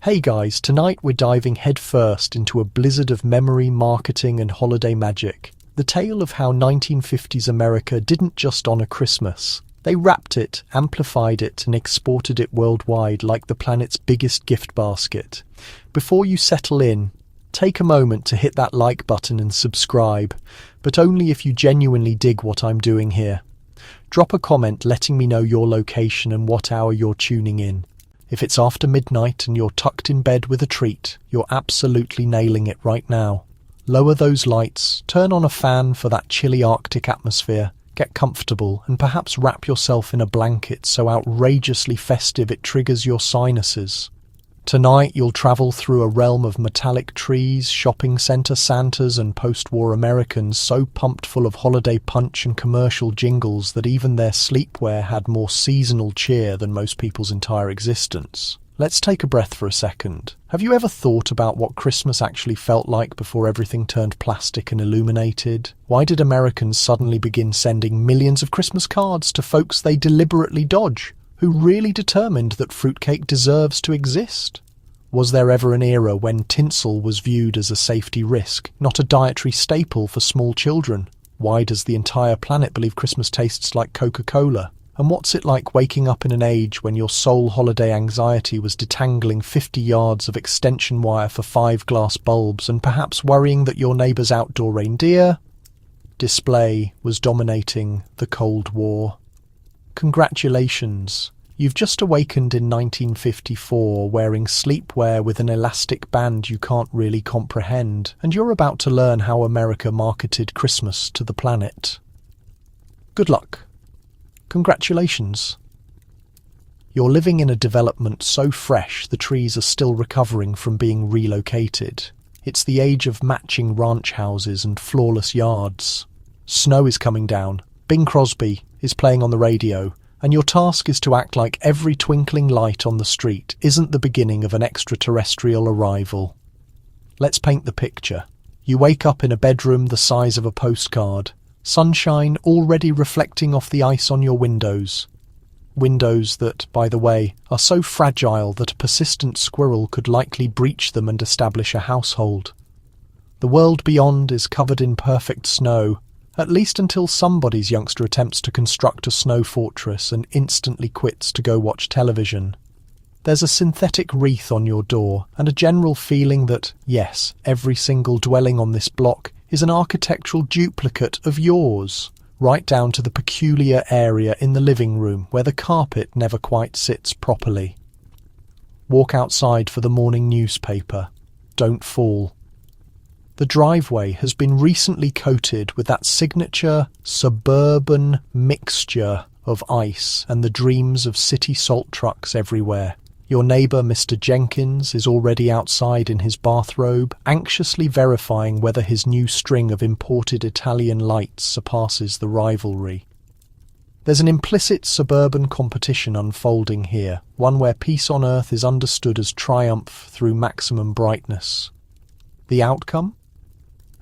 Hey guys, tonight we're diving headfirst into a blizzard of memory, marketing, and holiday magic. The tale of how 1950s America didn't just honor Christmas. They wrapped it, amplified it, and exported it worldwide like the planet's biggest gift basket. Before you settle in, take a moment to hit that like button and subscribe, but only if you genuinely dig what I'm doing here. Drop a comment letting me know your location and what hour you're tuning in. If it's after midnight and you're tucked in bed with a treat, you're absolutely nailing it right now. Lower those lights, turn on a fan for that chilly Arctic atmosphere, get comfortable, and perhaps wrap yourself in a blanket so outrageously festive it triggers your sinuses. Tonight you'll travel through a realm of metallic trees, shopping centre Santas, and post-war Americans so pumped full of holiday punch and commercial jingles that even their sleepwear had more seasonal cheer than most people's entire existence. Let's take a breath for a second. Have you ever thought about what Christmas actually felt like before everything turned plastic and illuminated? Why did Americans suddenly begin sending millions of Christmas cards to folks they deliberately dodge? Who really determined that fruitcake deserves to exist? Was there ever an era when tinsel was viewed as a safety risk, not a dietary staple for small children? Why does the entire planet believe Christmas tastes like Coca-Cola? And what's it like waking up in an age when your sole holiday anxiety was detangling 50 yards of extension wire for 5 glass bulbs and perhaps worrying that your neighbour's outdoor reindeer display was dominating the Cold War? Congratulations, you've just awakened in 1954 wearing sleepwear with an elastic band you can't really comprehend, and you're about to learn how America marketed Christmas to the planet. Good luck. Congratulations. You're living in a development so fresh the trees are still recovering from being relocated. It's the age of matching ranch houses and flawless yards. Snow is coming down. Bing Crosby is playing on the radio, and your task is to act like every twinkling light on the street isn't the beginning of an extraterrestrial arrival. Let's paint the picture. You wake up in a bedroom the size of a postcard, sunshine already reflecting off the ice on your windows. Windows that, by the way, are so fragile that a persistent squirrel could likely breach them and establish a household. The world beyond is covered in perfect snow, at least until somebody's youngster attempts to construct a snow fortress and instantly quits to go watch television. There's a synthetic wreath on your door and a general feeling that, yes, every single dwelling on this block is an architectural duplicate of yours, right down to the peculiar area in the living room where the carpet never quite sits properly. Walk outside for the morning newspaper. Don't fall. The driveway has been recently coated with that signature suburban mixture of ice and the dreams of city salt trucks everywhere. Your neighbour, Mr. Jenkins, is already outside in his bathrobe, anxiously verifying whether his new string of imported Italian lights surpasses the rivalry. There's an implicit suburban competition unfolding here, one where peace on earth is understood as triumph through maximum brightness. The outcome?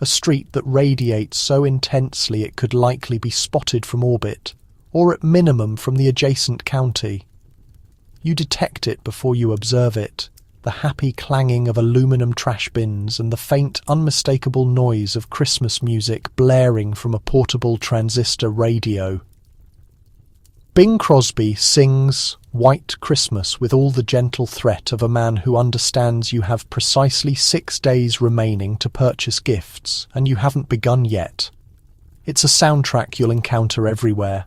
A street that radiates so intensely it could likely be spotted from orbit, or at minimum from the adjacent county. You detect it before you observe it, the happy clanging of aluminum trash bins and the faint, unmistakable noise of Christmas music blaring from a portable transistor radio. Bing Crosby sings White Christmas with all the gentle threat of a man who understands you have precisely 6 days remaining to purchase gifts, and you haven't begun yet. It's a soundtrack you'll encounter everywhere.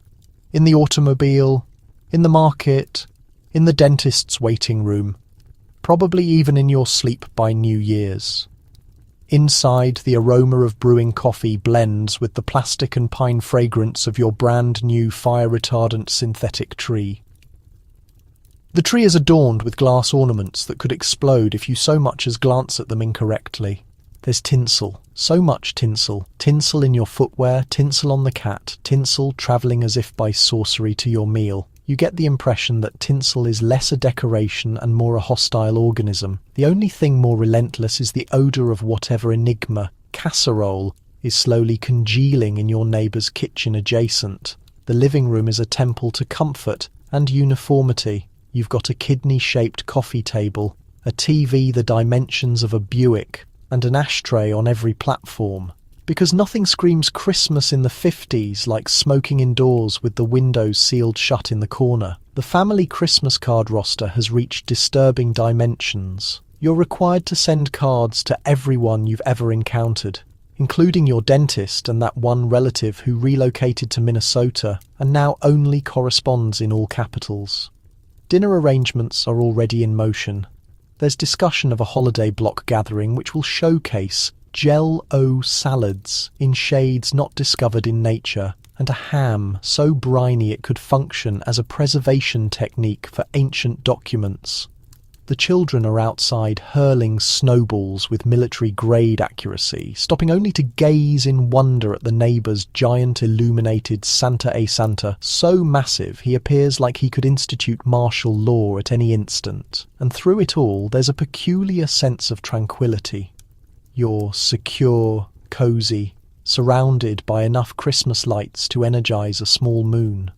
In the automobile, in the market, in the dentist's waiting room, probably even in your sleep by New Year's. Inside, the aroma of brewing coffee blends with the plastic and pine fragrance of your brand new fire-retardant synthetic tree. The tree is adorned with glass ornaments that could explode if you so much as glance at them incorrectly. There's tinsel, so much tinsel. Tinsel in your footwear, tinsel on the cat, tinsel travelling as if by sorcery to your meal. You get the impression that tinsel is less a decoration and more a hostile organism. The only thing more relentless is the odour of whatever enigma, casserole, is slowly congealing in your neighbour's kitchen adjacent. The living room is a temple to comfort and uniformity. You've got a kidney-shaped coffee table, a TV the dimensions of a Buick, and an ashtray on every platform. Because nothing screams Christmas in the 50s like smoking indoors with the windows sealed shut in the corner. The family Christmas card roster has reached disturbing dimensions. You're required to send cards to everyone you've ever encountered, including your dentist and that one relative who relocated to Minnesota and now only corresponds in all capitals. Dinner arrangements are already in motion. There's discussion of a holiday block gathering which will showcase Jell-O salads in shades not discovered in nature, and a ham so briny it could function as a preservation technique for ancient documents. The children are outside hurling snowballs with military-grade accuracy, stopping only to gaze in wonder at the neighbour's giant illuminated Santa, so massive he appears like he could institute martial law at any instant. And through it all, there's a peculiar sense of tranquility. You're secure, cosy, surrounded by enough Christmas lights to energise a small moon.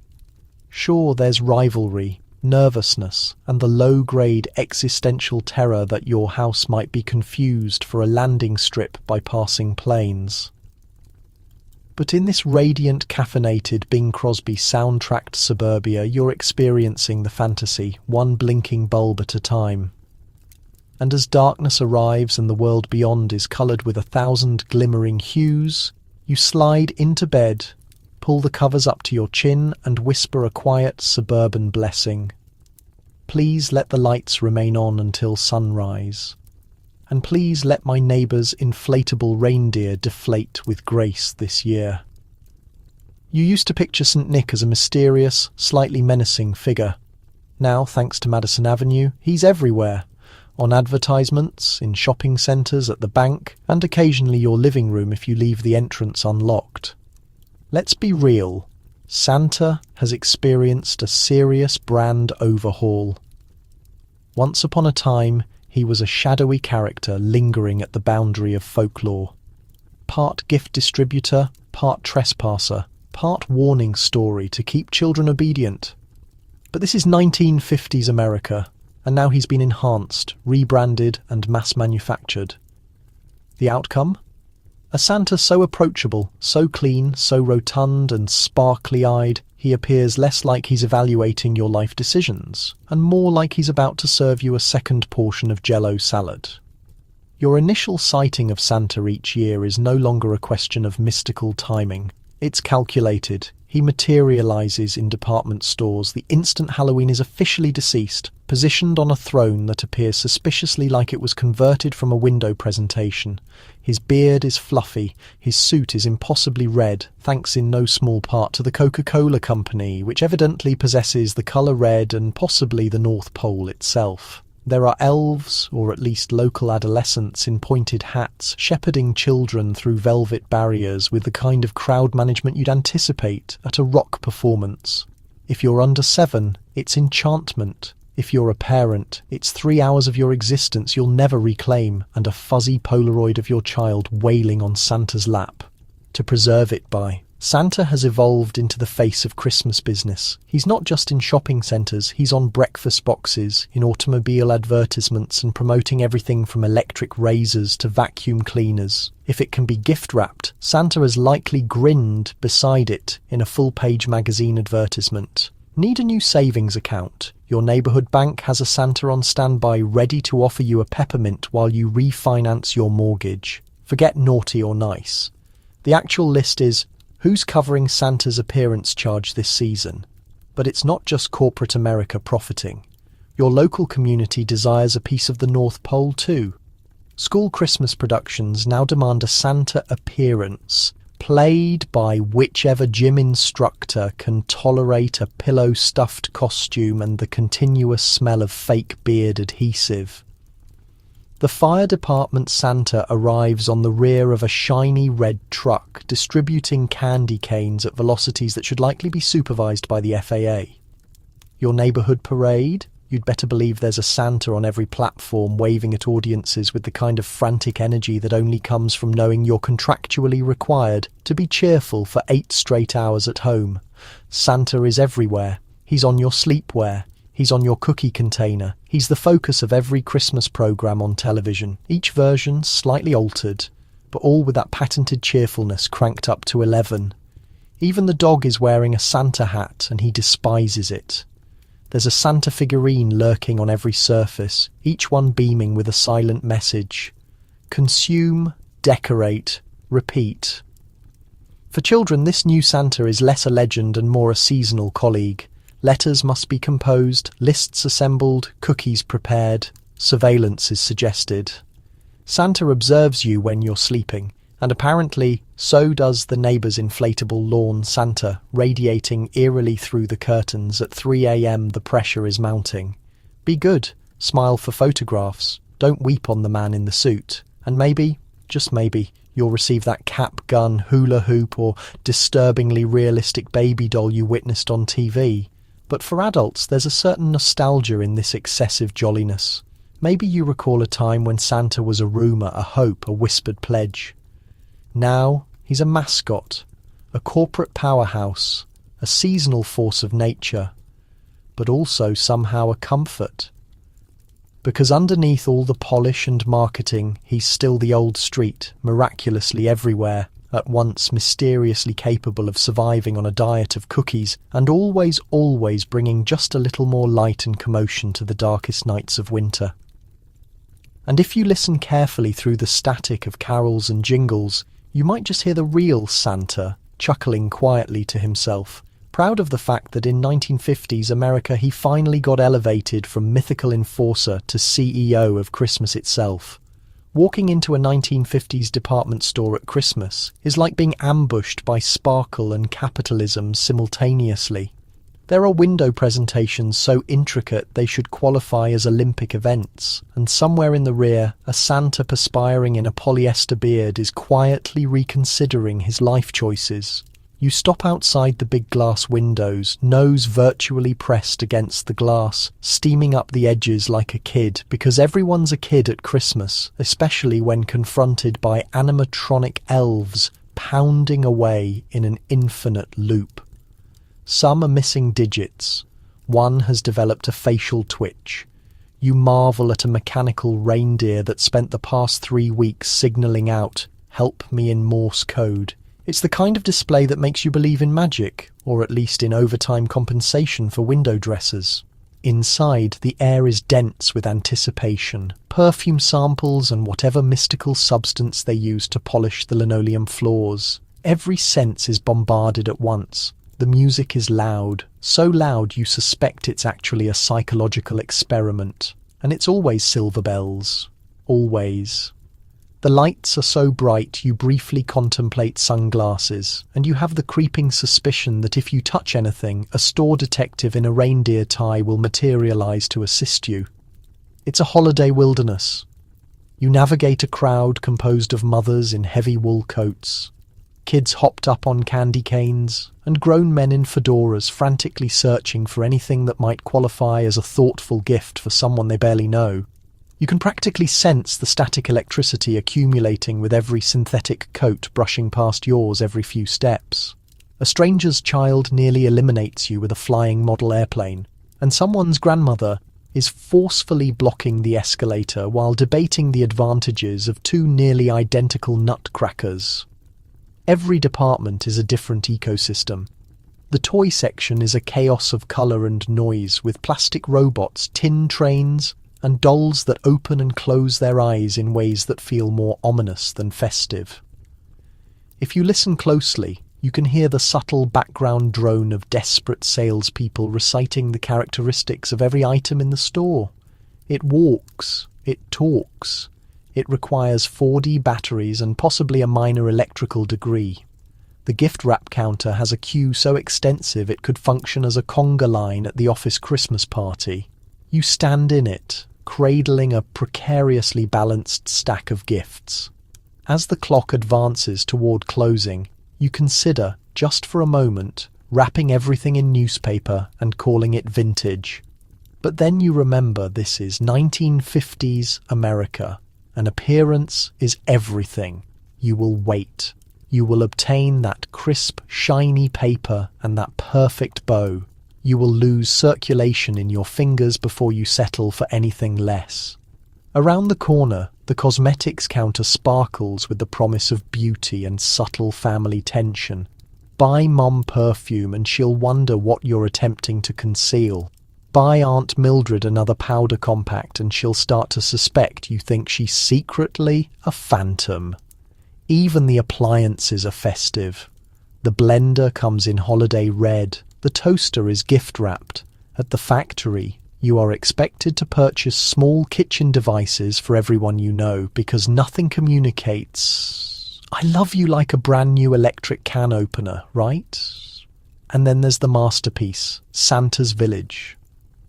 Sure, there's rivalry, nervousness, and the low-grade existential terror that your house might be confused for a landing strip by passing planes. But in this radiant, caffeinated Bing Crosby soundtracked suburbia, you're experiencing the fantasy, one blinking bulb at a time. And as darkness arrives and the world beyond is coloured with 1,000 glimmering hues, you slide into bed, pull the covers up to your chin and whisper a quiet suburban blessing. Please let the lights remain on until sunrise. And please let my neighbour's inflatable reindeer deflate with grace this year. You used to picture St. Nick as a mysterious, slightly menacing figure. Now, thanks to Madison Avenue, he's everywhere. On advertisements, in shopping centres, at the bank, and occasionally your living room if you leave the entrance unlocked. Let's be real. Santa has experienced a serious brand overhaul. Once upon a time, he was a shadowy character lingering at the boundary of folklore. Part gift distributor, part trespasser, part warning story to keep children obedient. But this is 1950s America, and now he's been enhanced, rebranded, and mass-manufactured. The outcome? A Santa so approachable, so clean, so rotund and sparkly-eyed, he appears less like he's evaluating your life decisions, and more like he's about to serve you a second portion of Jell-O salad. Your initial sighting of Santa each year is no longer a question of mystical timing. It's calculated. He materializes in department stores the instant Halloween is officially deceased, positioned on a throne that appears suspiciously like it was converted from a window presentation. His beard is fluffy, his suit is impossibly red, thanks in no small part to the Coca-Cola company, which evidently possesses the colour red and possibly the North Pole itself. There are elves, or at least local adolescents in pointed hats, shepherding children through velvet barriers with the kind of crowd management you'd anticipate at a rock performance. If you're under 7, it's enchantment. If you're a parent, it's 3 hours of your existence you'll never reclaim, and a fuzzy Polaroid of your child wailing on Santa's lap. To preserve it by. Santa has evolved into the face of Christmas business. He's not just in shopping centres, he's on breakfast boxes, in automobile advertisements and promoting everything from electric razors to vacuum cleaners. If it can be gift-wrapped, Santa has likely grinned beside it in a full-page magazine advertisement. Need a new savings account? Your neighbourhood bank has a Santa on standby ready to offer you a peppermint while you refinance your mortgage. Forget naughty or nice. The actual list is, who's covering Santa's appearance charge this season? But it's not just corporate America profiting. Your local community desires a piece of the North Pole too. School Christmas productions now demand a Santa appearance, played by whichever gym instructor can tolerate a pillow-stuffed costume and the continuous smell of fake beard adhesive. The fire department Santa arrives on the rear of a shiny red truck, distributing candy canes at velocities that should likely be supervised by the FAA. Your neighbourhood parade? You'd better believe there's a Santa on every platform waving at audiences with the kind of frantic energy that only comes from knowing you're contractually required to be cheerful for 8 straight hours at home. Santa is everywhere. He's on your sleepwear. He's on your cookie container. He's the focus of every Christmas program on television, each version slightly altered, but all with that patented cheerfulness cranked up to 11. Even the dog is wearing a Santa hat, and he despises it. There's a Santa figurine lurking on every surface, each one beaming with a silent message. Consume, decorate, repeat. For children, this new Santa is less a legend and more a seasonal colleague. Letters must be composed, lists assembled, cookies prepared, surveillance is suggested. Santa observes you when you're sleeping, and apparently so does the neighbour's inflatable lawn Santa, radiating eerily through the curtains. At 3 a.m. the pressure is mounting. Be good, smile for photographs, don't weep on the man in the suit, and maybe, just maybe, you'll receive that cap gun, hula hoop, or disturbingly realistic baby doll you witnessed on TV. But for adults, there's a certain nostalgia in this excessive jolliness. Maybe you recall a time when Santa was a rumour, a hope, a whispered pledge. Now, he's a mascot, a corporate powerhouse, a seasonal force of nature, but also somehow a comfort. Because underneath all the polish and marketing, he's still the old street, miraculously everywhere, at once mysteriously capable of surviving on a diet of cookies, and always bringing just a little more light and commotion to the darkest nights of winter. And if you listen carefully through the static of carols and jingles, you might just hear the real Santa chuckling quietly to himself, proud of the fact that in 1950s America he finally got elevated from mythical enforcer to CEO of Christmas itself. Walking into a 1950s department store at Christmas is like being ambushed by sparkle and capitalism simultaneously. There are window presentations so intricate they should qualify as Olympic events, and somewhere in the rear, a Santa perspiring in a polyester beard is quietly reconsidering his life choices. You stop outside the big glass windows, nose virtually pressed against the glass, steaming up the edges like a kid, because everyone's a kid at Christmas, especially when confronted by animatronic elves pounding away in an infinite loop. Some are missing digits. One has developed a facial twitch. You marvel at a mechanical reindeer that spent the past 3 weeks signalling out, "Help me in Morse code." It's the kind of display that makes you believe in magic, or at least in overtime compensation for window dressers. Inside, the air is dense with anticipation, perfume samples and whatever mystical substance they use to polish the linoleum floors. Every sense is bombarded at once. The music is loud, so loud you suspect it's actually a psychological experiment. And it's always silver bells. Always. The lights are so bright you briefly contemplate sunglasses, and you have the creeping suspicion that if you touch anything, a store detective in a reindeer tie will materialize to assist you. It's a holiday wilderness. You navigate a crowd composed of mothers in heavy wool coats, kids hopped up on candy canes, and grown men in fedoras frantically searching for anything that might qualify as a thoughtful gift for someone they barely know. You can practically sense the static electricity accumulating with every synthetic coat brushing past yours every few steps. A stranger's child nearly eliminates you with a flying model airplane, and someone's grandmother is forcefully blocking the escalator while debating the advantages of 2 nearly identical nutcrackers. Every department is a different ecosystem. The toy section is a chaos of colour and noise, with plastic robots, tin trains, and dolls that open and close their eyes in ways that feel more ominous than festive. If you listen closely, you can hear the subtle background drone of desperate salespeople reciting the characteristics of every item in the store. It walks, it talks, it requires 4D batteries and possibly a minor electrical degree. The gift wrap counter has a queue so extensive it could function as a conga line at the office Christmas party. You stand in it, cradling a precariously balanced stack of gifts. As the clock advances toward closing, you consider, just for a moment, wrapping everything in newspaper and calling it vintage. But then you remember this is 1950s America. An appearance is everything. You will wait. You will obtain that crisp, shiny paper and that perfect bow. You will lose circulation in your fingers before you settle for anything less. Around the corner, the cosmetics counter sparkles with the promise of beauty and subtle family tension. Buy Mum perfume and she'll wonder what you're attempting to conceal. Buy Aunt Mildred another powder compact and she'll start to suspect you think she's secretly a phantom. Even the appliances are festive. The blender comes in holiday red. The toaster is gift-wrapped. At the factory, you are expected to purchase small kitchen devices for everyone you know because nothing communicates "I love you" like a brand new electric can opener, right? And then there's the masterpiece, Santa's Village.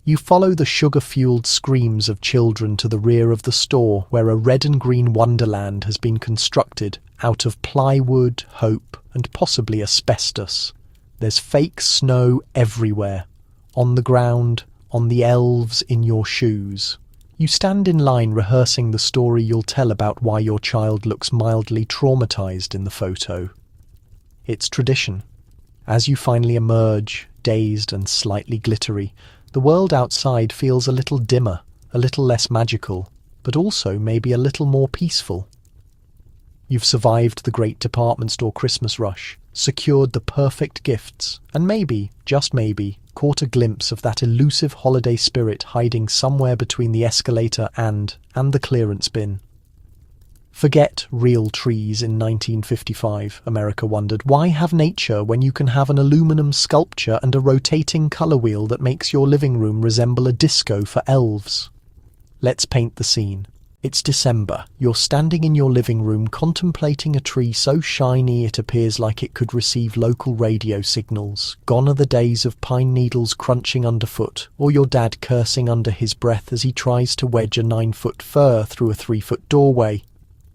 You follow the sugar-fueled screams of children to the rear of the store where a red and green wonderland has been constructed out of plywood, hope, and possibly asbestos. There's fake snow everywhere, on the ground, on the elves in your shoes. You stand in line rehearsing the story you'll tell about why your child looks mildly traumatized in the photo. It's tradition. As you finally emerge, dazed and slightly glittery, the world outside feels a little dimmer, a little less magical, but also maybe a little more peaceful. You've survived the great department store Christmas rush, secured the perfect gifts, and maybe, just maybe, caught a glimpse of that elusive holiday spirit hiding somewhere between the escalator and the clearance bin. Forget real trees in 1955, America wondered. Why have nature when you can have an aluminum sculpture and a rotating colour wheel that makes your living room resemble a disco for elves? Let's paint the scene. It's December. You're standing in your living room contemplating a tree so shiny it appears like it could receive local radio signals. Gone are the days of pine needles crunching underfoot, or your dad cursing under his breath as he tries to wedge a 9-foot fir through a 3-foot doorway.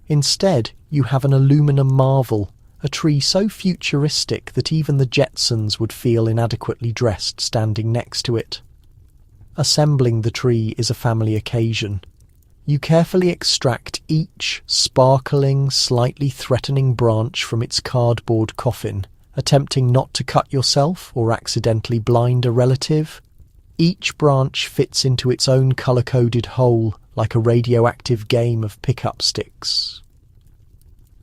Instead, you have an aluminum marvel, a tree so futuristic that even the Jetsons would feel inadequately dressed standing next to it. Assembling the tree is a family occasion. You carefully extract each sparkling, slightly threatening branch from its cardboard coffin, attempting not to cut yourself or accidentally blind a relative. Each branch fits into its own colour-coded hole, like a radioactive game of pick-up sticks.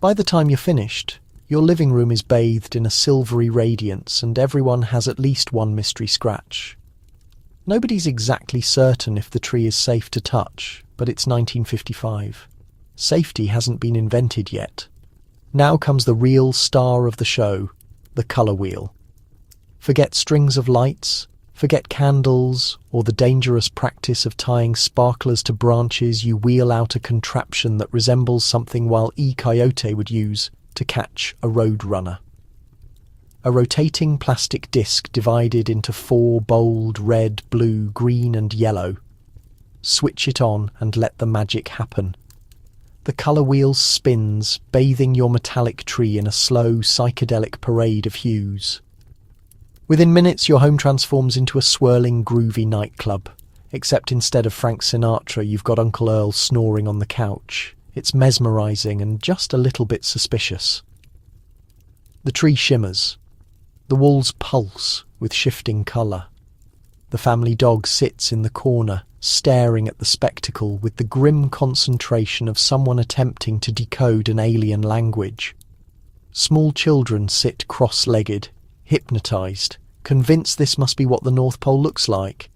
By the time you're finished, your living room is bathed in a silvery radiance and everyone has at least one mystery scratch. Nobody's exactly certain if the tree is safe to touch, but it's 1955. Safety hasn't been invented yet. Now comes the real star of the show, the colour wheel. Forget strings of lights, forget candles, or the dangerous practice of tying sparklers to branches. You wheel out a contraption that resembles something Wile E. Coyote would use to catch a roadrunner. A rotating plastic disc divided into 4 bold red, blue, green and yellow. Switch it on and let the magic happen. The colour wheel spins, bathing your metallic tree in a slow, psychedelic parade of hues. Within minutes, your home transforms into a swirling, groovy nightclub. Except instead of Frank Sinatra, you've got Uncle Earl snoring on the couch. It's mesmerising and just a little bit suspicious. The tree shimmers. The walls pulse with shifting colour. The family dog sits in the corner, staring at the spectacle with the grim concentration of someone attempting to decode an alien language. Small children sit cross-legged, hypnotised, convinced this must be what the North Pole looks like.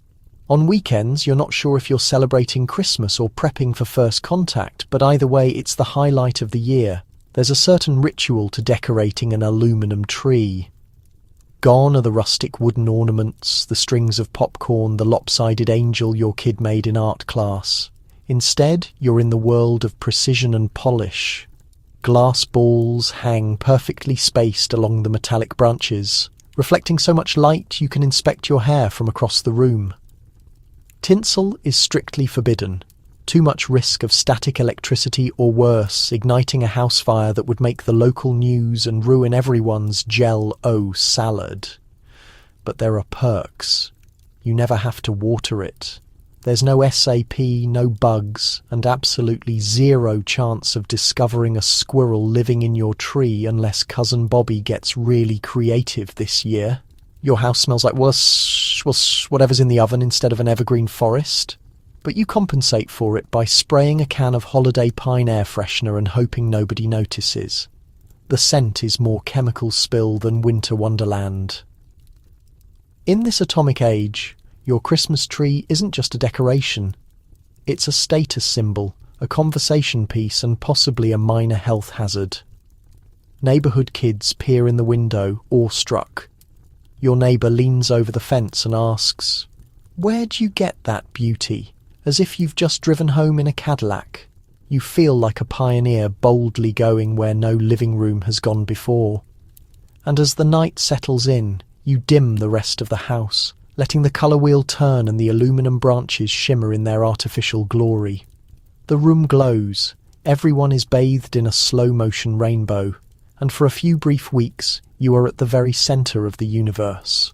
On weekends, you're not sure if you're celebrating Christmas or prepping for first contact, but either way, it's the highlight of the year. There's a certain ritual to decorating an aluminum tree. Gone are the rustic wooden ornaments, the strings of popcorn, the lopsided angel your kid made in art class. Instead, you're in the world of precision and polish. Glass balls hang perfectly spaced along the metallic branches, reflecting so much light you can inspect your hair from across the room. Tinsel is strictly forbidden. Too much risk of static electricity or worse, igniting a house fire that would make the local news and ruin everyone's Jell-O salad. But there are perks. You never have to water it. There's no SAP, no bugs, and absolutely zero chance of discovering a squirrel living in your tree unless Cousin Bobby gets really creative this year. Your house smells like wuss whatever's in the oven instead of an evergreen forest. But you compensate for it by spraying a can of holiday pine air freshener and hoping nobody notices. The scent is more chemical spill than winter wonderland. In this atomic age, your Christmas tree isn't just a decoration. It's a status symbol, a conversation piece, and possibly a minor health hazard. Neighbourhood kids peer in the window, awestruck. Your neighbour leans over the fence and asks, "Where'd you get that beauty?" As if you've just driven home in a Cadillac. You feel like a pioneer boldly going where no living room has gone before. And as the night settles in, you dim the rest of the house, letting the colour wheel turn and the aluminum branches shimmer in their artificial glory. The room glows, everyone is bathed in a slow-motion rainbow, and for a few brief weeks you are at the very centre of the universe.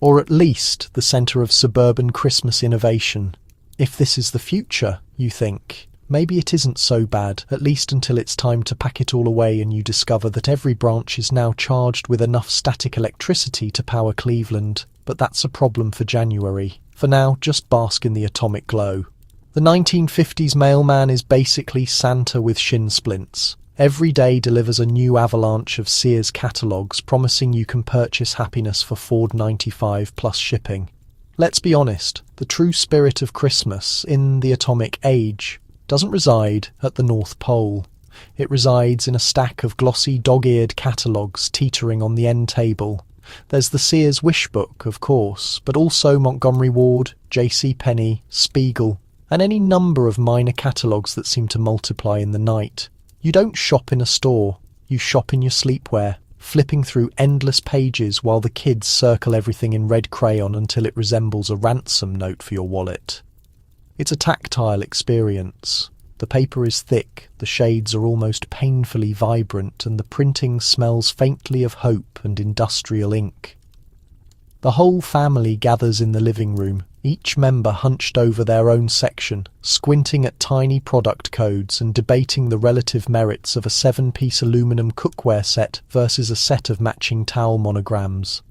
Or at least the centre of suburban Christmas innovation. If this is the future, you think, maybe it isn't so bad, at least until it's time to pack it all away and you discover that every branch is now charged with enough static electricity to power Cleveland. But that's a problem for January. For now, just bask in the atomic glow. The 1950s mailman is basically Santa with shin splints. Every day delivers a new avalanche of Sears catalogues promising you can purchase happiness for $4.95 plus shipping. Let's be honest, the true spirit of Christmas in the atomic age doesn't reside at the North Pole. It resides in a stack of glossy dog-eared catalogues teetering on the end table. There's the Sears Wish Book, of course, but also Montgomery Ward, J.C. Penney, Spiegel, and any number of minor catalogues that seem to multiply in the night. You don't shop in a store, you shop in your sleepwear, flipping through endless pages while the kids circle everything in red crayon until it resembles a ransom note for your wallet. It's a tactile experience. The paper is thick, the shades are almost painfully vibrant, and the printing smells faintly of hope and industrial ink. The whole family gathers in the living room, each member hunched over their own section, squinting at tiny product codes and debating the relative merits of a 7-piece aluminum cookware set versus a set of matching towel monograms.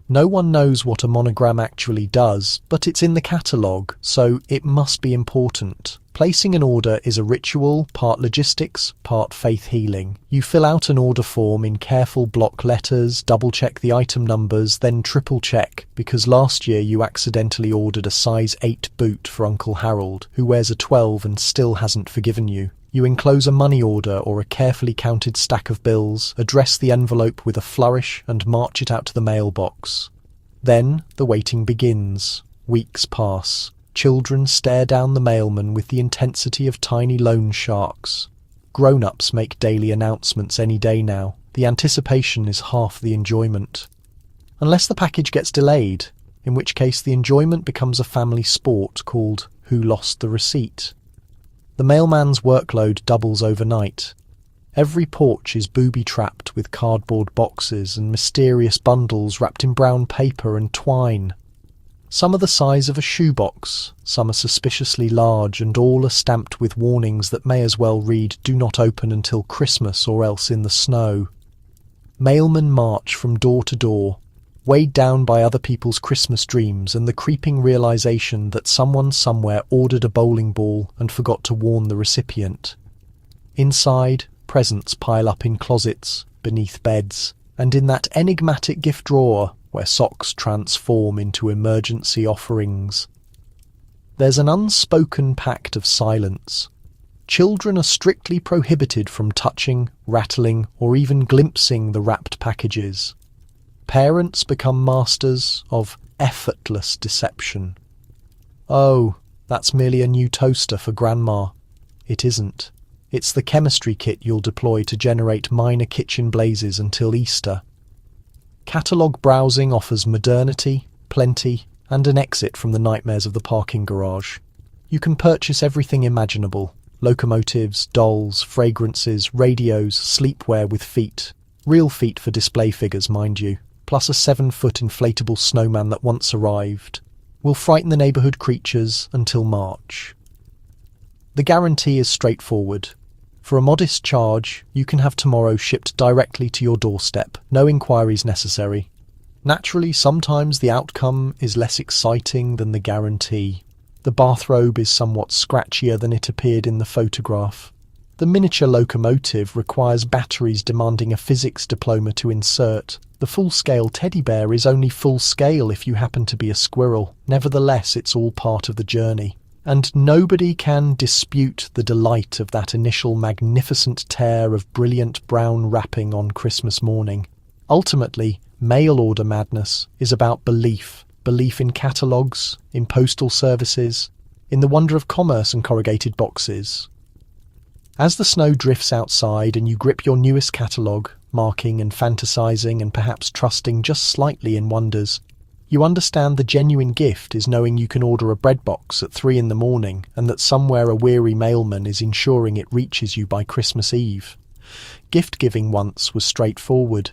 No one knows what a monogram actually does, but it's in the catalogue, so it must be important. Placing an order is a ritual, part logistics, part faith healing. You fill out an order form in careful block letters, double-check the item numbers, then triple-check, because last year you accidentally ordered a size 8 boot for Uncle Harold, who wears a 12 and still hasn't forgiven you. You enclose a money order or a carefully counted stack of bills, address the envelope with a flourish, and march it out to the mailbox. Then the waiting begins. Weeks pass. Children stare down the mailman with the intensity of tiny loan sharks. Grown-ups make daily announcements any day now. The anticipation is half the enjoyment. Unless the package gets delayed, in which case the enjoyment becomes a family sport called Who Lost the Receipt? The mailman's workload doubles overnight. Every porch is booby-trapped with cardboard boxes and mysterious bundles wrapped in brown paper and twine. Some are the size of a shoebox, some are suspiciously large, and all are stamped with warnings that may as well read "Do not open until Christmas or else in the snow." Mailmen march from door to door, weighed down by other people's Christmas dreams and the creeping realization that someone somewhere ordered a bowling ball and forgot to warn the recipient. Inside, presents pile up in closets, beneath beds, and in that enigmatic gift drawer where socks transform into emergency offerings. There's an unspoken pact of silence. Children are strictly prohibited from touching, rattling, or even glimpsing the wrapped packages. Parents become masters of effortless deception. Oh, that's merely a new toaster for Grandma. It isn't. It's the chemistry kit you'll deploy to generate minor kitchen blazes until Easter. Catalogue browsing offers modernity, plenty, and an exit from the nightmares of the parking garage. You can purchase everything imaginable: locomotives, dolls, fragrances, radios, sleepwear with feet. Real feet for display figures, mind you, plus a 7-foot inflatable snowman that once arrived. Will frighten the neighbourhood creatures until March. The guarantee is straightforward. For a modest charge, you can have tomorrow shipped directly to your doorstep. No inquiries necessary. Naturally, sometimes the outcome is less exciting than the guarantee. The bathrobe is somewhat scratchier than it appeared in the photograph. The miniature locomotive requires batteries demanding a physics diploma to insert. The full-scale teddy bear is only full-scale if you happen to be a squirrel. Nevertheless, it's all part of the journey. And nobody can dispute the delight of that initial magnificent tear of brilliant brown wrapping on Christmas morning. Ultimately, mail-order madness is about belief. Belief in catalogues, in postal services, in the wonder of commerce and corrugated boxes. As the snow drifts outside and you grip your newest catalogue, marking and fantasizing and perhaps trusting just slightly in wonders, you understand the genuine gift is knowing you can order a bread box at 3 a.m. and that somewhere a weary mailman is ensuring it reaches you by Christmas Eve. Gift-giving once was straightforward.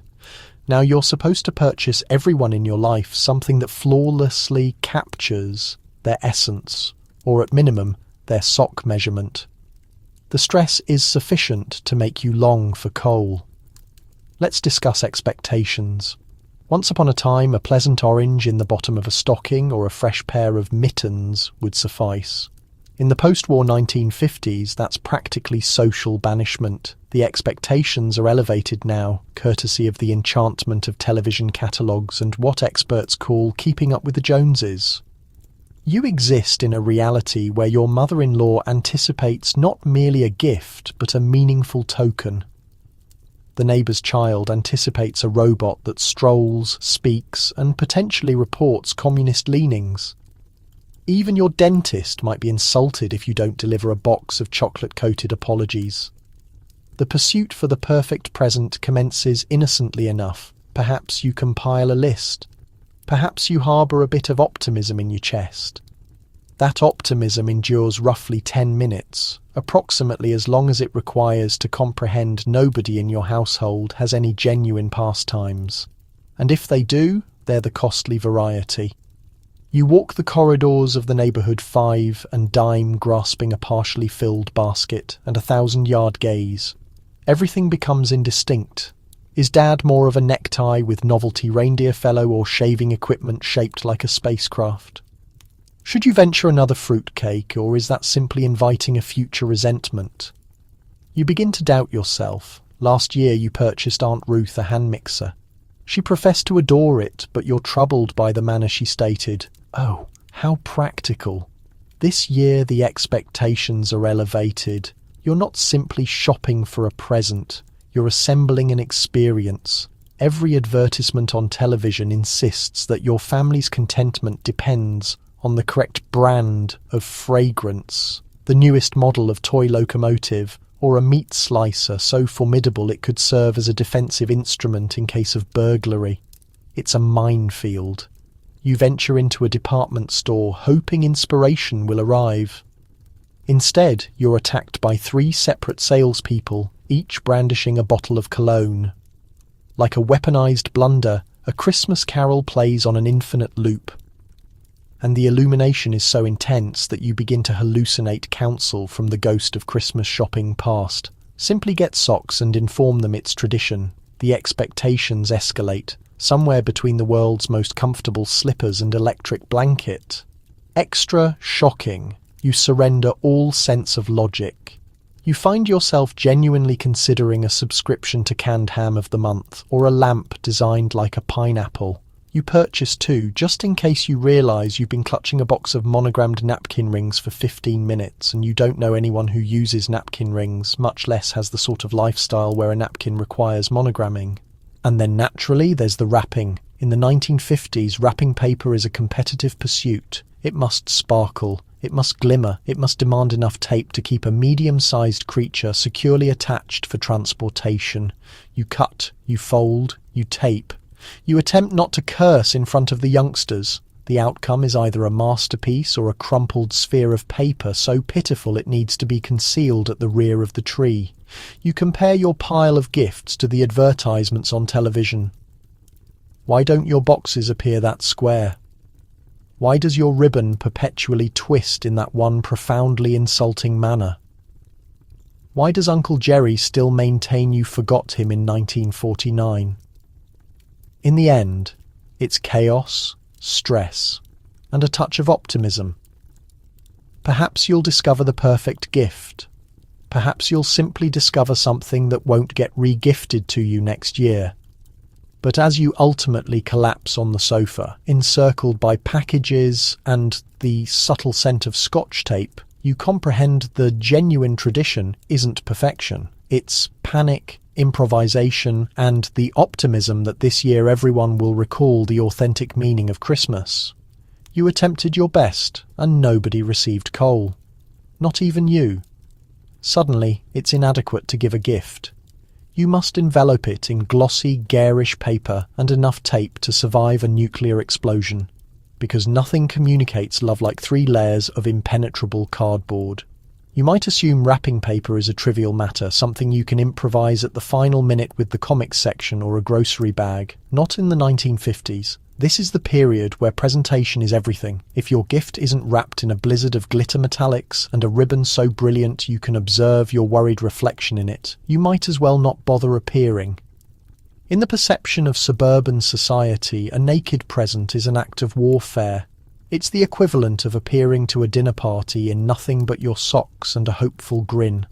Now you're supposed to purchase everyone in your life something that flawlessly captures their essence, or at minimum, their sock measurement. The stress is sufficient to make you long for coal. Let's discuss expectations. Once upon a time, a pleasant orange in the bottom of a stocking or a fresh pair of mittens would suffice. In the post-war 1950s, that's practically social banishment. The expectations are elevated now, courtesy of the enchantment of television catalogues and what experts call keeping up with the Joneses. You exist in a reality where your mother-in-law anticipates not merely a gift, but a meaningful token. The neighbour's child anticipates a robot that strolls, speaks, and potentially reports communist leanings. Even your dentist might be insulted if you don't deliver a box of chocolate-coated apologies. The pursuit for the perfect present commences innocently enough. Perhaps you compile a list. Perhaps you harbour a bit of optimism in your chest. That optimism endures roughly 10 minutes, approximately as long as it requires to comprehend nobody in your household has any genuine pastimes. And if they do, they're the costly variety. You walk the corridors of the neighbourhood 5 and dime grasping a partially filled basket and a 1,000-yard gaze. Everything becomes indistinct. Is Dad more of a necktie with novelty reindeer fellow or shaving equipment shaped like a spacecraft? Should you venture another fruitcake, or is that simply inviting a future resentment? You begin to doubt yourself. Last year you purchased Aunt Ruth a hand mixer. She professed to adore it, but you're troubled by the manner she stated, "Oh, how practical." This year the expectations are elevated. You're not simply shopping for a present. You're assembling an experience. Every advertisement on television insists that your family's contentment depends on the correct brand of fragrance, the newest model of toy locomotive, or a meat slicer so formidable it could serve as a defensive instrument in case of burglary. It's a minefield. You venture into a department store hoping inspiration will arrive. Instead, you're attacked by 3 separate salespeople, each brandishing a bottle of cologne. Like a weaponized blunder, a Christmas carol plays on an infinite loop. And the illumination is so intense that you begin to hallucinate counsel from the ghost of Christmas shopping past. Simply get socks and inform them it's tradition. The expectations escalate, somewhere between the world's most comfortable slippers and electric blanket. Extra shocking, you surrender all sense of logic. You find yourself genuinely considering a subscription to Canned Ham of the Month or a lamp designed like a pineapple. You purchase 2 just in case you realise you've been clutching a box of monogrammed napkin rings for 15 minutes and you don't know anyone who uses napkin rings, much less has the sort of lifestyle where a napkin requires monogramming. And then naturally there's the wrapping. In the 1950s, wrapping paper is a competitive pursuit. It must sparkle, it must glimmer, it must demand enough tape to keep a medium-sized creature securely attached for transportation. You cut, you fold, you tape. You attempt not to curse in front of the youngsters. The outcome is either a masterpiece or a crumpled sphere of paper so pitiful it needs to be concealed at the rear of the tree. You compare your pile of gifts to the advertisements on television. Why don't your boxes appear that square? Why does your ribbon perpetually twist in that one profoundly insulting manner? Why does Uncle Jerry still maintain you forgot him in 1949? In the end, It's chaos, stress, and a touch of optimism. Perhaps you'll discover the perfect gift. Perhaps you'll simply discover something that won't get re-gifted to you next year. But as you ultimately collapse on the sofa, encircled by packages and the subtle scent of Scotch tape, you comprehend the genuine tradition isn't perfection. It's panic, improvisation, and the optimism that this year everyone will recall the authentic meaning of Christmas. You attempted your best, and nobody received coal. Not even you. Suddenly, it's inadequate to give a gift. You must envelope it in glossy, garish paper and enough tape to survive a nuclear explosion, because nothing communicates love like 3 layers of impenetrable cardboard. You might assume wrapping paper is a trivial matter, something you can improvise at the final minute with the comics section or a grocery bag. Not in the 1950s. This is the period where presentation is everything. If your gift isn't wrapped in a blizzard of glitter metallics and a ribbon so brilliant you can observe your worried reflection in it, you might as well not bother appearing. In the perception of suburban society, a naked present is an act of warfare. It's the equivalent of appearing to a dinner party in nothing but your socks and a hopeful grin.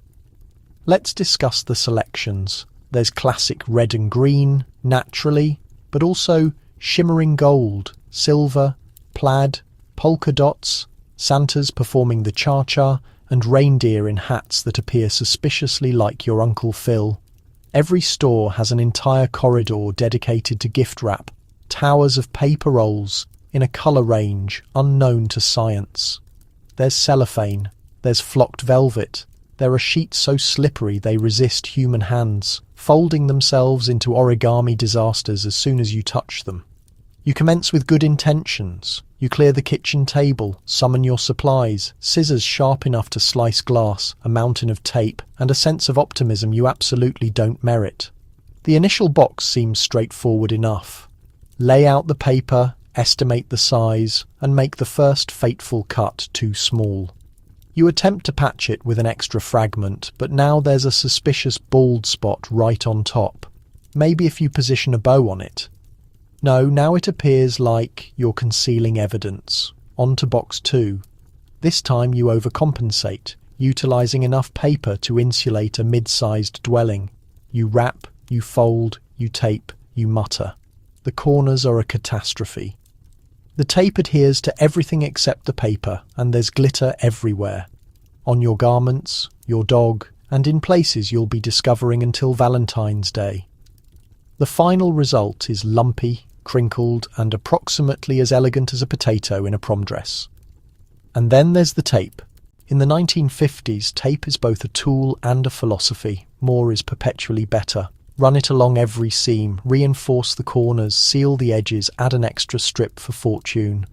Let's discuss the selections. There's classic red and green, naturally, but also shimmering gold, silver, plaid, polka dots, Santas performing the cha-cha, and reindeer in hats that appear suspiciously like your Uncle Phil. Every store has an entire corridor dedicated to gift wrap, towers of paper rolls in a colour range unknown to science. There's cellophane, there's flocked velvet, there are sheets so slippery they resist human hands, folding themselves into origami disasters as soon as you touch them. You commence with good intentions. You clear the kitchen table, summon your supplies, scissors sharp enough to slice glass, a mountain of tape, and a sense of optimism you absolutely don't merit. The initial box seems straightforward enough. Lay out the paper, estimate the size, and make the first fateful cut too small. You attempt to patch it with an extra fragment, but now there's a suspicious bald spot right on top. Maybe if you position a bow on it. No, now it appears like you're concealing evidence. On to box 2. This time you overcompensate, utilising enough paper to insulate a mid-sized dwelling. You wrap, you fold, you tape, you mutter. The corners are a catastrophe. The tape adheres to everything except the paper, and there's glitter everywhere. On your garments, your dog, and in places you'll be discovering until Valentine's Day. The final result is lumpy, crinkled, and approximately as elegant as a potato in a prom dress. And then there's the tape. In the 1950s, tape is both a tool and a philosophy. More is perpetually better. Run it along every seam, reinforce the corners, seal the edges, add an extra strip for fortune.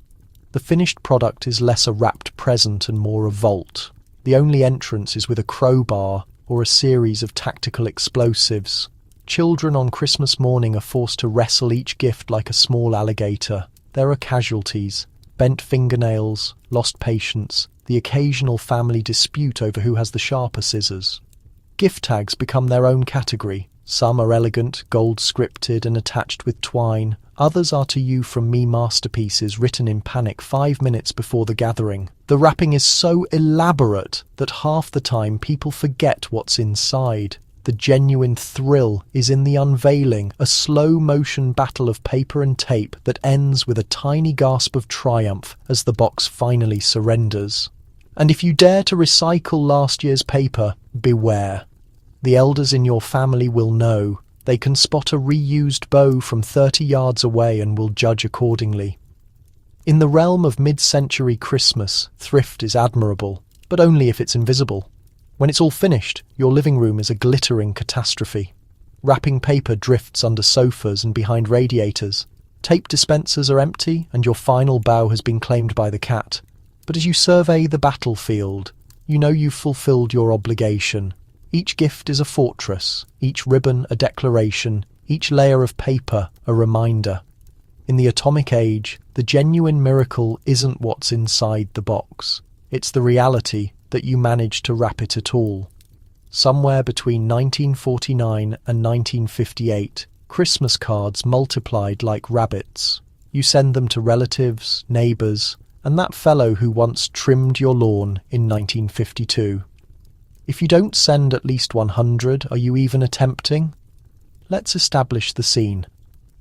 The finished product is less a wrapped present and more a vault. The only entrance is with a crowbar or a series of tactical explosives. Children on Christmas morning are forced to wrestle each gift like a small alligator. There are casualties, bent fingernails, lost patience, the occasional family dispute over who has the sharper scissors. Gift tags become their own category. Some are elegant, gold-scripted and attached with twine. Others are to you from me masterpieces written in panic 5 minutes before the gathering. The wrapping is so elaborate that half the time people forget what's inside. The genuine thrill is in the unveiling, a slow-motion battle of paper and tape that ends with a tiny gasp of triumph as the box finally surrenders. And if you dare to recycle last year's paper, beware. The elders in your family will know. They can spot a reused bow from 30 yards away and will judge accordingly. In the realm of mid-century Christmas, thrift is admirable, but only if it's invisible. When it's all finished, your living room is a glittering catastrophe. Wrapping paper drifts under sofas and behind radiators. Tape dispensers are empty and your final bow has been claimed by the cat. But as you survey the battlefield, you know you've fulfilled your obligation. Each gift is a fortress, each ribbon a declaration, each layer of paper a reminder. In the atomic age, the genuine miracle isn't what's inside the box. It's the reality that you managed to wrap it at all. Somewhere between 1949 and 1958, Christmas cards multiplied like rabbits. You send them to relatives, neighbours, and that fellow who once trimmed your lawn in 1952. If you don't send at least 100, are you even attempting? Let's establish the scene.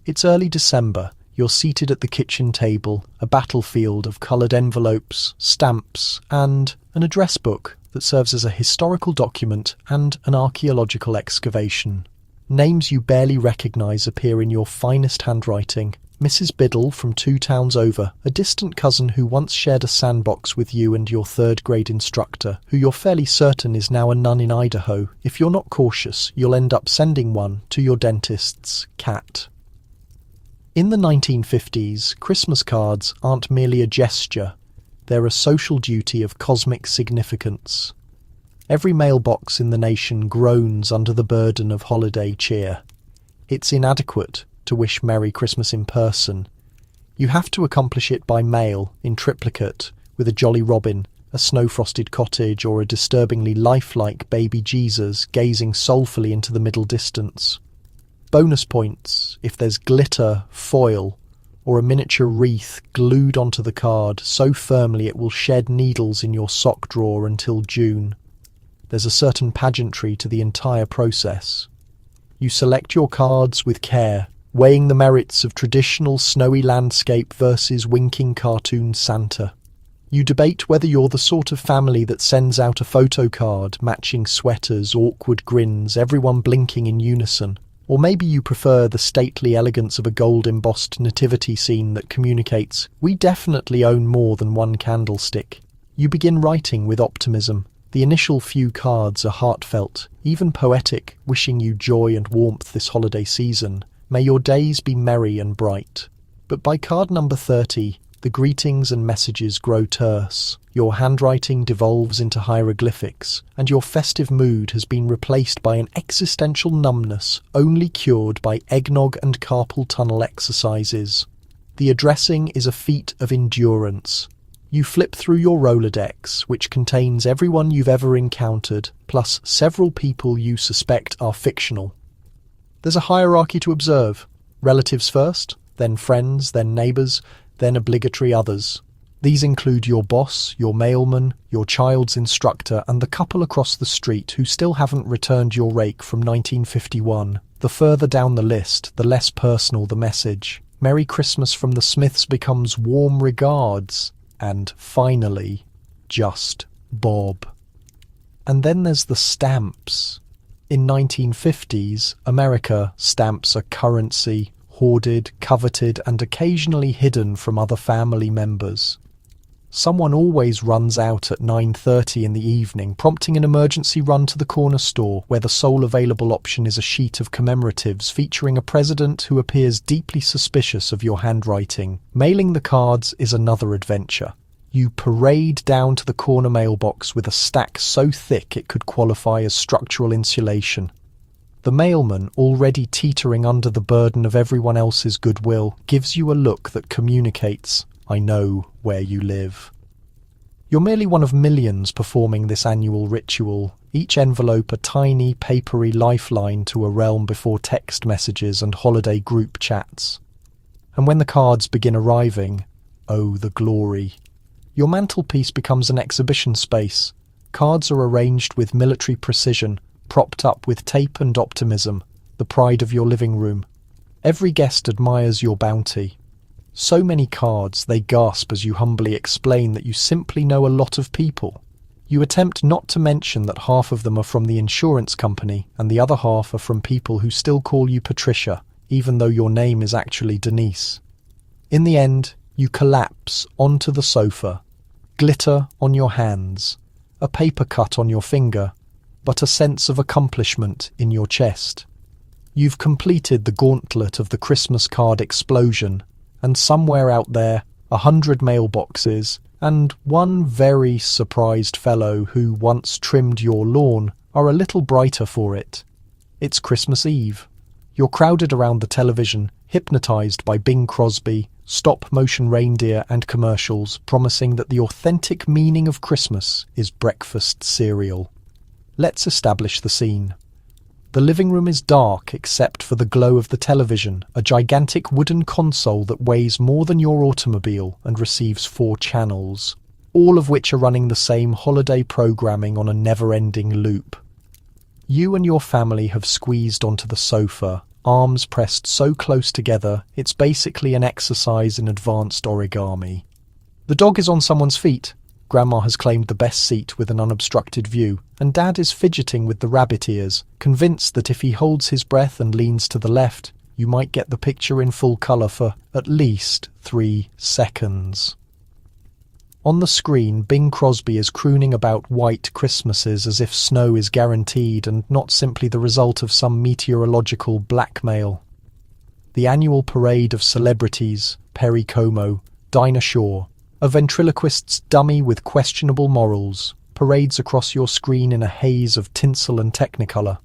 It's early December. You're seated at the kitchen table, a battlefield of coloured envelopes, stamps, and an address book that serves as a historical document and an archaeological excavation. Names you barely recognise appear in your finest handwriting. Mrs. Biddle from 2 towns over, a distant cousin who once shared a sandbox with you and your 3rd grade instructor, who you're fairly certain is now a nun in Idaho. If you're not cautious, you'll end up sending one to your dentist's cat. In the 1950s, Christmas cards aren't merely a gesture, they're a social duty of cosmic significance. Every mailbox in the nation groans under the burden of holiday cheer. It's inadequate to wish Merry Christmas in person. You have to accomplish it by mail, in triplicate, with a jolly robin, a snow-frosted cottage, or a disturbingly lifelike baby Jesus gazing soulfully into the middle distance. Bonus points if there's glitter, foil, or a miniature wreath glued onto the card so firmly it will shed needles in your sock drawer until June. There's a certain pageantry to the entire process. You select your cards with care, weighing the merits of traditional snowy landscape versus winking cartoon Santa. You debate whether you're the sort of family that sends out a photo card, matching sweaters, awkward grins, everyone blinking in unison. Or maybe you prefer the stately elegance of a gold-embossed nativity scene that communicates, "We definitely own more than one candlestick." You begin writing with optimism. The initial few cards are heartfelt, even poetic, wishing you joy and warmth this holiday season. May your days be merry and bright. But by card number 30, the greetings and messages grow terse. Your handwriting devolves into hieroglyphics, and your festive mood has been replaced by an existential numbness only cured by eggnog and carpal tunnel exercises. The addressing is a feat of endurance. You flip through your Rolodex, which contains everyone you've ever encountered, plus several people you suspect are fictional. There's a hierarchy to observe. Relatives first, then friends, then neighbours, then obligatory others. These include your boss, your mailman, your child's instructor, and the couple across the street who still haven't returned your rake from 1951. The further down the list, the less personal the message. Merry Christmas from the Smiths becomes warm regards. And finally, just Bob. And then there's the stamps. In 1950s, America, stamps are currency, hoarded, coveted, and occasionally hidden from other family members. Someone always runs out at 9:30 in the evening, prompting an emergency run to the corner store, where the sole available option is a sheet of commemoratives featuring a president who appears deeply suspicious of your handwriting. Mailing the cards is another adventure. You parade down to the corner mailbox with a stack so thick it could qualify as structural insulation. The mailman, already teetering under the burden of everyone else's goodwill, gives you a look that communicates, "I know where you live." You're merely one of millions performing this annual ritual, each envelope a tiny, papery lifeline to a realm before text messages and holiday group chats. And when the cards begin arriving, oh, the glory. Your mantelpiece becomes an exhibition space. Cards are arranged with military precision, propped up with tape and optimism, the pride of your living room. Every guest admires your bounty. So many cards, they gasp as you humbly explain that you simply know a lot of people. You attempt not to mention that half of them are from the insurance company and the other half are from people who still call you Patricia, even though your name is actually Denise. In the end, you collapse onto the sofa, glitter on your hands, a paper cut on your finger, but a sense of accomplishment in your chest. You've completed the gauntlet of the Christmas card explosion, and somewhere out there, 100 mailboxes, and one very surprised fellow who once trimmed your lawn are a little brighter for it. It's Christmas Eve. You're crowded around the television, hypnotized by Bing Crosby, stop-motion reindeer and commercials promising that the authentic meaning of Christmas is breakfast cereal. Let's establish the scene. The living room is dark except for the glow of the television, a gigantic wooden console that weighs more than your automobile and receives 4 channels, all of which are running the same holiday programming on a never-ending loop. You and your family have squeezed onto the sofa, arms pressed so close together it's basically an exercise in advanced origami. The dog is on someone's feet. Grandma has claimed the best seat with an unobstructed view, and Dad is fidgeting with the rabbit ears, convinced that if he holds his breath and leans to the left, you might get the picture in full colour for at least 3 seconds. On the screen, Bing Crosby is crooning about white Christmases as if snow is guaranteed and not simply the result of some meteorological blackmail. The annual parade of celebrities, Perry Como, Dinah Shore, a ventriloquist's dummy with questionable morals, parades across your screen in a haze of tinsel and technicolor.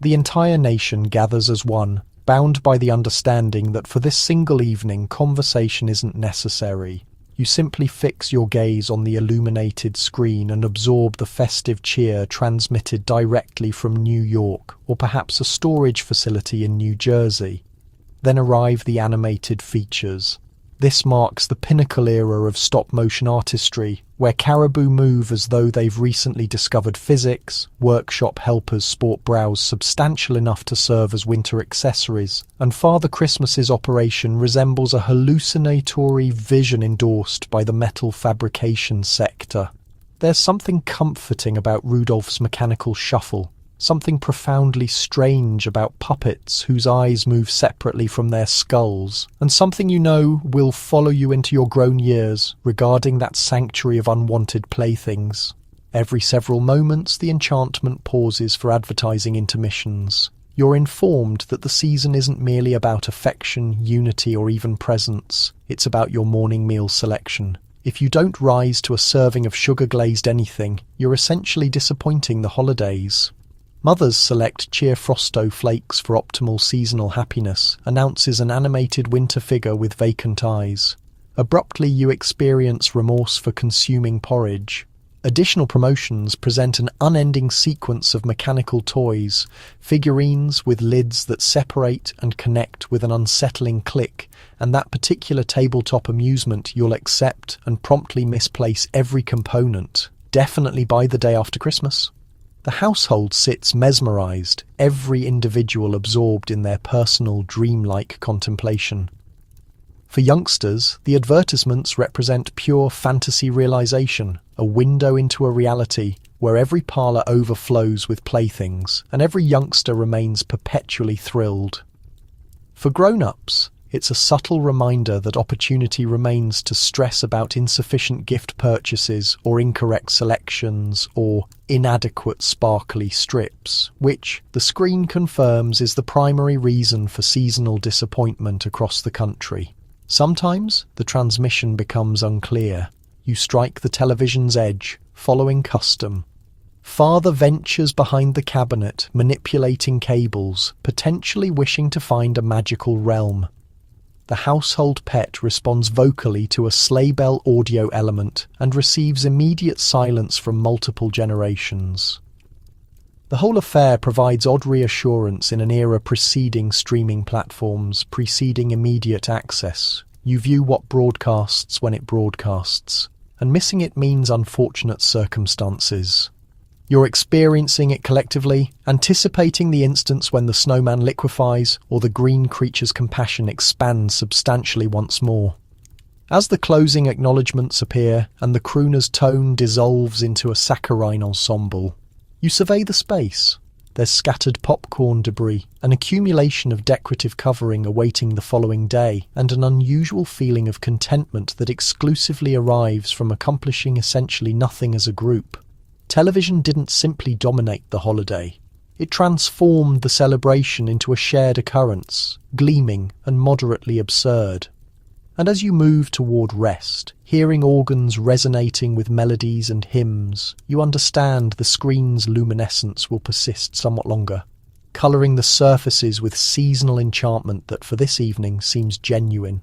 The entire nation gathers as one, bound by the understanding that for this single evening conversation isn't necessary. You simply fix your gaze on the illuminated screen and absorb the festive cheer transmitted directly from New York or perhaps a storage facility in New Jersey. Then arrive the animated features. This marks the pinnacle era of stop-motion artistry, where caribou move as though they've recently discovered physics, workshop helpers sport brows substantial enough to serve as winter accessories, and Father Christmas's operation resembles a hallucinatory vision endorsed by the metal fabrication sector. There's something comforting about Rudolph's mechanical shuffle, something profoundly strange about puppets whose eyes move separately from their skulls, and something you know will follow you into your grown years regarding that sanctuary of unwanted playthings. Every several moments the enchantment pauses for advertising intermissions. You're informed that the season isn't merely about affection, unity, or even presence. It's about your morning meal selection. If you don't rise to a serving of sugar-glazed anything, you're essentially disappointing the holidays. Mothers select Cheer Frosto Flakes for optimal seasonal happiness, announces an animated winter figure with vacant eyes. Abruptly you experience remorse for consuming porridge. Additional promotions present an unending sequence of mechanical toys, figurines with lids that separate and connect with an unsettling click, and that particular tabletop amusement you'll accept and promptly misplace every component, definitely by the day after Christmas. The household sits mesmerized, every individual absorbed in their personal dreamlike contemplation. For youngsters, the advertisements represent pure fantasy realization, a window into a reality where every parlor overflows with playthings and every youngster remains perpetually thrilled. For grown-ups, it's a subtle reminder that opportunity remains to stress about insufficient gift purchases or incorrect selections or inadequate sparkly strips, which, the screen confirms, is the primary reason for seasonal disappointment across the country. Sometimes the transmission becomes unclear. You strike the television's edge, following custom. Father ventures behind the cabinet, manipulating cables, potentially wishing to find a magical realm. The household pet responds vocally to a sleigh bell audio element and receives immediate silence from multiple generations. The whole affair provides odd reassurance in an era preceding streaming platforms, preceding immediate access. You view what broadcasts when it broadcasts, and missing it means unfortunate circumstances. You're experiencing it collectively, anticipating the instance when the snowman liquefies or the green creature's compassion expands substantially once more. As the closing acknowledgements appear and the crooner's tone dissolves into a saccharine ensemble, you survey the space. There's scattered popcorn debris, an accumulation of decorative covering awaiting the following day, and an unusual feeling of contentment that exclusively arrives from accomplishing essentially nothing as a group. Television didn't simply dominate the holiday. It transformed the celebration into a shared occurrence, gleaming and moderately absurd. And as you move toward rest, hearing organs resonating with melodies and hymns, you understand the screen's luminescence will persist somewhat longer, colouring the surfaces with seasonal enchantment that for this evening seems genuine.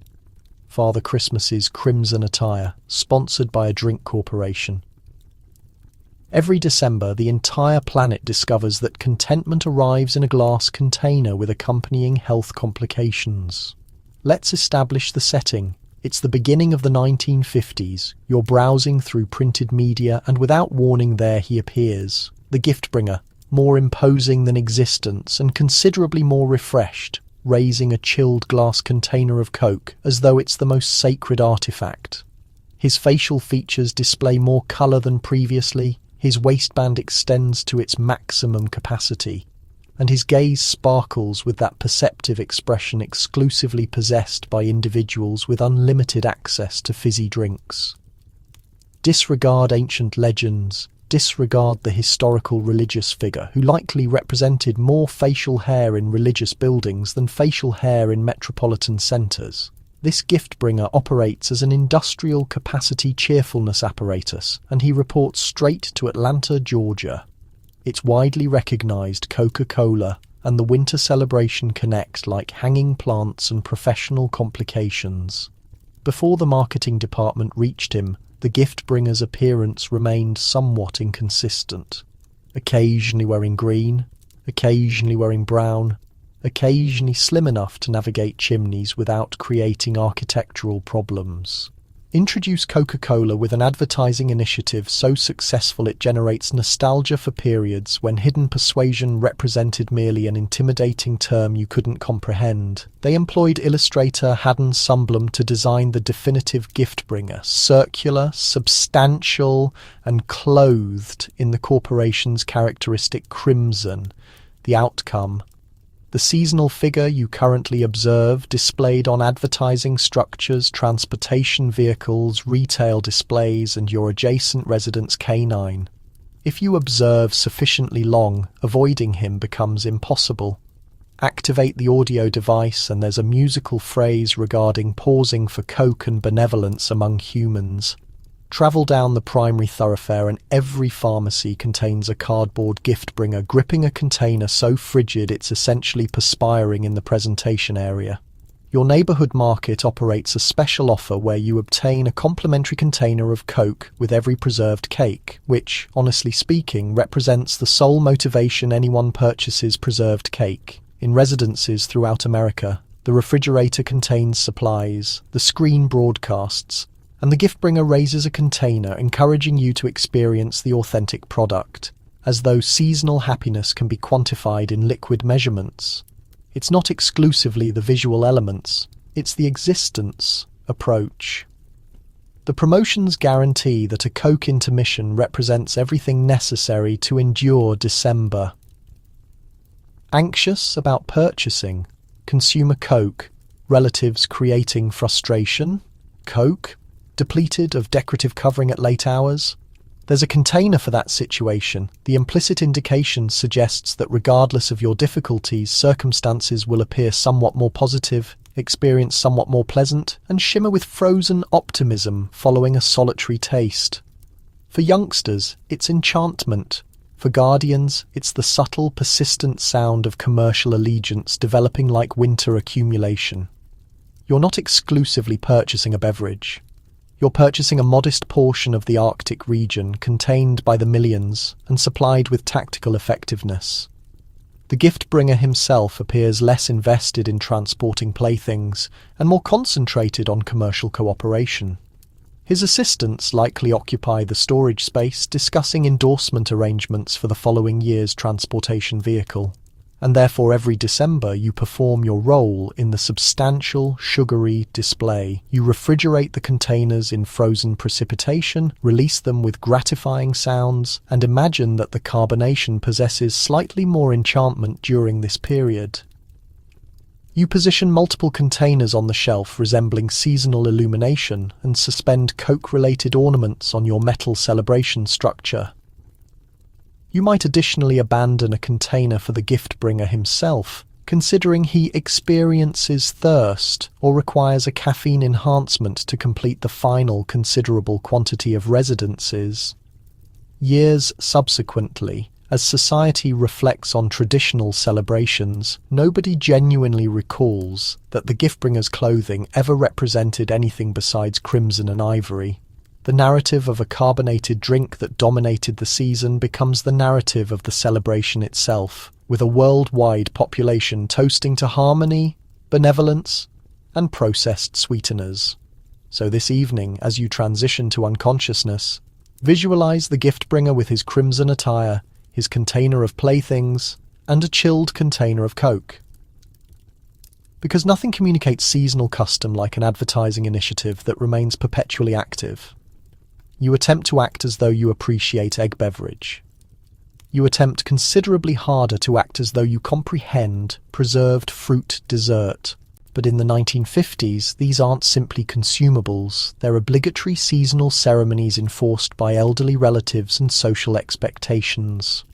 Father Christmas's crimson attire, sponsored by a drink corporation. Every December, the entire planet discovers that contentment arrives in a glass container with accompanying health complications. Let's establish the setting. It's the beginning of the 1950s. You're browsing through printed media, and without warning, there he appears. The gift bringer, more imposing than existence and considerably more refreshed, raising a chilled glass container of Coke as though it's the most sacred artifact. His facial features display more colour than previously, his waistband extends to its maximum capacity, and his gaze sparkles with that perceptive expression exclusively possessed by individuals with unlimited access to fizzy drinks. Disregard ancient legends, disregard the historical religious figure who likely represented more facial hair in religious buildings than facial hair in metropolitan centres. This gift-bringer operates as an industrial capacity cheerfulness apparatus, and he reports straight to Atlanta, Georgia. It's widely recognised Coca-Cola and the winter celebration connect like hanging plants and professional complications. Before the marketing department reached him, the gift-bringer's appearance remained somewhat inconsistent. Occasionally wearing green, occasionally wearing brown, occasionally slim enough to navigate chimneys without creating architectural problems. Introduce Coca-Cola with an advertising initiative so successful it generates nostalgia for periods when hidden persuasion represented merely an intimidating term you couldn't comprehend. They employed illustrator Haddon Sundblom to design the definitive gift-bringer, circular, substantial, and clothed in the corporation's characteristic crimson. The outcome: the seasonal figure you currently observe displayed on advertising structures, transportation vehicles, retail displays, and your adjacent resident's canine. If you observe sufficiently long, avoiding him becomes impossible. Activate the audio device and there's a musical phrase regarding pausing for Coke and benevolence among humans. Travel down the primary thoroughfare and every pharmacy contains a cardboard gift-bringer gripping a container so frigid it's essentially perspiring in the presentation area. Your neighbourhood market operates a special offer where you obtain a complimentary container of Coke with every preserved cake, which, honestly speaking, represents the sole motivation anyone purchases preserved cake. In residences throughout America, the refrigerator contains supplies, the screen broadcasts, and the gift-bringer raises a container encouraging you to experience the authentic product, as though seasonal happiness can be quantified in liquid measurements. It's not exclusively the visual elements, it's the existence approach. The promotions guarantee that a Coke intermission represents everything necessary to endure December. Anxious about purchasing, consumer Coke, relatives creating frustration, Coke, depleted of decorative covering at late hours? There's a container for that situation. The implicit indication suggests that regardless of your difficulties, circumstances will appear somewhat more positive, experience somewhat more pleasant, and shimmer with frozen optimism following a solitary taste. For youngsters, it's enchantment. For guardians, it's the subtle, persistent sound of commercial allegiance developing like winter accumulation. You're not exclusively purchasing a beverage. You're purchasing a modest portion of the Arctic region contained by the millions and supplied with tactical effectiveness. The gift-bringer himself appears less invested in transporting playthings and more concentrated on commercial cooperation. His assistants likely occupy the storage space discussing endorsement arrangements for the following year's transportation vehicle. And therefore every December you perform your role in the substantial, sugary display. You refrigerate the containers in frozen precipitation, release them with gratifying sounds, and imagine that the carbonation possesses slightly more enchantment during this period. You position multiple containers on the shelf resembling seasonal illumination and suspend Coke-related ornaments on your metal celebration structure. You might additionally abandon a container for the gift-bringer himself, considering he experiences thirst or requires a caffeine enhancement to complete the final considerable quantity of residences. Years subsequently, as society reflects on traditional celebrations, nobody genuinely recalls that the gift-bringer's clothing ever represented anything besides crimson and ivory. The narrative of a carbonated drink that dominated the season becomes the narrative of the celebration itself, with a worldwide population toasting to harmony, benevolence, and processed sweeteners. So this evening, as you transition to unconsciousness, visualize the gift-bringer with his crimson attire, his container of playthings, and a chilled container of Coke. Because nothing communicates seasonal custom like an advertising initiative that remains perpetually active. You attempt to act as though you appreciate egg beverage. You attempt considerably harder to act as though you comprehend preserved fruit dessert. But in the 1950s, these aren't simply consumables, they're obligatory seasonal ceremonies enforced by elderly relatives and social expectations.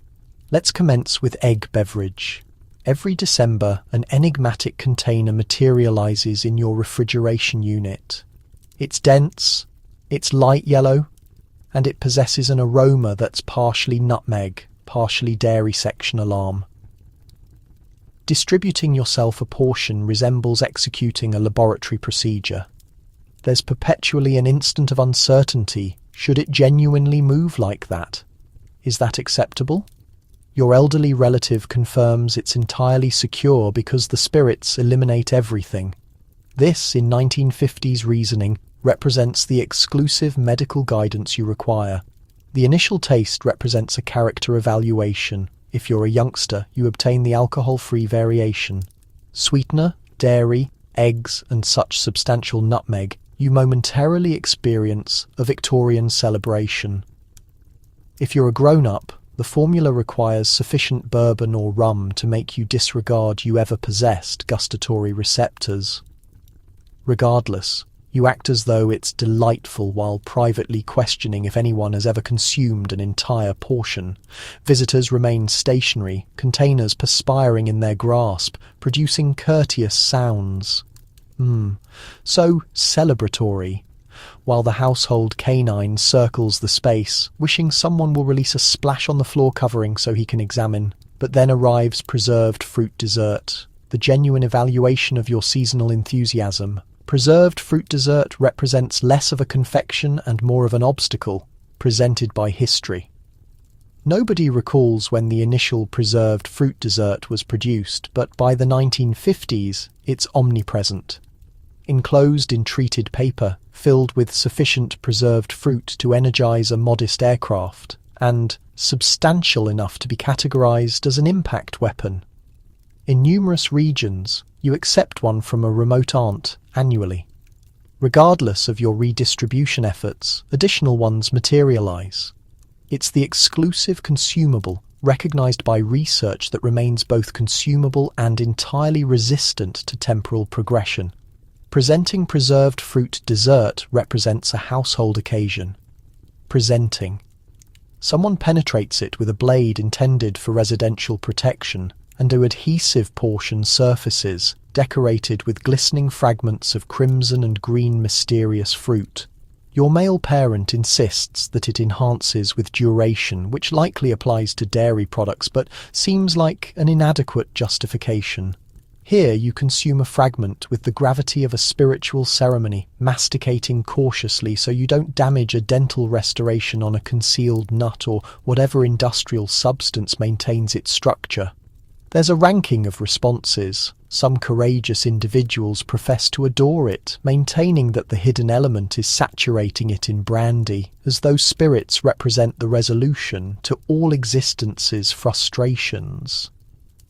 Let's commence with egg beverage. Every December, an enigmatic container materializes in your refrigeration unit. It's dense, it's light yellow, and it possesses an aroma that's partially nutmeg, partially dairy section alarm. Distributing yourself a portion resembles executing a laboratory procedure. There's perpetually an instant of uncertainty. Should it genuinely move like that? Is that acceptable? Your elderly relative confirms it's entirely secure because the spirits eliminate everything. This, in 1950s reasoning, represents the exclusive medical guidance you require. The initial taste represents a character evaluation. If you're a youngster, you obtain the alcohol-free variation. Sweetener, dairy, eggs, and such substantial nutmeg, you momentarily experience a Victorian celebration. If you're a grown-up, the formula requires sufficient bourbon or rum to make you disregard you ever possessed gustatory receptors. Regardless, you act as though it's delightful while privately questioning if anyone has ever consumed an entire portion. Visitors remain stationary, containers perspiring in their grasp, producing courteous sounds. So celebratory. While the household canine circles the space, wishing someone will release a splash on the floor covering so he can examine. But then arrives preserved fruit dessert, the genuine evaluation of your seasonal enthusiasm. Preserved fruit dessert represents less of a confection and more of an obstacle, presented by history. Nobody recalls when the initial preserved fruit dessert was produced, but by the 1950s, it's omnipresent. Enclosed in treated paper, filled with sufficient preserved fruit to energize a modest aircraft, and substantial enough to be categorized as an impact weapon. In numerous regions, you accept one from a remote aunt annually. Regardless of your redistribution efforts, additional ones materialize. It's the exclusive consumable, recognized by research, that remains both consumable and entirely resistant to temporal progression. Presenting preserved fruit dessert represents a household occasion. Presenting. Someone penetrates it with a blade intended for residential protection, and an adhesive portion surfaces, decorated with glistening fragments of crimson and green mysterious fruit. Your male parent insists that it enhances with duration, which likely applies to dairy products, but seems like an inadequate justification. Here you consume a fragment with the gravity of a spiritual ceremony, masticating cautiously so you don't damage a dental restoration on a concealed nut or whatever industrial substance maintains its structure. There's a ranking of responses. Some courageous individuals profess to adore it, maintaining that the hidden element is saturating it in brandy, as though spirits represent the resolution to all existence's frustrations.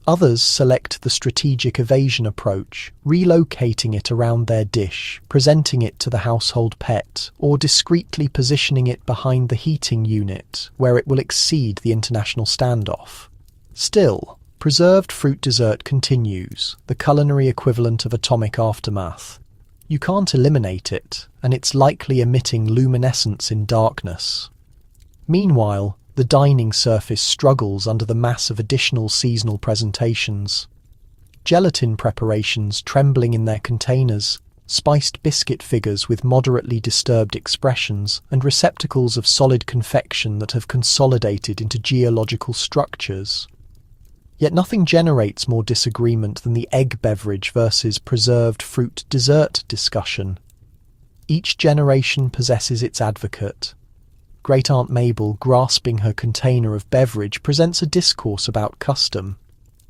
Others select the strategic evasion approach, relocating it around their dish, presenting it to the household pet, or discreetly positioning it behind the heating unit, where it will exceed the international standoff. Still, preserved fruit dessert continues, the culinary equivalent of atomic aftermath. You can't eliminate it, and it's likely emitting luminescence in darkness. Meanwhile, the dining surface struggles under the mass of additional seasonal presentations. Gelatin preparations trembling in their containers, spiced biscuit figures with moderately disturbed expressions, and receptacles of solid confection that have consolidated into geological structures. Yet nothing generates more disagreement than the egg beverage versus preserved fruit dessert discussion. Each generation possesses its advocate. Great Aunt Mabel, grasping her container of beverage, presents a discourse about custom.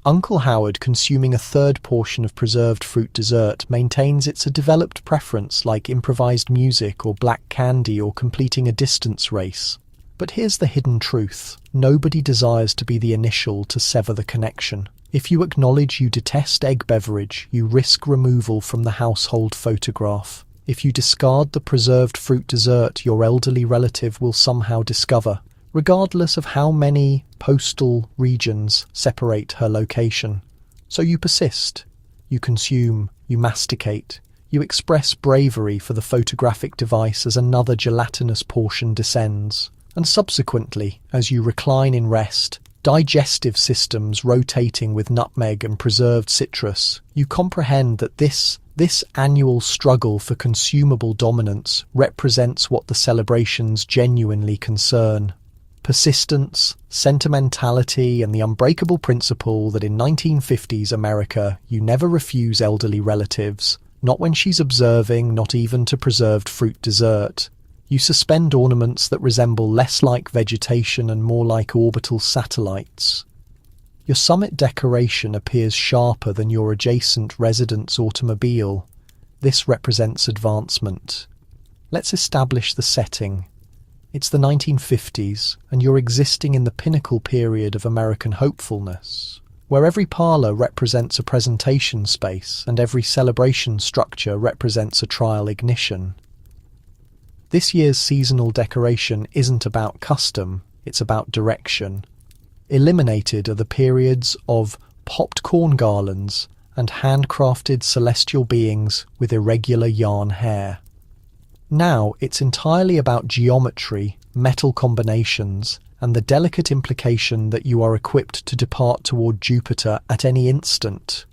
Uncle Howard, consuming a third portion of preserved fruit dessert, maintains it's a developed preference like improvised music or black candy or completing a distance race. But here's the hidden truth. Nobody desires to be the initial to sever the connection. If you acknowledge you detest egg beverage, you risk removal from the household photograph. If you discard the preserved fruit dessert, your elderly relative will somehow discover, regardless of how many postal regions separate her location. So you persist, you consume, you masticate, you express bravery for the photographic device as another gelatinous portion descends. And subsequently, as you recline in rest, digestive systems rotating with nutmeg and preserved citrus, you comprehend that this annual struggle for consumable dominance represents what the celebrations genuinely concern. Persistence, sentimentality, and the unbreakable principle that in 1950s America you never refuse elderly relatives, not when she's observing, not even to preserved fruit dessert. You suspend ornaments that resemble less like vegetation and more like orbital satellites. Your summit decoration appears sharper than your adjacent resident's automobile. This represents advancement. Let's establish the setting. It's the 1950s, and you're existing in the pinnacle period of American hopefulness, where every parlor represents a presentation space and every celebration structure represents a trial ignition. This year's seasonal decoration isn't about custom, it's about direction. Eliminated are the periods of popped corn garlands and handcrafted celestial beings with irregular yarn hair. Now it's entirely about geometry, metal combinations, and the delicate implication that you are equipped to depart toward Jupiter at any instant.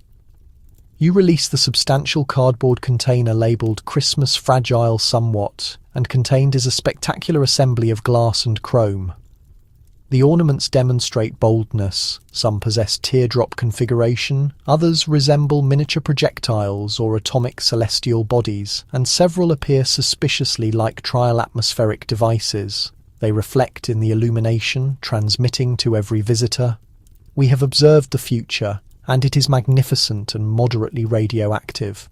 You release the substantial cardboard container labelled Christmas Fragile Somewhat, and contained is a spectacular assembly of glass and chrome. The ornaments demonstrate boldness. Some possess teardrop configuration, others resemble miniature projectiles or atomic celestial bodies, and several appear suspiciously like trial atmospheric devices. They reflect in the illumination, transmitting to every visitor. We have observed the future, and it is magnificent and moderately radioactive.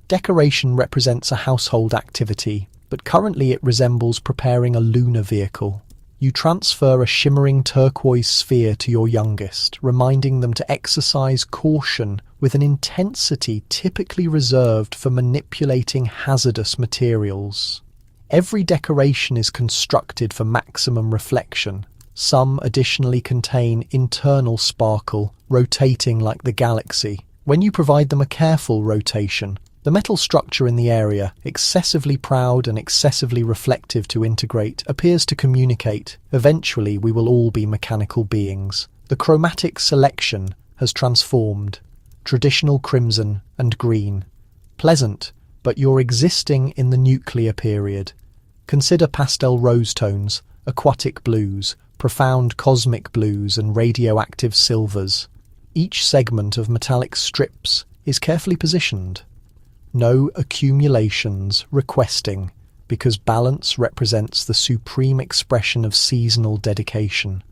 Decoration represents a household activity, but currently it resembles preparing a lunar vehicle. You transfer a shimmering turquoise sphere to your youngest, reminding them to exercise caution with an intensity typically reserved for manipulating hazardous materials. Every decoration is constructed for maximum reflection. Some additionally contain internal sparkle, rotating like the galaxy. When you provide them a careful rotation, the metal structure in the area, excessively proud and excessively reflective to integrate, appears to communicate. Eventually, we will all be mechanical beings. The chromatic selection has transformed. Traditional crimson and green. Pleasant, but you're existing in the nuclear period. Consider pastel rose tones, aquatic blues, profound cosmic blues, and radioactive silvers. Each segment of metallic strips is carefully positioned. No accumulations, requesting, because balance represents the supreme expression of seasonal dedication.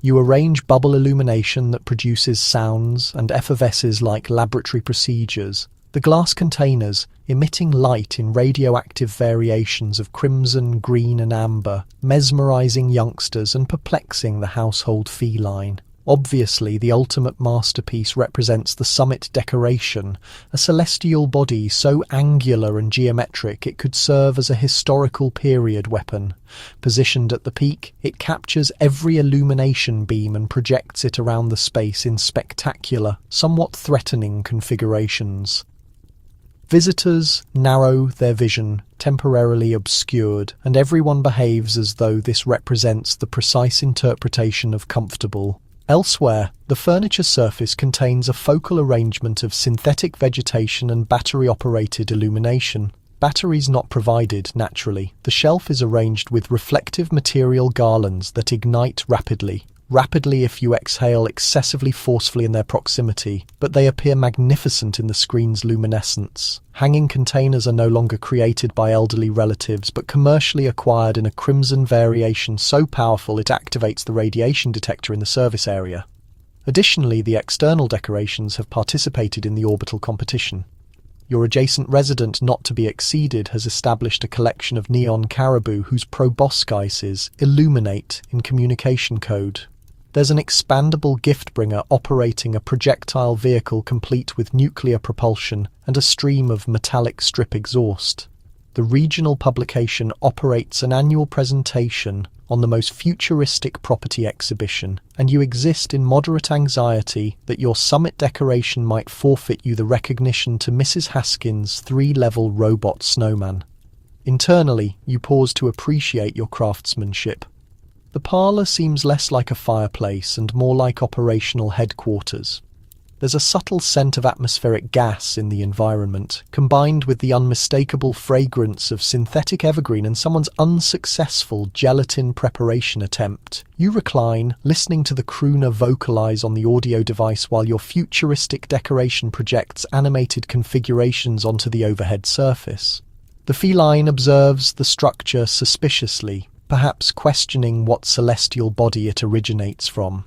You arrange bubble illumination that produces sounds and effervesces like laboratory procedures. The glass containers, emitting light in radioactive variations of crimson, green and amber, mesmerizing youngsters and perplexing the household feline. Obviously, the ultimate masterpiece represents the summit decoration, a celestial body so angular and geometric it could serve as a historical period weapon. Positioned at the peak, it captures every illumination beam and projects it around the space in spectacular, somewhat threatening configurations. Visitors narrow their vision, temporarily obscured, and everyone behaves as though this represents the precise interpretation of comfortable. Elsewhere, the furniture surface contains a focal arrangement of synthetic vegetation and battery-operated illumination. Batteries not provided, naturally. The shelf is arranged with reflective material garlands that ignite rapidly. rapidly if you exhale, excessively forcefully in their proximity, but they appear magnificent in the screen's luminescence. Hanging containers are no longer created by elderly relatives, but commercially acquired in a crimson variation so powerful it activates the radiation detector in the service area. Additionally, the external decorations have participated in the orbital competition. Your adjacent resident not to be exceeded has established a collection of neon caribou whose proboscises illuminate in communication code. There's an expandable gift-bringer operating a projectile vehicle complete with nuclear propulsion and a stream of metallic strip exhaust. The regional publication operates an annual presentation on the most futuristic property exhibition, and you exist in moderate anxiety that your summit decoration might forfeit you the recognition to Mrs. Haskins' 3-level robot snowman. Internally, you pause to appreciate your craftsmanship. The parlour seems less like a fireplace and more like operational headquarters. There's a subtle scent of atmospheric gas in the environment, combined with the unmistakable fragrance of synthetic evergreen and someone's unsuccessful gelatin preparation attempt. You recline, listening to the crooner vocalize on the audio device while your futuristic decoration projects animated configurations onto the overhead surface. The feline observes the structure suspiciously, perhaps questioning what celestial body it originates from.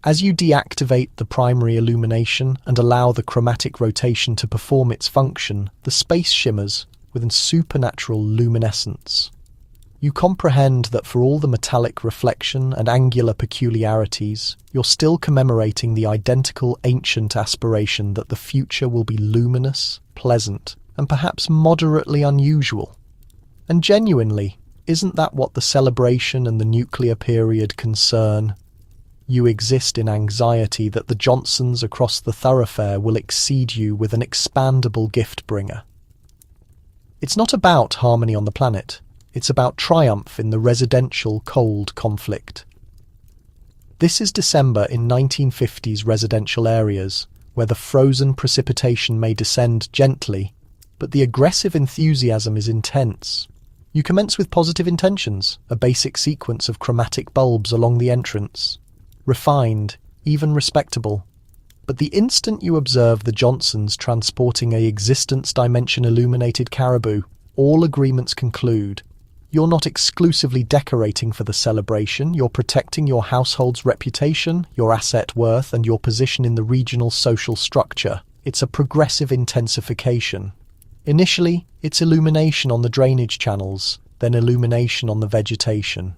As you deactivate the primary illumination and allow the chromatic rotation to perform its function, the space shimmers with a supernatural luminescence. You comprehend that for all the metallic reflection and angular peculiarities, you're still commemorating the identical ancient aspiration that the future will be luminous, pleasant, and perhaps moderately unusual. And genuinely, isn't that what the celebration and the nuclear period concern? You exist in anxiety that the Johnsons across the thoroughfare will exceed you with an expandable gift-bringer. It's not about harmony on the planet. It's about triumph in the residential cold conflict. This is December in 1950s residential areas, where the frozen precipitation may descend gently, but the aggressive enthusiasm is intense. You commence with positive intentions, a basic sequence of chromatic bulbs along the entrance. Refined, even respectable. But the instant you observe the Johnsons transporting a existence dimension illuminated caribou, all agreements conclude. You're not exclusively decorating for the celebration, you're protecting your household's reputation, your asset worth, and your position in the regional social structure. It's a progressive intensification. Initially, it's illumination on the drainage channels, then illumination on the vegetation.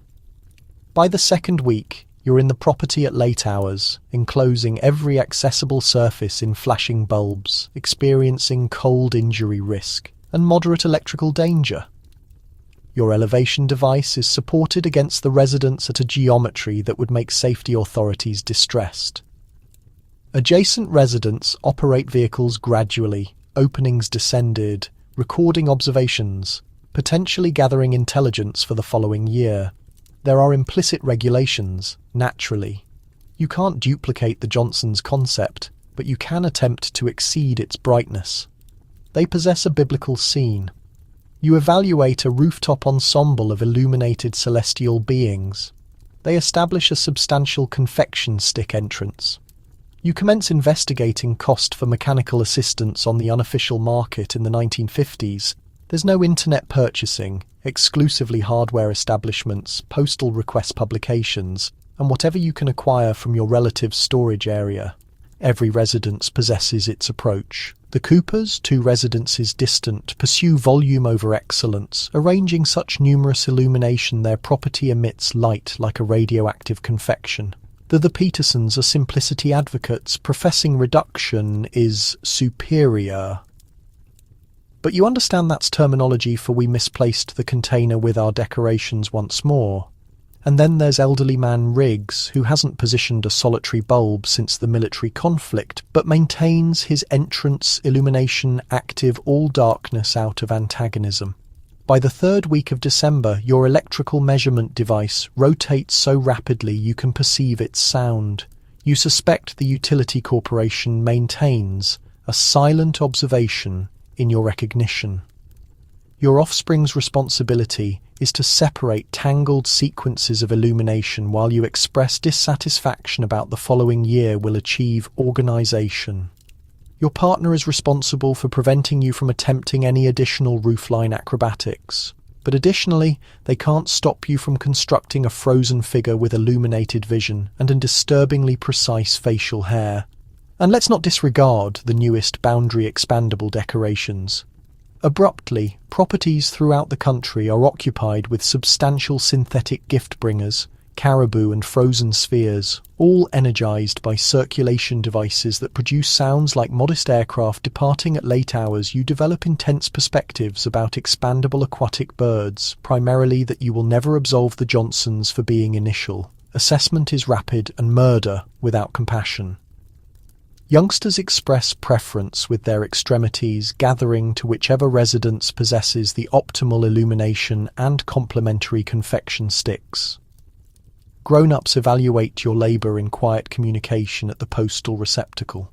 By the second week, you're in the property at late hours, enclosing every accessible surface in flashing bulbs, experiencing cold injury risk and moderate electrical danger. Your elevation device is supported against the residents at a geometry that would make safety authorities distressed. Adjacent residents operate vehicles gradually, openings descended, recording observations, potentially gathering intelligence for the following year. There are implicit regulations, naturally. You can't duplicate the Johnsons' concept, but you can attempt to exceed its brightness. They possess a biblical scene. You evaluate a rooftop ensemble of illuminated celestial beings. They establish a substantial confection stick entrance. You commence investigating cost for mechanical assistance on the unofficial market in the 1950s. There's no internet purchasing, exclusively hardware establishments, postal request publications, and whatever you can acquire from your relative's storage area. Every residence possesses its approach. The Coopers, 2 residences distant, pursue volume over excellence, arranging such numerous illumination their property emits light like a radioactive confection. The Petersons are simplicity advocates, professing reduction is superior. But you understand that's terminology for we misplaced the container with our decorations once more. And then there's elderly man Riggs, who hasn't positioned a solitary bulb since the military conflict, but maintains his entrance illumination active all darkness out of antagonism. By the 3rd week of December, your electrical measurement device rotates so rapidly you can perceive its sound. You suspect the utility corporation maintains a silent observation in your recognition. Your offspring's responsibility is to separate tangled sequences of illumination while you express dissatisfaction about the following year will achieve organization. Your partner is responsible for preventing you from attempting any additional roofline acrobatics, but additionally, they can't stop you from constructing a frozen figure with illuminated vision and a disturbingly precise facial hair. And let's not disregard the newest boundary expandable decorations. Abruptly, properties throughout the country are occupied with substantial synthetic gift-bringers, caribou and frozen spheres, all energized by circulation devices that produce sounds like modest aircraft departing at late hours. You develop intense perspectives about expandable aquatic birds, primarily that you will never absolve the Johnsons for being initial. Assessment is rapid and murder without compassion. Youngsters express preference with their extremities, gathering to whichever residence possesses the optimal illumination and complementary confection sticks. Grown-ups evaluate your labor in quiet communication at the postal receptacle.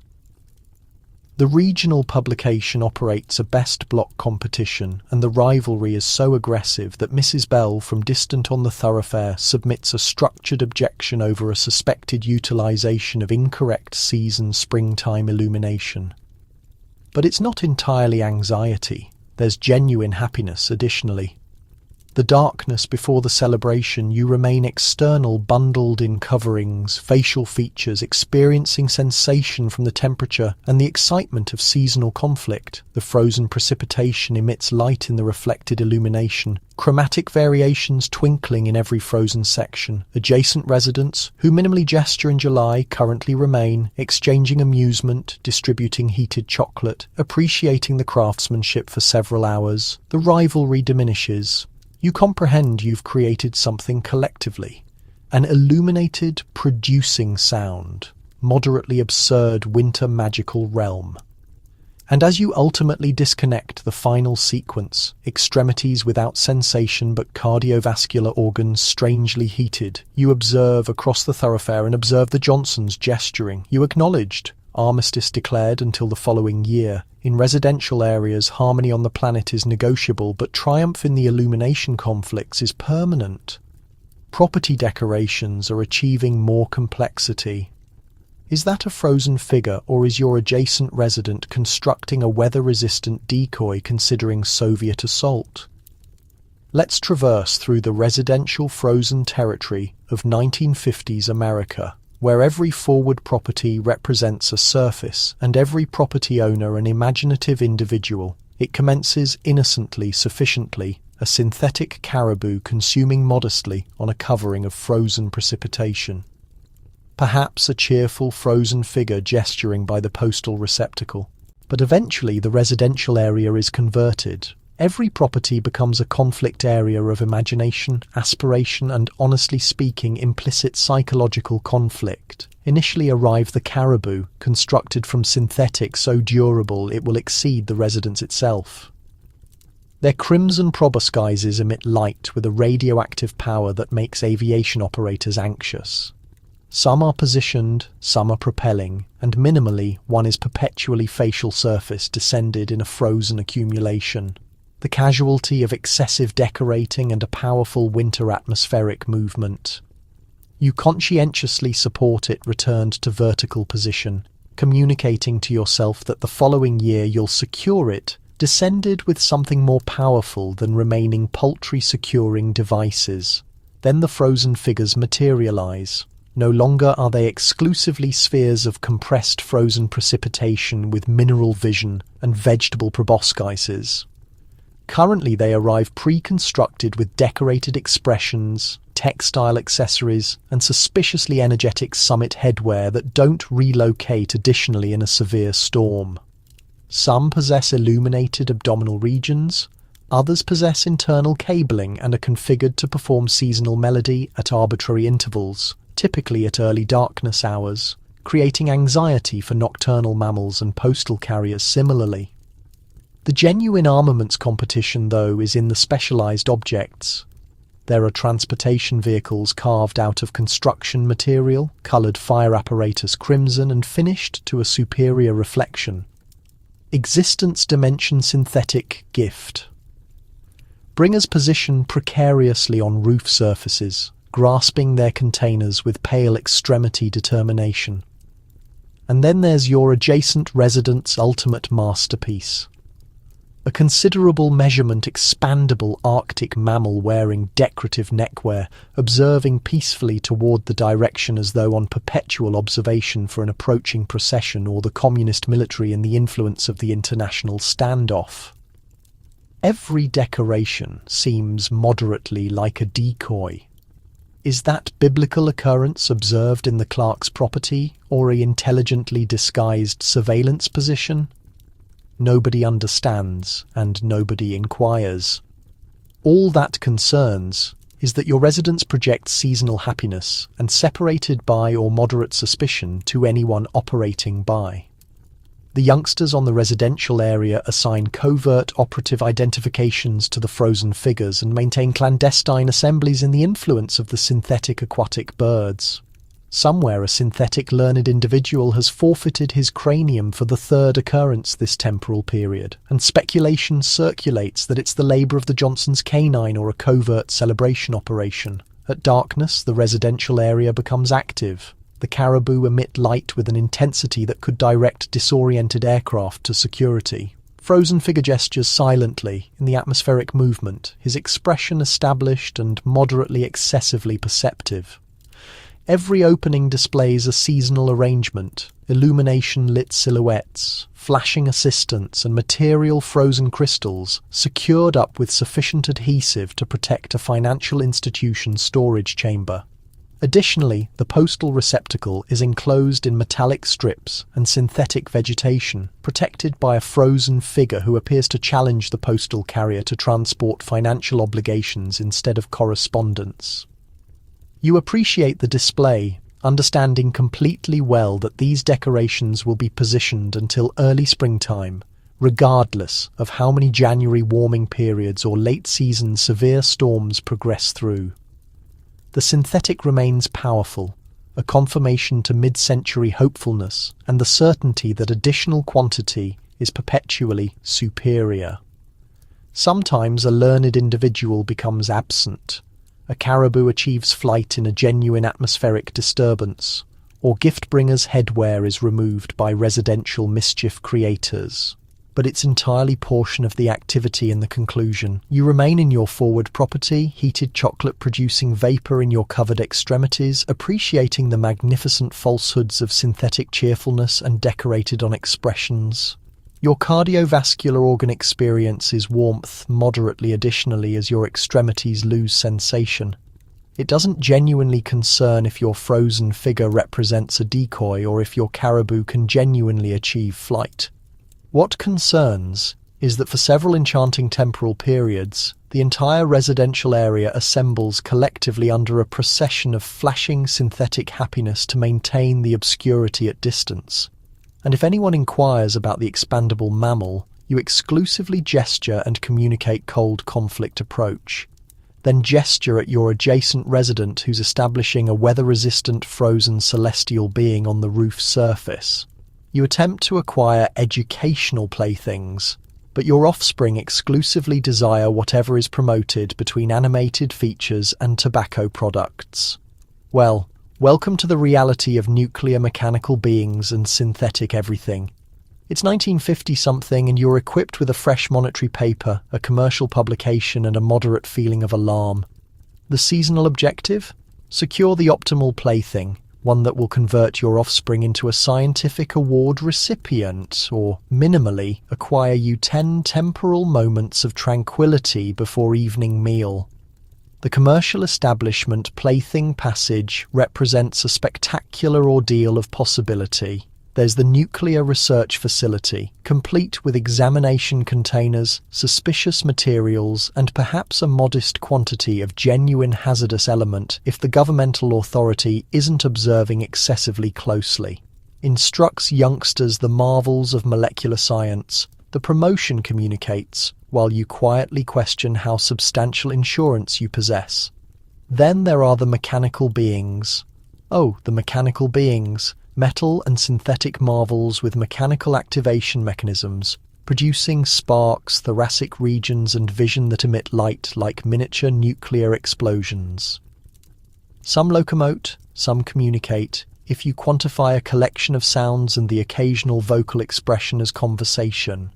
The regional publication operates a best block competition, and the rivalry is so aggressive that Mrs. Bell from distant on the thoroughfare submits a structured objection over a suspected utilization of incorrect season springtime illumination. But it's not entirely anxiety. There's genuine happiness additionally. The darkness before the celebration, you remain external, bundled in coverings, facial features, experiencing sensation from the temperature and the excitement of seasonal conflict. The frozen precipitation emits light in the reflected illumination, chromatic variations twinkling in every frozen section. Adjacent residents, who minimally gesture in July, currently remain, exchanging amusement, distributing heated chocolate, appreciating the craftsmanship for several hours. The rivalry diminishes. You comprehend you've created something collectively, an illuminated, producing sound, moderately absurd winter magical realm. And as you ultimately disconnect the final sequence, extremities without sensation but cardiovascular organs strangely heated, you observe across the thoroughfare and observe the Johnsons gesturing. You acknowledged. Armistice declared until the following year. In residential areas, harmony on the planet is negotiable, but triumph in the illumination conflicts is permanent. Property decorations are achieving more complexity. Is that a frozen figure, or is your adjacent resident constructing a weather-resistant decoy considering Soviet assault? Let's traverse through the residential frozen territory of 1950s America, where every forward property represents a surface and every property owner an imaginative individual. It commences innocently, sufficiently, a synthetic caribou consuming modestly on a covering of frozen precipitation. Perhaps a cheerful frozen figure gesturing by the postal receptacle. But eventually the residential area is converted. Every property becomes a conflict area of imagination, aspiration, and, honestly speaking, implicit psychological conflict. Initially arrive the caribou, constructed from synthetic so durable it will exceed the residence itself. Their crimson proboscises emit light with a radioactive power that makes aviation operators anxious. Some are positioned, some are propelling, and minimally one is perpetually facial surface descended in a frozen accumulation. The casualty of excessive decorating and a powerful winter atmospheric movement. You conscientiously support it returned to vertical position, communicating to yourself that the following year you'll secure it, descended with something more powerful than remaining paltry securing devices. Then the frozen figures materialize. No longer are they exclusively spheres of compressed frozen precipitation with mineral vision and vegetable proboscises. Currently they arrive pre-constructed with decorated expressions, textile accessories, and suspiciously energetic summit headwear that don't relocate additionally in a severe storm. Some possess illuminated abdominal regions, others possess internal cabling and are configured to perform seasonal melody at arbitrary intervals, typically at early darkness hours, creating anxiety for nocturnal mammals and postal carriers similarly. The genuine armaments competition, though, is in the specialized objects. There are transportation vehicles carved out of construction material, colored fire apparatus crimson and finished to a superior reflection. Existence dimension synthetic gift. Bringers position precariously on roof surfaces, grasping their containers with pale extremity determination. And then there's your adjacent resident's ultimate masterpiece. A considerable measurement expandable Arctic mammal wearing decorative neckwear, observing peacefully toward the direction as though on perpetual observation for an approaching procession or the communist military in the influence of the international standoff. Every decoration seems moderately like a decoy. Is that biblical occurrence observed in the clerk's property or an intelligently disguised surveillance position? Nobody understands and nobody inquires. All that concerns is that your residence projects seasonal happiness and separated by or moderate suspicion to anyone operating by. The youngsters on the residential area assign covert operative identifications to the frozen figures and maintain clandestine assemblies in the influence of the synthetic aquatic birds. Somewhere a synthetic learned individual has forfeited his cranium for the third occurrence this temporal period, and speculation circulates that it's the labour of the Johnson's canine or a covert celebration operation. At darkness, the residential area becomes active. The caribou emit light with an intensity that could direct disoriented aircraft to security. Frozen figure gestures silently in the atmospheric movement, his expression established and moderately excessively perceptive. Every opening displays a seasonal arrangement, illumination-lit silhouettes, flashing assistants and material frozen crystals secured up with sufficient adhesive to protect a financial institution's storage chamber. Additionally, the postal receptacle is enclosed in metallic strips and synthetic vegetation, protected by a frozen figure who appears to challenge the postal carrier to transport financial obligations instead of correspondence. You appreciate the display, understanding completely well that these decorations will be positioned until early springtime, regardless of how many January warming periods or late-season severe storms progress through. The synthetic remains powerful, a confirmation to mid-century hopefulness and the certainty that additional quantity is perpetually superior. Sometimes a learned individual becomes absent. A caribou achieves flight in a genuine atmospheric disturbance, or gift-bringer's headwear is removed by residential mischief creators. But it's entirely portion of the activity in the conclusion. You remain in your forward property, heated chocolate-producing vapour in your covered extremities, appreciating the magnificent falsehoods of synthetic cheerfulness and decorated-on expressions. Your cardiovascular organ experiences warmth moderately additionally as your extremities lose sensation. It doesn't genuinely concern if your frozen figure represents a decoy or if your caribou can genuinely achieve flight. What concerns is that for several enchanting temporal periods, the entire residential area assembles collectively under a procession of flashing synthetic happiness to maintain the obscurity at distance. And if anyone inquires about the expandable mammal, you exclusively gesture and communicate cold conflict approach. Then gesture at your adjacent resident who's establishing a weather-resistant frozen celestial being on the roof surface. You attempt to acquire educational playthings, but your offspring exclusively desire whatever is promoted between animated features and tobacco products. Well, welcome to the reality of nuclear mechanical beings and synthetic everything. It's 1950-something and you're equipped with a fresh monetary paper, a commercial publication and a moderate feeling of alarm. The seasonal objective? Secure the optimal plaything, one that will convert your offspring into a scientific award recipient, or, minimally, acquire you 10 temporal moments of tranquility before evening meal. The commercial establishment plaything passage represents a spectacular ordeal of possibility. There's the nuclear research facility, complete with examination containers, suspicious materials, and perhaps a modest quantity of genuine hazardous element if the governmental authority isn't observing excessively closely. Instructs youngsters the marvels of molecular science. The promotion communicates, while you quietly question how substantial insurance you possess. Then there are the mechanical beings. Oh, the mechanical beings. Metal and synthetic marvels with mechanical activation mechanisms, producing sparks, thoracic regions, and vision that emit light like miniature nuclear explosions. Some locomote, some communicate. If you quantify a collection of sounds and the occasional vocal expression as conversation,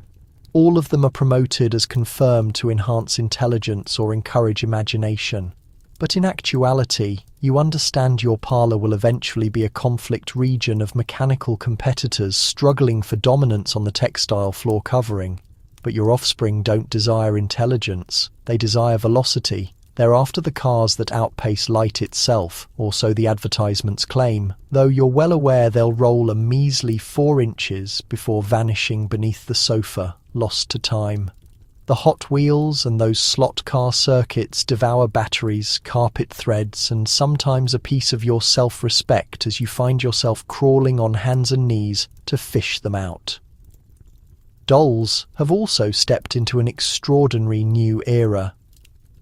all of them are promoted as confirmed to enhance intelligence or encourage imagination. But in actuality, you understand your parlour will eventually be a conflict region of mechanical competitors struggling for dominance on the textile floor covering. But your offspring don't desire intelligence, they desire velocity. They're after the cars that outpace light itself, or so the advertisements claim, though you're well aware they'll roll a measly 4 inches before vanishing beneath the sofa, lost to time. The Hot Wheels and those slot car circuits devour batteries, carpet threads, and sometimes a piece of your self-respect as you find yourself crawling on hands and knees to fish them out. Dolls have also stepped into an extraordinary new era.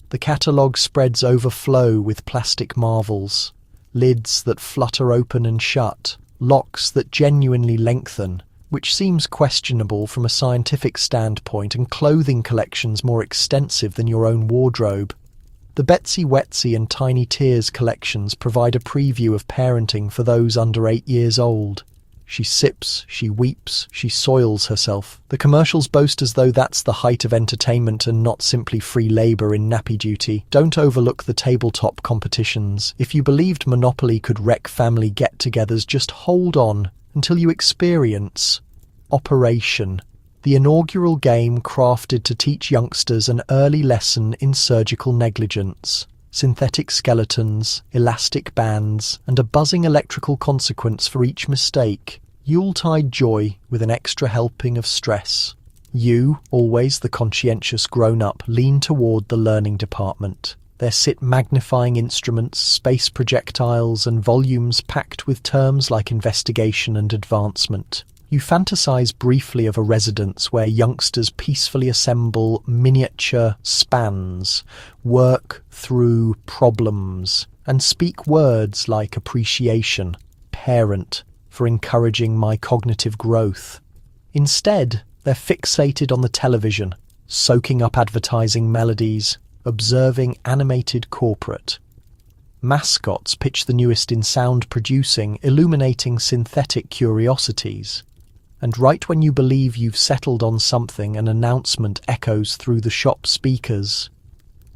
The catalogue spreads overflow with plastic marvels, lids that flutter open and shut, locks that genuinely lengthen, which seems questionable from a scientific standpoint, and clothing collections more extensive than your own wardrobe. The Betsy Wetsy and Tiny Tears collections provide a preview of parenting for those under 8 years old. She sips, she weeps, she soils herself. The commercials boast as though that's the height of entertainment and not simply free labour in nappy duty. Don't overlook the tabletop competitions. If you believed Monopoly could wreck family get-togethers, just hold on until you experience Operation, the inaugural game crafted to teach youngsters an early lesson in surgical negligence. Synthetic skeletons, elastic bands, and a buzzing electrical consequence for each mistake. Yuletide joy with an extra helping of stress. You, always the conscientious grown-up, lean toward the learning department. There sit magnifying instruments, space projectiles, and volumes packed with terms like investigation and advancement. You fantasize briefly of a residence where youngsters peacefully assemble miniature spans, work through problems, and speak words like appreciation, parent, for encouraging my cognitive growth. Instead, they're fixated on the television, soaking up advertising melodies, observing animated corporate. Mascots pitch the newest in sound producing, illuminating synthetic curiosities. And right when you believe you've settled on something, an announcement echoes through the shop speakers.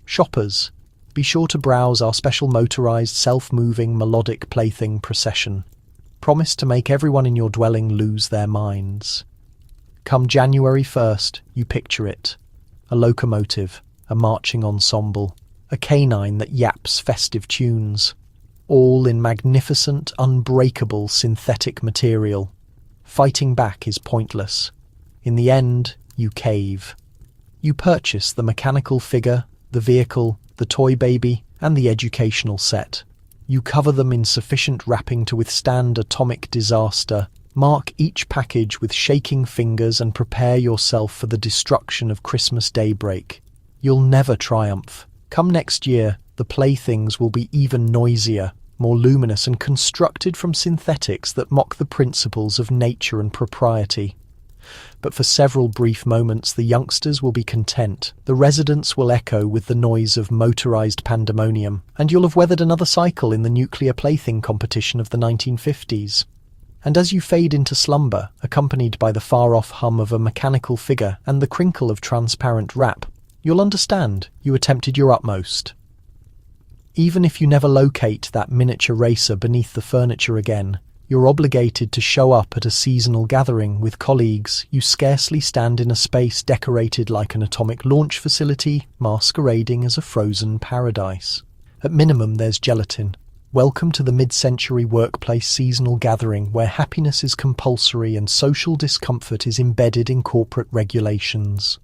Shoppers, be sure to browse our special motorized, self-moving, melodic plaything procession. Promise to make everyone in your dwelling lose their minds. Come January 1st, you picture it. A locomotive, a marching ensemble, a canine that yaps festive tunes, all in magnificent, unbreakable synthetic material. Fighting back is pointless. In the end, you cave. You purchase the mechanical figure, the vehicle, the toy baby, and the educational set. You cover them in sufficient wrapping to withstand atomic disaster, mark each package with shaking fingers, and prepare yourself for the destruction of Christmas daybreak. You'll never triumph. Come next year, the playthings will be even noisier, more luminous, and constructed from synthetics that mock the principles of nature and propriety. But for several brief moments, the youngsters will be content. The residence will echo with the noise of motorized pandemonium, and you'll have weathered another cycle in the nuclear plaything competition of the 1950s. And as you fade into slumber, accompanied by the far-off hum of a mechanical figure and the crinkle of transparent wrap, you'll understand you attempted your utmost. Even if you never locate that miniature racer beneath the furniture again, you're obligated to show up at a seasonal gathering with colleagues. You scarcely stand in a space decorated like an atomic launch facility, masquerading as a frozen paradise. At minimum, there's gelatin. Welcome to the mid-century workplace seasonal gathering where happiness is compulsory and social discomfort is embedded in corporate regulations.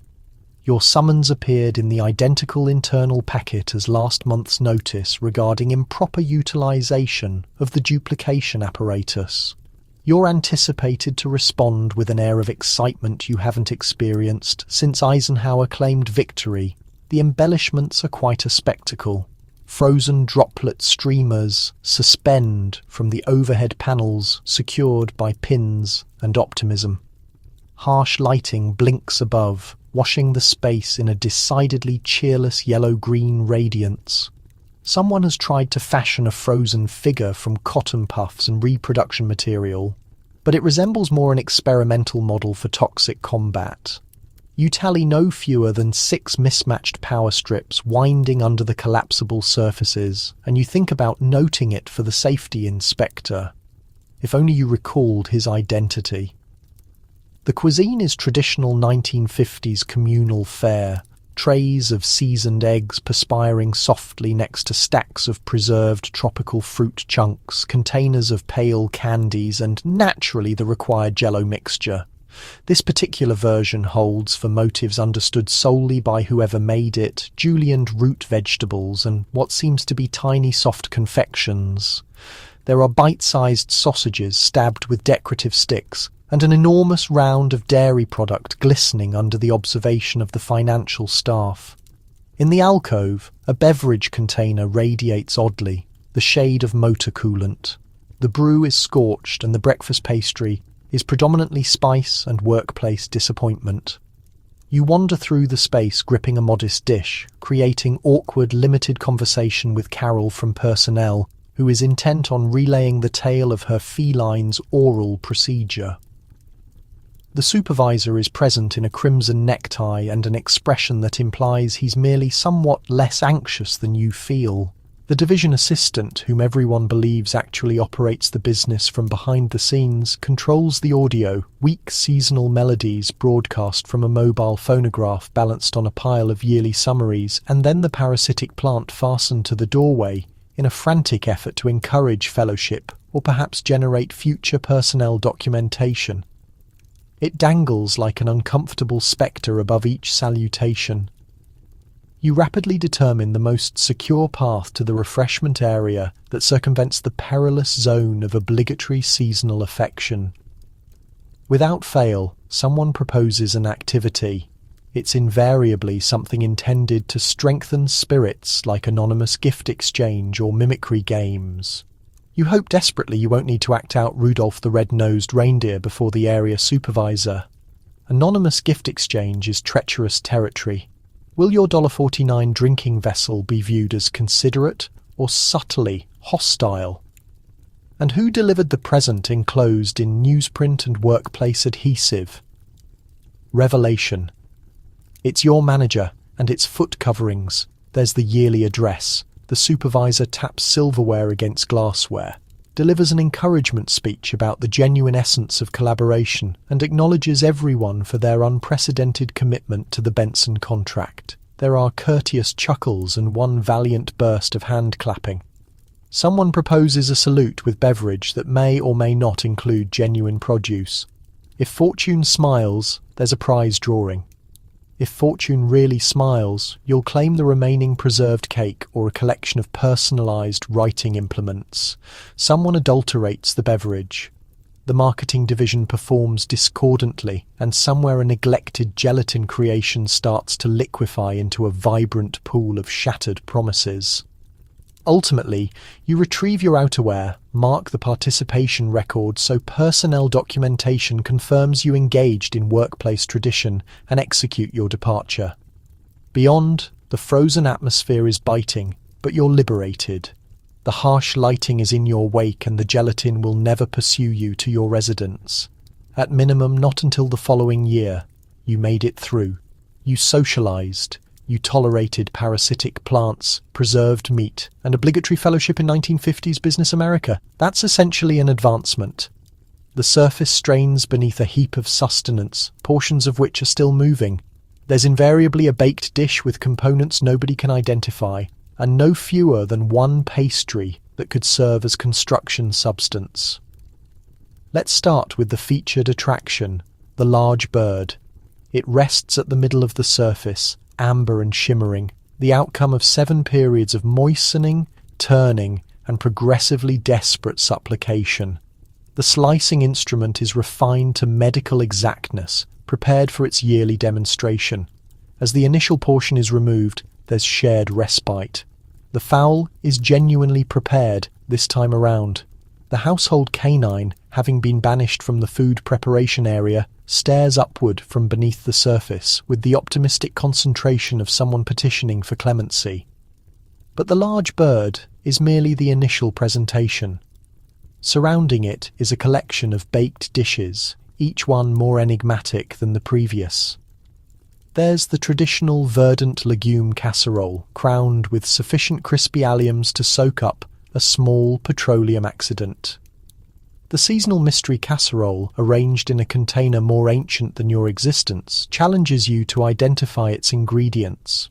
Your summons appeared in the identical internal packet as last month's notice regarding improper utilization of the duplication apparatus. You're anticipated to respond with an air of excitement you haven't experienced since Eisenhower claimed victory. The embellishments are quite a spectacle. Frozen droplet streamers suspend from the overhead panels secured by pins and optimism. Harsh lighting blinks above, washing the space in a decidedly cheerless yellow-green radiance. Someone has tried to fashion a frozen figure from cotton puffs and reproduction material, but it resembles more an experimental model for toxic combat. You tally no fewer than 6 mismatched power strips winding under the collapsible surfaces, and you think about noting it for the safety inspector. If only you recalled his identity. The cuisine is traditional 1950s communal fare, trays of seasoned eggs perspiring softly next to stacks of preserved tropical fruit chunks, containers of pale candies, and naturally the required jello mixture. This particular version holds, for motives understood solely by whoever made it, julienned root vegetables and what seems to be tiny soft confections. There are bite-sized sausages stabbed with decorative sticks, and an enormous round of dairy product glistening under the observation of the financial staff. In the alcove, a beverage container radiates oddly, the shade of motor coolant. The brew is scorched and the breakfast pastry is predominantly spice and workplace disappointment. You wander through the space gripping a modest dish, creating awkward, limited conversation with Carol from personnel, who is intent on relaying the tale of her feline's oral procedure. The supervisor is present in a crimson necktie and an expression that implies he's merely somewhat less anxious than you feel. The division assistant, whom everyone believes actually operates the business from behind the scenes, controls the audio, weak seasonal melodies broadcast from a mobile phonograph balanced on a pile of yearly summaries, and then the parasitic plant fastened to the doorway in a frantic effort to encourage fellowship or perhaps generate future personnel documentation. It dangles like an uncomfortable spectre above each salutation. You rapidly determine the most secure path to the refreshment area that circumvents the perilous zone of obligatory seasonal affection. Without fail, someone proposes an activity. It's invariably something intended to strengthen spirits, like anonymous gift exchange or mimicry games. You hope desperately you won't need to act out Rudolph the Red-Nosed Reindeer before the area supervisor. Anonymous gift exchange is treacherous territory. Will your $1.49 drinking vessel be viewed as considerate or subtly hostile? And who delivered the present enclosed in newsprint and workplace adhesive? Revelation. It's your manager and its foot coverings. There's the yearly address. The supervisor taps silverware against glassware, delivers an encouragement speech about the genuine essence of collaboration, and acknowledges everyone for their unprecedented commitment to the Benson contract. There are courteous chuckles and one valiant burst of hand-clapping. Someone proposes a salute with beverage that may or may not include genuine produce. If fortune smiles, there's a prize drawing. If fortune really smiles, you'll claim the remaining preserved cake or a collection of personalized writing implements. Someone adulterates the beverage. The marketing division performs discordantly, and somewhere a neglected gelatin creation starts to liquefy into a vibrant pool of shattered promises. Ultimately, you retrieve your outerwear, mark the participation record so personnel documentation confirms you engaged in workplace tradition, and execute your departure. Beyond, the frozen atmosphere is biting, but you're liberated. The harsh lighting is in your wake and the gelatin will never pursue you to your residence. At minimum, not until the following year. You made it through. You socialized. You tolerated parasitic plants, preserved meat, and obligatory fellowship in 1950s business America. That's essentially an advancement. The surface strains beneath a heap of sustenance, portions of which are still moving. There's invariably a baked dish with components nobody can identify, and no fewer than one pastry that could serve as construction substance. Let's start with the featured attraction, the large bird. It rests at the middle of the surface, amber and shimmering, the outcome of 7 periods of moistening, turning, and progressively desperate supplication. The slicing instrument is refined to medical exactness, prepared for its yearly demonstration. As the initial portion is removed, there's shared respite. The fowl is genuinely prepared this time around. The household canine having been banished from the food preparation area, stares upward from beneath the surface with the optimistic concentration of someone petitioning for clemency. But the large bird is merely the initial presentation. Surrounding it is a collection of baked dishes, each one more enigmatic than the previous. There's the traditional verdant legume casserole, crowned with sufficient crispy alliums to soak up a small petroleum accident. The seasonal mystery casserole, arranged in a container more ancient than your existence, challenges you to identify its ingredients.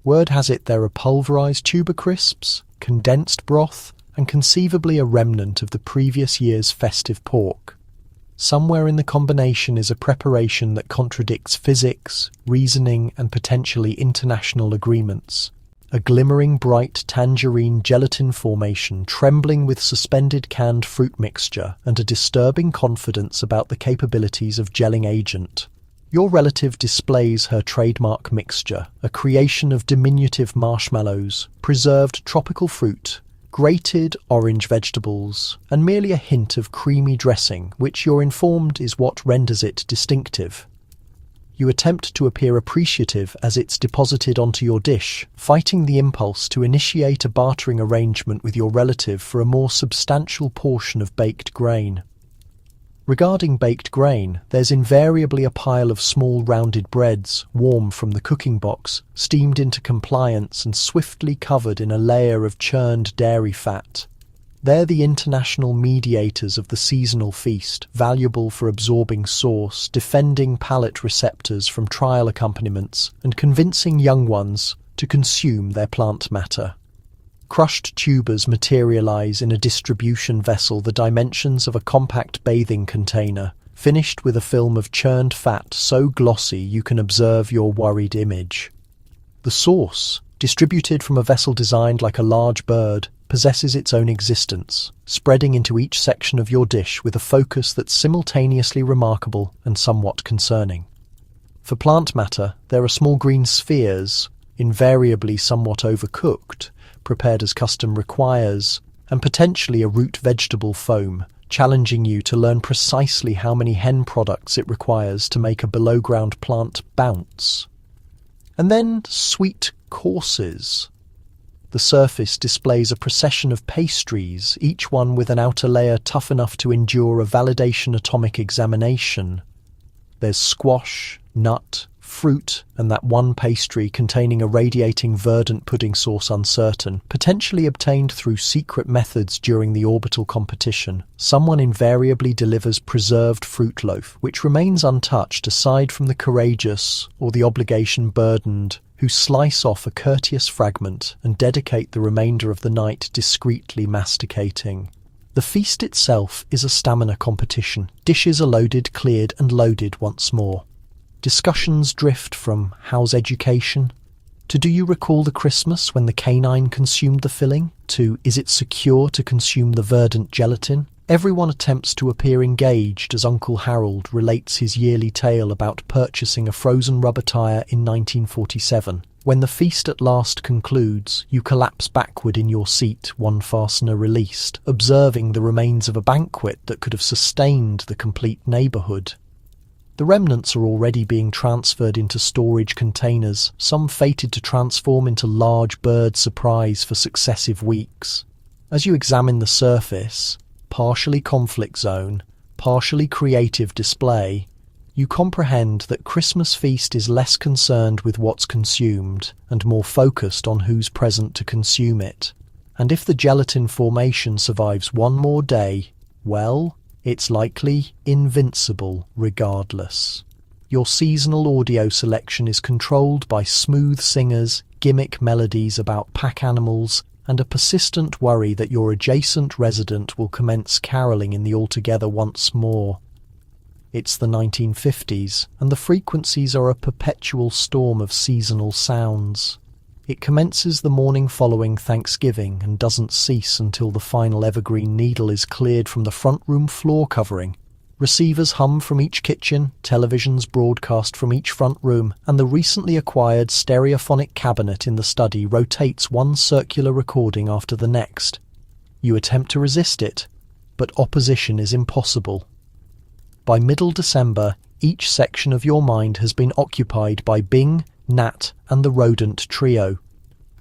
Word has it there are pulverized tuber crisps, condensed broth, and conceivably a remnant of the previous year's festive pork. Somewhere in the combination is a preparation that contradicts physics, reasoning, and potentially international agreements. A glimmering bright tangerine gelatin formation trembling with suspended canned fruit mixture and a disturbing confidence about the capabilities of gelling agent. Your relative displays her trademark mixture, a creation of diminutive marshmallows, preserved tropical fruit, grated orange vegetables, and merely a hint of creamy dressing, which you're informed is what renders it distinctive. You attempt to appear appreciative as it's deposited onto your dish, fighting the impulse to initiate a bartering arrangement with your relative for a more substantial portion of baked grain. Regarding baked grain, there's invariably a pile of small rounded breads, warm from the cooking box, steamed into compliance and swiftly covered in a layer of churned dairy fat. They're the international mediators of the seasonal feast, valuable for absorbing sauce, defending palate receptors from trial accompaniments, and convincing young ones to consume their plant matter. Crushed tubers materialize in a distribution vessel the dimensions of a compact bathing container, finished with a film of churned fat so glossy you can observe your worried image. The sauce, distributed from a vessel designed like a large bird, possesses its own existence, spreading into each section of your dish with a focus that's simultaneously remarkable and somewhat concerning. For plant matter, there are small green spheres, invariably somewhat overcooked, prepared as custom requires, and potentially a root vegetable foam, challenging you to learn precisely how many hen products it requires to make a below-ground plant bounce. And then sweet courses. The surface displays a procession of pastries, each one with an outer layer tough enough to endure a validation atomic examination. There's squash, nut, fruit, and that one pastry containing a radiating verdant pudding sauce uncertain, potentially obtained through secret methods during the orbital competition. Someone invariably delivers preserved fruit loaf, which remains untouched aside from the courageous, or the obligation-burdened, who slice off a courteous fragment and dedicate the remainder of the night discreetly masticating. The feast itself is a stamina competition. Dishes are loaded, cleared, and loaded once more. Discussions drift from how's education, to do you recall the Christmas when the canine consumed the filling, to is it secure to consume the verdant gelatin. Everyone attempts to appear engaged as Uncle Harold relates his yearly tale about purchasing a frozen rubber tyre in 1947. When the feast at last concludes, you collapse backward in your seat, one fastener released, observing the remains of a banquet that could have sustained the complete neighbourhood. The remnants are already being transferred into storage containers, some fated to transform into large bird surprise for successive weeks. As you examine the surface, partially conflict zone, partially creative display, you comprehend that Christmas feast is less concerned with what's consumed and more focused on who's present to consume it. And if the gelatin formation survives one more day, well, it's likely invincible regardless. Your seasonal audio selection is controlled by smooth singers, gimmick melodies about pack animals, and a persistent worry that your adjacent resident will commence carolling in the altogether once more. It's the 1950s, and the frequencies are a perpetual storm of seasonal sounds. It commences the morning following Thanksgiving and doesn't cease until the final evergreen needle is cleared from the front room floor covering. Receivers hum from each kitchen, televisions broadcast from each front room, and the recently acquired stereophonic cabinet in the study rotates one circular recording after the next. You attempt to resist it, but opposition is impossible. By middle December, each section of your mind has been occupied by Bing, Nat, and the rodent trio.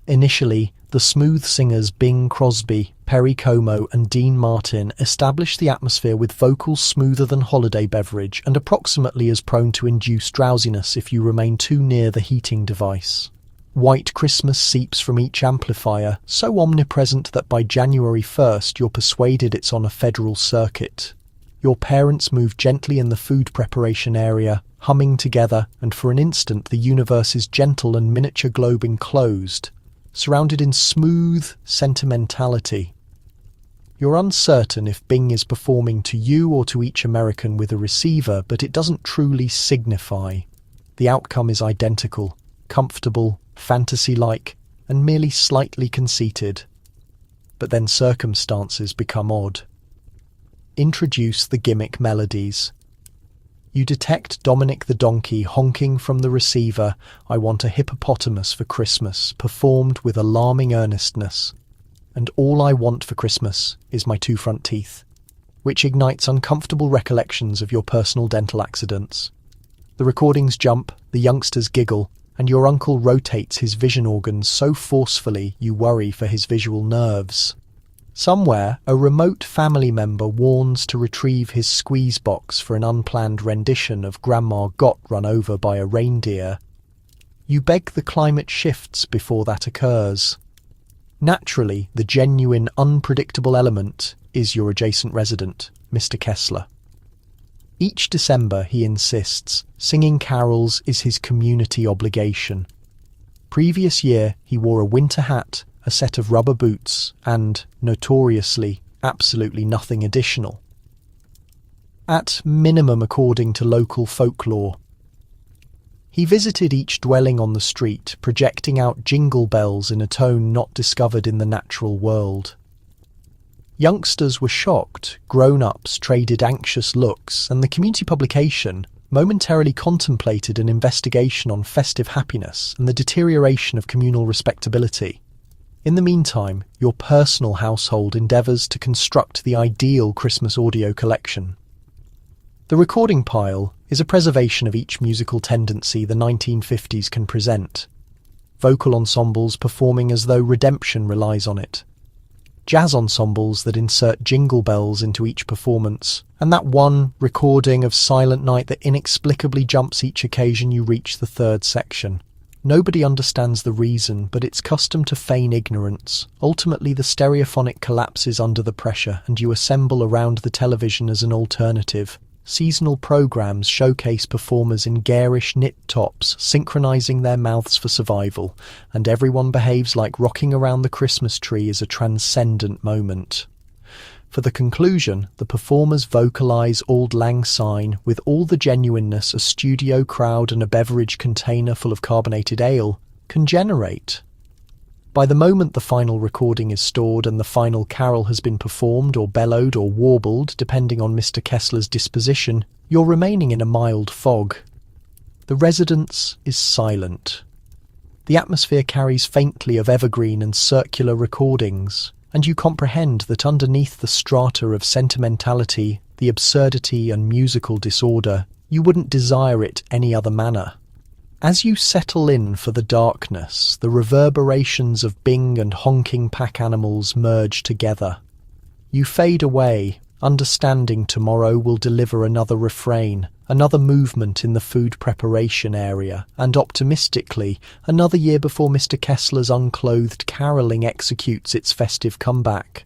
Initially, the smooth singers Bing Crosby, Perry Como, and Dean Martin establish the atmosphere with vocals smoother than holiday beverage and approximately as prone to induce drowsiness if you remain too near the heating device. White Christmas seeps from each amplifier, so omnipresent that by January 1st you're persuaded it's on a federal circuit. Your parents move gently in the food preparation area, humming together, and for an instant the universe is gentle and miniature globe enclosed, surrounded in smooth sentimentality. You're uncertain if Bing is performing to you or to each American with a receiver, but it doesn't truly signify. The outcome is identical, comfortable, fantasy-like, and merely slightly conceited. But then circumstances become odd. Introduce the gimmick melodies. You detect Dominic the Donkey honking from the receiver, "I want a hippopotamus for Christmas," performed with alarming earnestness. "And all I want for Christmas is my 2 front teeth," which ignites uncomfortable recollections of your personal dental accidents. The recordings jump, the youngsters giggle, and your uncle rotates his vision organs so forcefully you worry for his visual nerves. Somewhere, a remote family member warns to retrieve his squeeze box for an unplanned rendition of Grandma Got Run Over by a Reindeer. You beg the climate shifts before that occurs. Naturally, the genuine, unpredictable element is your adjacent resident, Mr. Kessler. Each December, he insists, singing carols is his community obligation. Previous year, he wore a winter hat, a set of rubber boots, and, notoriously, absolutely nothing additional. At minimum according to local folklore. He visited each dwelling on the street, projecting out jingle bells in a tone not discovered in the natural world. Youngsters were shocked, grown-ups traded anxious looks, and the community publication momentarily contemplated an investigation on festive happiness and the deterioration of communal respectability. In the meantime, your personal household endeavours to construct the ideal Christmas audio collection. The recording pile is a preservation of each musical tendency the 1950s can present. Vocal ensembles performing as though redemption relies on it. Jazz ensembles that insert jingle bells into each performance, and that one recording of Silent Night that inexplicably jumps each occasion you reach the 3rd section. Nobody understands the reason, but it's custom to feign ignorance. Ultimately, the stereophonic collapses under the pressure, and you assemble around the television as an alternative. Seasonal programs showcase performers in garish knit tops, synchronizing their mouths for survival, and everyone behaves like rocking around the Christmas tree is a transcendent moment. For the conclusion, the performers vocalize Auld Lang Syne with all the genuineness a studio crowd and a beverage container full of carbonated ale can generate. By the moment the final recording is stored and the final carol has been performed or bellowed or warbled, depending on Mr. Kessler's disposition, you're remaining in a mild fog. The residence is silent. The atmosphere carries faintly of evergreen and circular recordings, and you comprehend that underneath the strata of sentimentality, the absurdity and musical disorder, you wouldn't desire it any other manner. As you settle in for the darkness, the reverberations of Bing and honking pack animals merge together. You fade away, understanding tomorrow will deliver another refrain, another movement in the food preparation area, and optimistically, another year before Mr. Kessler's unclothed caroling executes its festive comeback.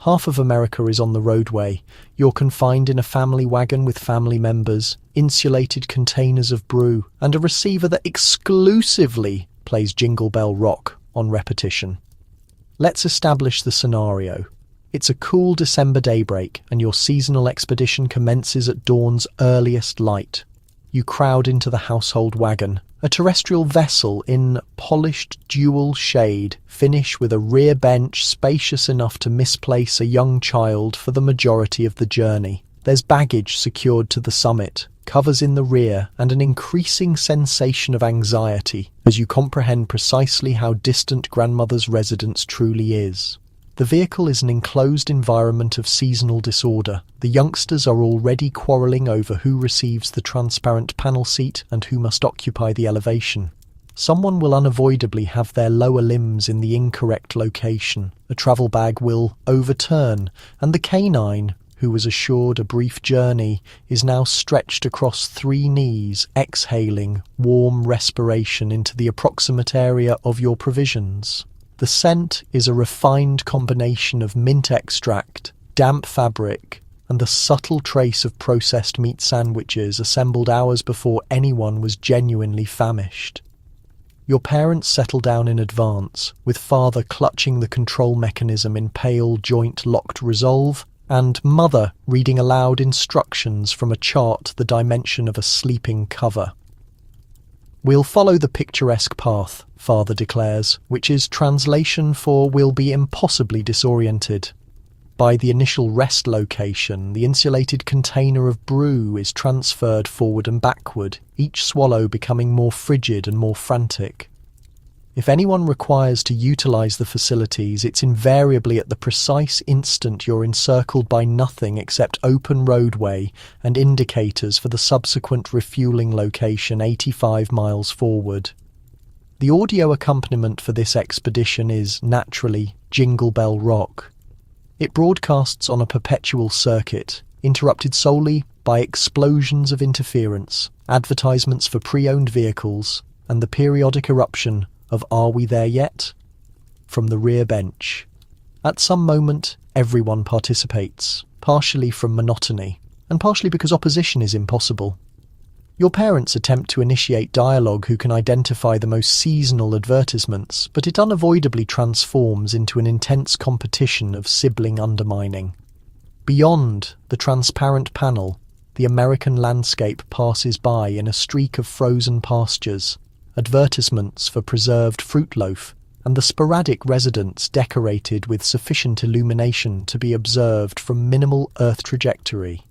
Half of America is on the roadway. You're confined in a family wagon with family members, insulated containers of brew, and a receiver that exclusively plays Jingle Bell Rock on repetition. Let's establish the scenario. It's a cool December daybreak, and your seasonal expedition commences at dawn's earliest light. You crowd into the household wagon, a terrestrial vessel in polished dual shade, finish with a rear bench spacious enough to misplace a young child for the majority of the journey. There's baggage secured to the summit, covers in the rear, and an increasing sensation of anxiety as you comprehend precisely how distant grandmother's residence truly is. The vehicle is an enclosed environment of seasonal disorder. The youngsters are already quarrelling over who receives the transparent panel seat and who must occupy the elevation. Someone will unavoidably have their lower limbs in the incorrect location. A travel bag will overturn, and the canine, who was assured a brief journey, is now stretched across 3 knees, exhaling warm respiration into the approximate area of your provisions. The scent is a refined combination of mint extract, damp fabric, and the subtle trace of processed meat sandwiches assembled hours before anyone was genuinely famished. Your parents settle down in advance, with father clutching the control mechanism in pale joint-locked resolve, and mother reading aloud instructions from a chart the dimension of a sleeping cover. "We'll follow the picturesque path," father declares, which is translation for "we'll be impossibly disoriented." By the initial rest location, the insulated container of brew is transferred forward and backward, each swallow becoming more frigid and more frantic. If anyone requires to utilize the facilities, it's invariably at the precise instant you're encircled by nothing except open roadway and indicators for the subsequent refueling location 85 miles forward. The audio accompaniment for this expedition is, naturally, Jingle Bell Rock. It broadcasts on a perpetual circuit, interrupted solely by explosions of interference, advertisements for pre-owned vehicles, and the periodic eruption of "Are we there yet?" from the rear bench. At some moment, everyone participates, partially from monotony, and partially because opposition is impossible. Your parents attempt to initiate dialogue who can identify the most seasonal advertisements, but it unavoidably transforms into an intense competition of sibling undermining. Beyond the transparent panel, the American landscape passes by in a streak of frozen pastures, advertisements for preserved fruit loaf, and the sporadic residents decorated with sufficient illumination to be observed from minimal Earth trajectory.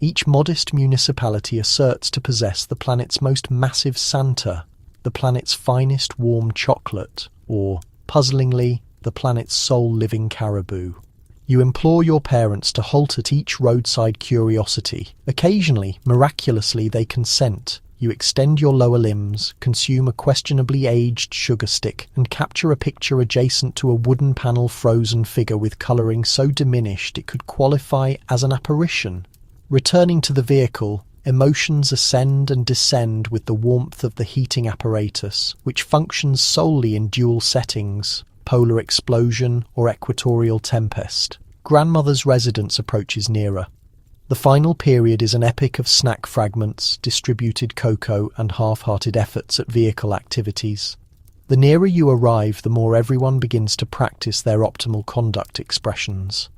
Each modest municipality asserts to possess the planet's most massive Santa, the planet's finest warm chocolate, or, puzzlingly, the planet's sole living caribou. You implore your parents to halt at each roadside curiosity. Occasionally, miraculously, they consent. You extend your lower limbs, consume a questionably aged sugar stick, and capture a picture adjacent to a wooden panel frozen figure with colouring so diminished it could qualify as an apparition. Returning to the vehicle, emotions ascend and descend with the warmth of the heating apparatus, which functions solely in dual settings, polar explosion or equatorial tempest. Grandmother's residence approaches nearer. The final period is an epic of snack fragments, distributed cocoa, and half-hearted efforts at vehicle activities. The nearer you arrive, the more everyone begins to practice their optimal conduct expressions.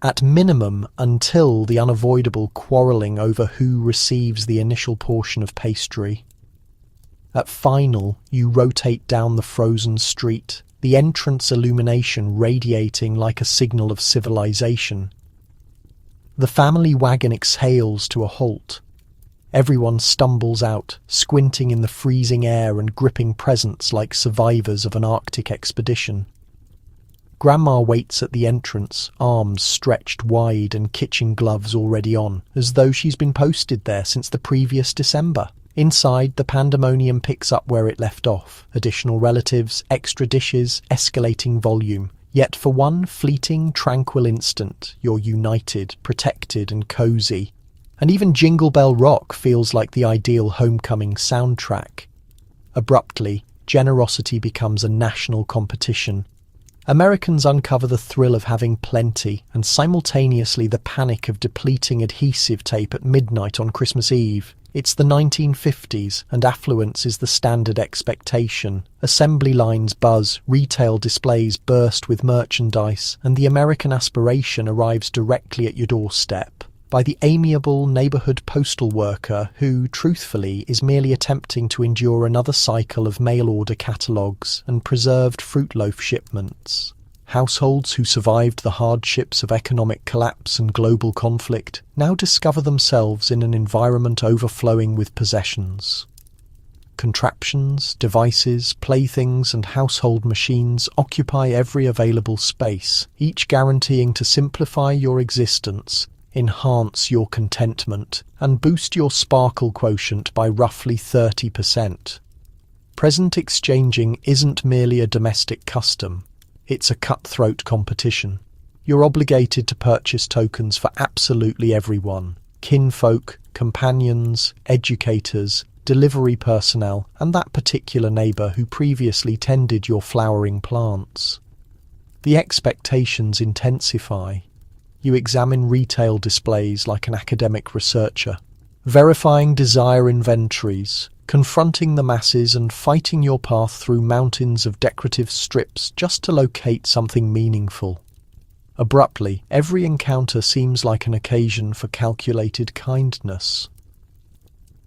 At minimum, until the unavoidable quarrelling over who receives the initial portion of pastry. At final, you rotate down the frozen street, the entrance illumination radiating like a signal of civilization. The family wagon exhales to a halt. Everyone stumbles out, squinting in the freezing air and gripping presents like survivors of an Arctic expedition. Grandma waits at the entrance, arms stretched wide and kitchen gloves already on, as though she's been posted there since the previous December. Inside, the pandemonium picks up where it left off. Additional relatives, extra dishes, escalating volume. Yet for one fleeting, tranquil instant, you're united, protected and cosy. And even Jingle Bell Rock feels like the ideal homecoming soundtrack. Abruptly, generosity becomes a national competition. Americans uncover the thrill of having plenty and simultaneously the panic of depleting adhesive tape at midnight on Christmas Eve. It's the 1950s, and affluence is the standard expectation. Assembly lines buzz, retail displays burst with merchandise, and the American aspiration arrives directly at your doorstep by the amiable neighbourhood postal worker who, truthfully, is merely attempting to endure another cycle of mail-order catalogues and preserved fruit loaf shipments. Households who survived the hardships of economic collapse and global conflict now discover themselves in an environment overflowing with possessions. Contraptions, devices, playthings, and household machines occupy every available space, each guaranteeing to simplify your existence, enhance your contentment, and boost your sparkle quotient by roughly 30%. Present exchanging isn't merely a domestic custom, it's a cutthroat competition. You're obligated to purchase tokens for absolutely everyone: kinfolk, companions, educators, delivery personnel, and that particular neighbour who previously tended your flowering plants. The expectations intensify. You examine retail displays like an academic researcher, verifying desire inventories, confronting the masses and fighting your path through mountains of decorative strips just to locate something meaningful. Abruptly, every encounter seems like an occasion for calculated kindness.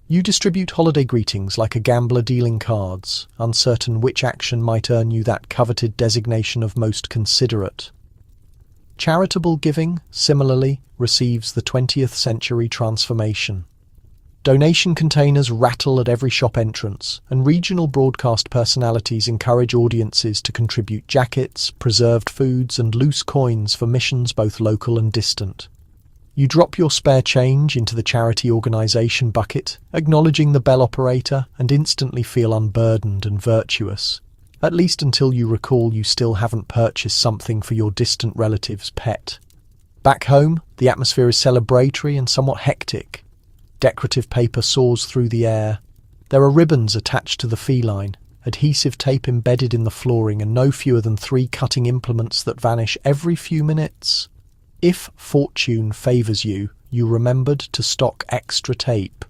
You distribute holiday greetings like a gambler dealing cards, uncertain which action might earn you that coveted designation of most considerate. Charitable giving, similarly, receives the 20th century transformation. Donation containers rattle at every shop entrance, and regional broadcast personalities encourage audiences to contribute jackets, preserved foods, and loose coins for missions both local and distant. You drop your spare change into the charity organisation bucket, acknowledging the bell operator, and instantly feel unburdened and virtuous, at least until you recall you still haven't purchased something for your distant relative's pet. Back home, the atmosphere is celebratory and somewhat hectic. Decorative paper soars through the air. There are ribbons attached to the feline, adhesive tape embedded in the flooring, and no fewer than 3 cutting implements that vanish every few minutes. If fortune favours you, you remembered to stock extra tape.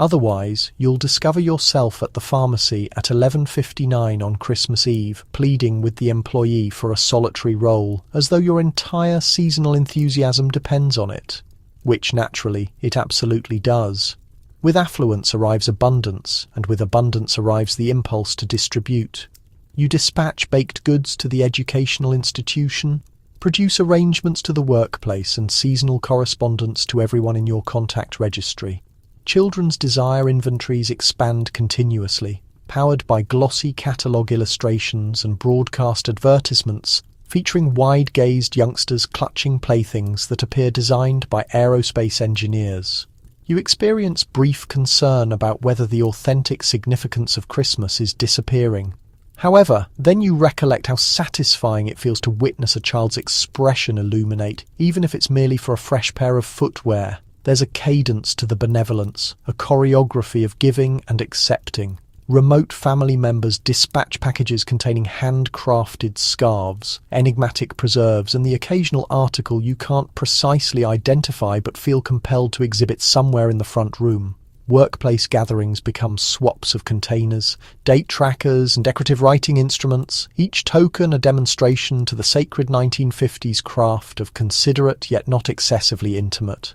Otherwise, you'll discover yourself at the pharmacy at 11:59 on Christmas Eve, pleading with the employee for a solitary role, as though your entire seasonal enthusiasm depends on it. Which, naturally, it absolutely does. With affluence arrives abundance, and with abundance arrives the impulse to distribute. You dispatch baked goods to the educational institution, produce arrangements to the workplace, and seasonal correspondence to everyone in your contact registry. Children's desire inventories expand continuously, powered by glossy catalogue illustrations and broadcast advertisements featuring wide-gazed youngsters clutching playthings that appear designed by aerospace engineers. You experience brief concern about whether the authentic significance of Christmas is disappearing. However, then you recollect how satisfying it feels to witness a child's expression illuminate, even if it's merely for a fresh pair of footwear. There's a cadence to the benevolence, a choreography of giving and accepting. Remote family members dispatch packages containing handcrafted scarves, enigmatic preserves, and the occasional article you can't precisely identify but feel compelled to exhibit somewhere in the front room. Workplace gatherings become swaps of containers, date trackers, and decorative writing instruments, each token a demonstration to the sacred 1950s craft of considerate yet not excessively intimate.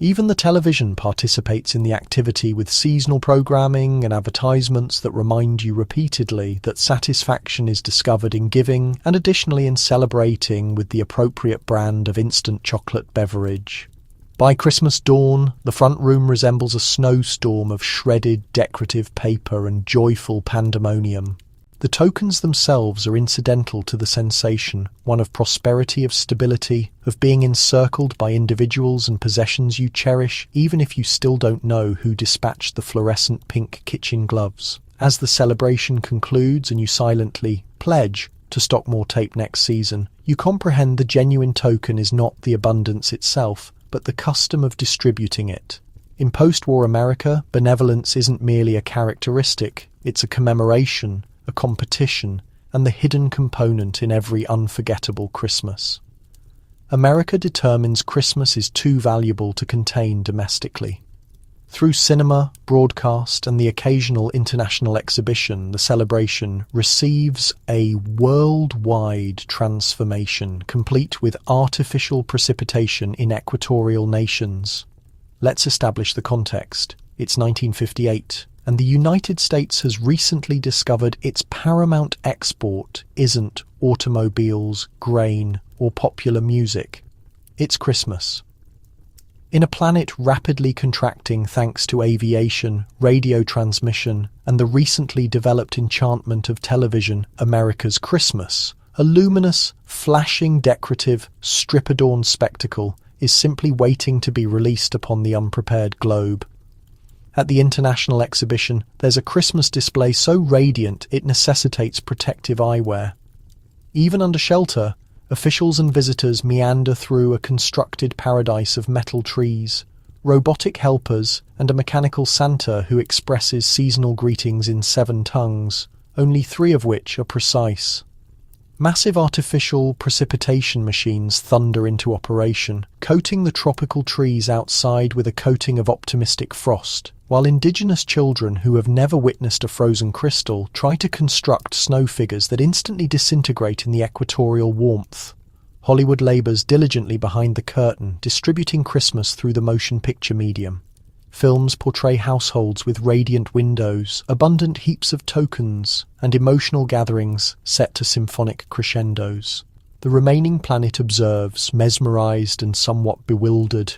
Even the television participates in the activity with seasonal programming and advertisements that remind you repeatedly that satisfaction is discovered in giving and additionally in celebrating with the appropriate brand of instant chocolate beverage. By Christmas dawn, the front room resembles a snowstorm of shredded decorative paper and joyful pandemonium. The tokens themselves are incidental to the sensation, one of prosperity, of stability, of being encircled by individuals and possessions you cherish, even if you still don't know who dispatched the fluorescent pink kitchen gloves. As the celebration concludes and you silently pledge to stock more tape next season, you comprehend the genuine token is not the abundance itself, but the custom of distributing it. In post-war America, benevolence isn't merely a characteristic, it's a commemoration, a competition, and the hidden component in every unforgettable Christmas. America determines Christmas is too valuable to contain domestically. Through cinema, broadcast, and the occasional international exhibition, the celebration receives a worldwide transformation, complete with artificial precipitation in equatorial nations. Let's establish the context. It's 1958, and the United States has recently discovered its paramount export isn't automobiles, grain, or popular music. It's Christmas. In a planet rapidly contracting thanks to aviation, radio transmission, and the recently developed enchantment of television, America's Christmas, a luminous, flashing, decorative, strip-adorned spectacle is simply waiting to be released upon the unprepared globe. At the International Exhibition, there's a Christmas display so radiant it necessitates protective eyewear. Even under shelter, officials and visitors meander through a constructed paradise of metal trees, robotic helpers, and a mechanical Santa who expresses seasonal greetings in 7 tongues, only 3 of which are precise. Massive artificial precipitation machines thunder into operation, coating the tropical trees outside with a coating of optimistic frost, while indigenous children who have never witnessed a frozen crystal try to construct snow figures that instantly disintegrate in the equatorial warmth. Hollywood labors diligently behind the curtain, distributing Christmas through the motion picture medium. Films portray households with radiant windows, abundant heaps of tokens, and emotional gatherings set to symphonic crescendos. The remaining planet observes, mesmerized and somewhat bewildered.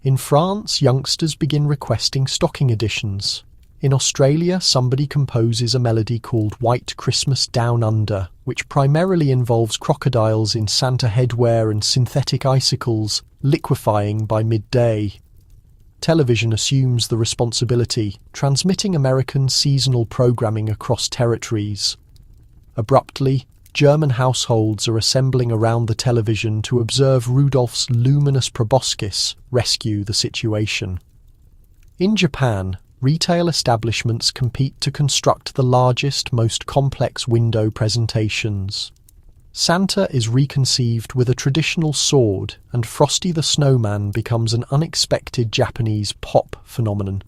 In France, youngsters begin requesting stocking editions. In Australia, somebody composes a melody called White Christmas Down Under, which primarily involves crocodiles in Santa headwear and synthetic icicles liquefying by midday. Television assumes the responsibility, transmitting American seasonal programming across territories. Abruptly, German households are assembling around the television to observe Rudolph's luminous proboscis rescue the situation. In Japan, retail establishments compete to construct the largest, most complex window presentations. Santa is reconceived with a traditional sword, and Frosty the Snowman becomes an unexpected Japanese pop phenomenon.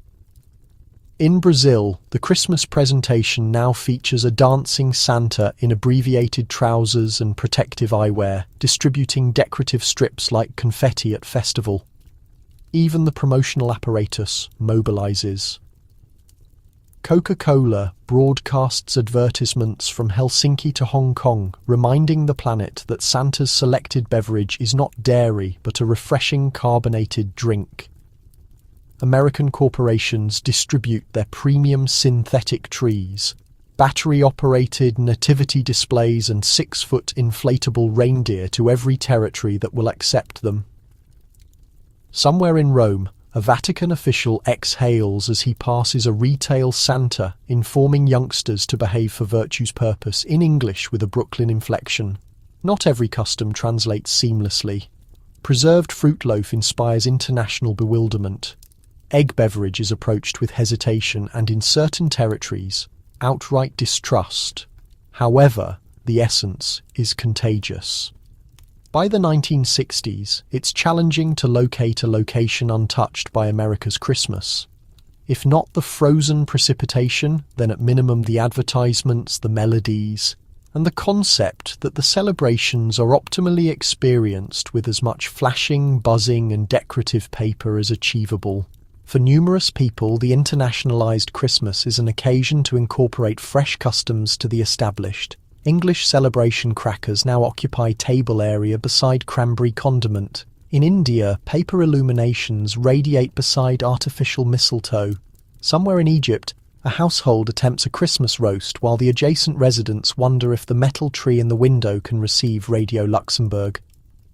In Brazil, the Christmas presentation now features a dancing Santa in abbreviated trousers and protective eyewear, distributing decorative strips like confetti at festival. Even the promotional apparatus mobilizes. Coca-Cola broadcasts advertisements from Helsinki to Hong Kong, reminding the planet that Santa's selected beverage is not dairy but a refreshing carbonated drink. American corporations distribute their premium synthetic trees, battery-operated nativity displays and 6-foot inflatable reindeer to every territory that will accept them. Somewhere in Rome, a Vatican official exhales as he passes a retail Santa, informing youngsters to behave for virtue's purpose in English with a Brooklyn inflection. Not every custom translates seamlessly. Preserved fruit loaf inspires international bewilderment. Egg beverage is approached with hesitation and, in certain territories, outright distrust. However, the essence is contagious. By the 1960s, it's challenging to locate a location untouched by America's Christmas. If not the frozen precipitation, then at minimum the advertisements, the melodies, and the concept that the celebrations are optimally experienced with as much flashing, buzzing, and decorative paper as achievable. For numerous people, the internationalized Christmas is an occasion to incorporate fresh customs to the established. English celebration crackers now occupy table area beside cranberry condiment. In India, paper illuminations radiate beside artificial mistletoe. Somewhere in Egypt, a household attempts a Christmas roast while the adjacent residents wonder if the metal tree in the window can receive Radio Luxembourg.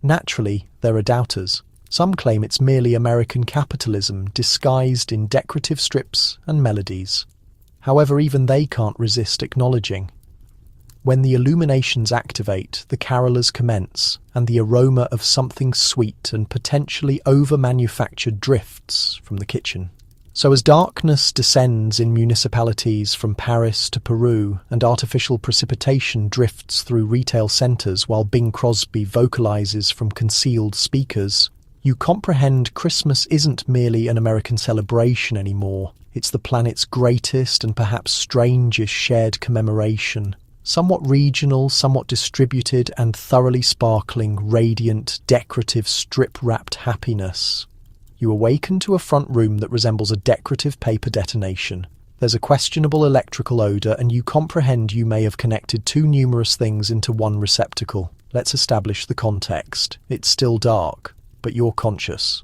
Naturally, there are doubters. Some claim it's merely American capitalism disguised in decorative strips and melodies. However, even they can't resist acknowledging. When the illuminations activate, the carolers commence, and the aroma of something sweet and potentially over-manufactured drifts from the kitchen. So as darkness descends in municipalities from Paris to Peru and artificial precipitation drifts through retail centres while Bing Crosby vocalises from concealed speakers, you comprehend Christmas isn't merely an American celebration anymore. It's the planet's greatest and perhaps strangest shared commemoration. Somewhat regional, somewhat distributed, and thoroughly sparkling, radiant, decorative, strip-wrapped happiness. You awaken to a front room that resembles a decorative paper detonation. There's a questionable electrical odour, and you comprehend you may have connected 2 numerous things into one receptacle. Let's establish the context. It's still dark, but you're conscious.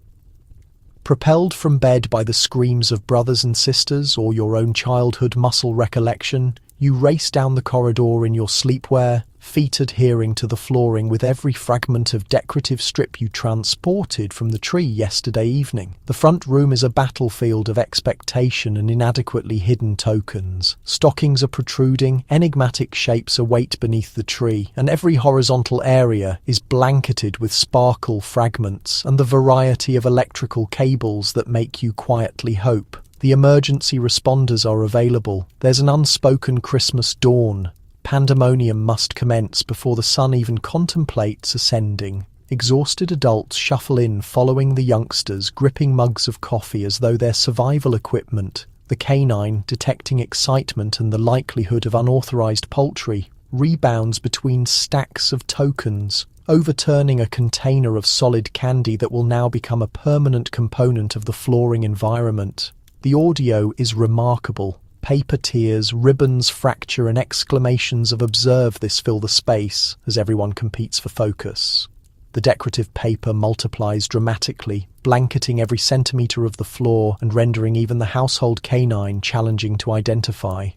Propelled from bed by the screams of brothers and sisters or your own childhood muscle recollection, you race down the corridor in your sleepwear, feet adhering to the flooring with every fragment of decorative strip you transported from the tree yesterday evening. The front room is a battlefield of expectation and inadequately hidden tokens. Stockings are protruding, enigmatic shapes await beneath the tree, and every horizontal area is blanketed with sparkle fragments and the variety of electrical cables that make you quietly hope. The emergency responders are available. There's an unspoken Christmas dawn. Pandemonium must commence before the sun even contemplates ascending. Exhausted adults shuffle in following the youngsters, gripping mugs of coffee as though they're survival equipment. The canine, detecting excitement and the likelihood of unauthorized poultry, rebounds between stacks of tokens, overturning a container of solid candy that will now become a permanent component of the flooring environment. The audio is remarkable. Paper tears, ribbons fracture, and exclamations of "observe this" fill the space as everyone competes for focus. The decorative paper multiplies dramatically, blanketing every centimetre of the floor and rendering even the household canine challenging to identify.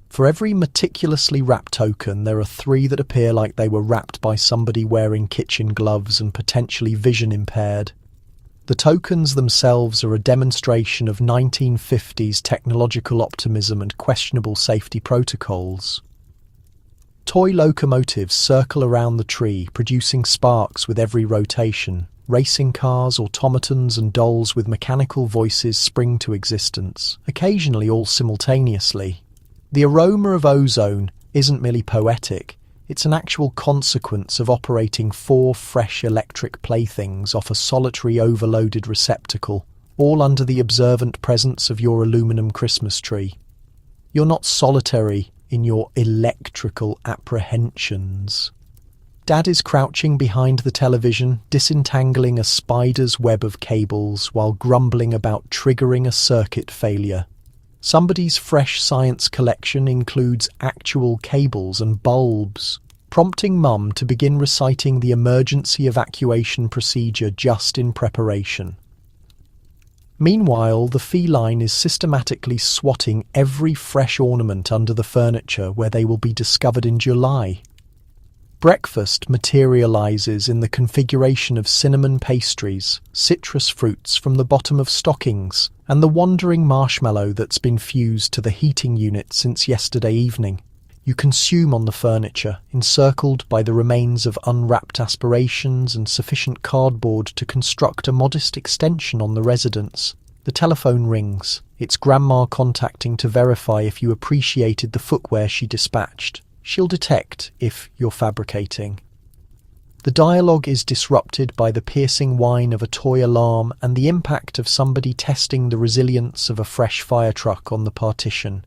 For every meticulously wrapped token, there are 3 that appear like they were wrapped by somebody wearing kitchen gloves and potentially vision impaired. The tokens themselves are a demonstration of 1950s technological optimism and questionable safety protocols. Toy locomotives circle around the tree, producing sparks with every rotation. Racing cars, automatons, and dolls with mechanical voices spring to existence, occasionally all simultaneously. The aroma of ozone isn't merely poetic. It's an actual consequence of operating 4 fresh electric playthings off a solitary overloaded receptacle, all under the observant presence of your aluminum Christmas tree. You're not solitary in your electrical apprehensions. Dad is crouching behind the television, disentangling a spider's web of cables while grumbling about triggering a circuit failure. Somebody's fresh science collection includes actual cables and bulbs, prompting Mum to begin reciting the emergency evacuation procedure just in preparation. Meanwhile, the feline is systematically swatting every fresh ornament under the furniture where they will be discovered in July. Breakfast materializes in the configuration of cinnamon pastries, citrus fruits from the bottom of stockings, and the wandering marshmallow that's been fused to the heating unit since yesterday evening. You consume on the furniture, encircled by the remains of unwrapped aspirations and sufficient cardboard to construct a modest extension on the residence. The telephone rings. It's Grandma contacting to verify if you appreciated the footwear she dispatched. She'll detect if you're fabricating. The dialogue is disrupted by the piercing whine of a toy alarm and the impact of somebody testing the resilience of a fresh fire truck on the partition.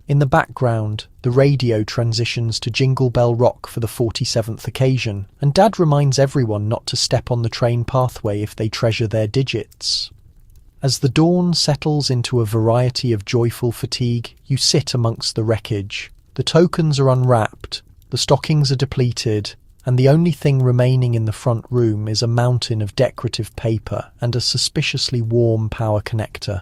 In the background, the radio transitions to Jingle Bell Rock for the 47th occasion, and Dad reminds everyone not to step on the train pathway if they treasure their digits. As the dawn settles into a variety of joyful fatigue, you sit amongst the wreckage. The tokens are unwrapped, the stockings are depleted, and the only thing remaining in the front room is a mountain of decorative paper and a suspiciously warm power connector.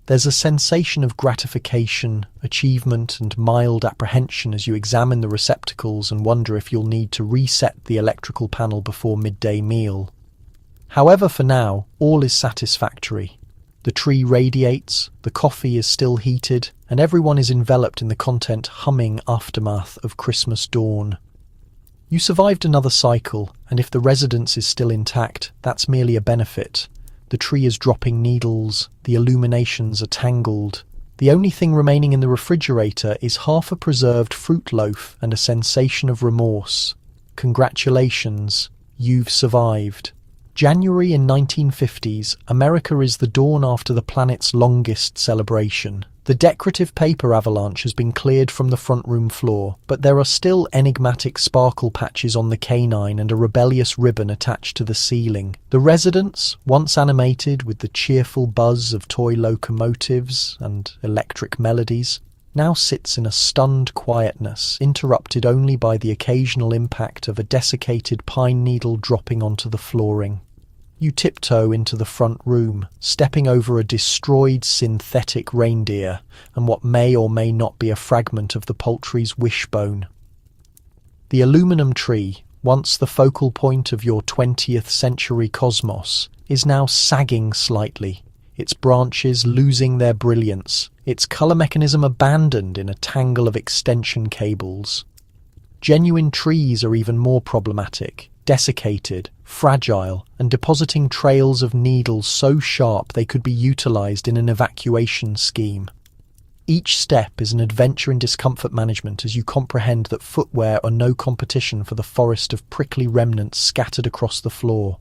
There's a sensation of gratification, achievement, and mild apprehension as you examine the receptacles and wonder if you'll need to reset the electrical panel before midday meal. However, for now, all is satisfactory. The tree radiates, the coffee is still heated, and everyone is enveloped in the content humming aftermath of Christmas dawn. You survived another cycle, and if the residence is still intact, that's merely a benefit. The tree is dropping needles, the illuminations are tangled. The only thing remaining in the refrigerator is half a preserved fruit loaf and a sensation of remorse. Congratulations, you've survived. January in 1950s, America is the dawn after the planet's longest celebration. The decorative paper avalanche has been cleared from the front room floor, but there are still enigmatic sparkle patches on the canine and a rebellious ribbon attached to the ceiling. The residence, once animated with the cheerful buzz of toy locomotives and electric melodies, now sits in a stunned quietness, interrupted only by the occasional impact of a desiccated pine needle dropping onto the flooring. You tiptoe into the front room, stepping over a destroyed synthetic reindeer and what may or may not be a fragment of the poultry's wishbone. The aluminum tree, once the focal point of your 20th century cosmos, is now sagging slightly, its branches losing their brilliance, its colour mechanism abandoned in a tangle of extension cables. Genuine trees are even more problematic, desiccated, fragile, and depositing trails of needles so sharp they could be utilised in an evacuation scheme. Each step is an adventure in discomfort management as you comprehend that footwear are no competition for the forest of prickly remnants scattered across the floor.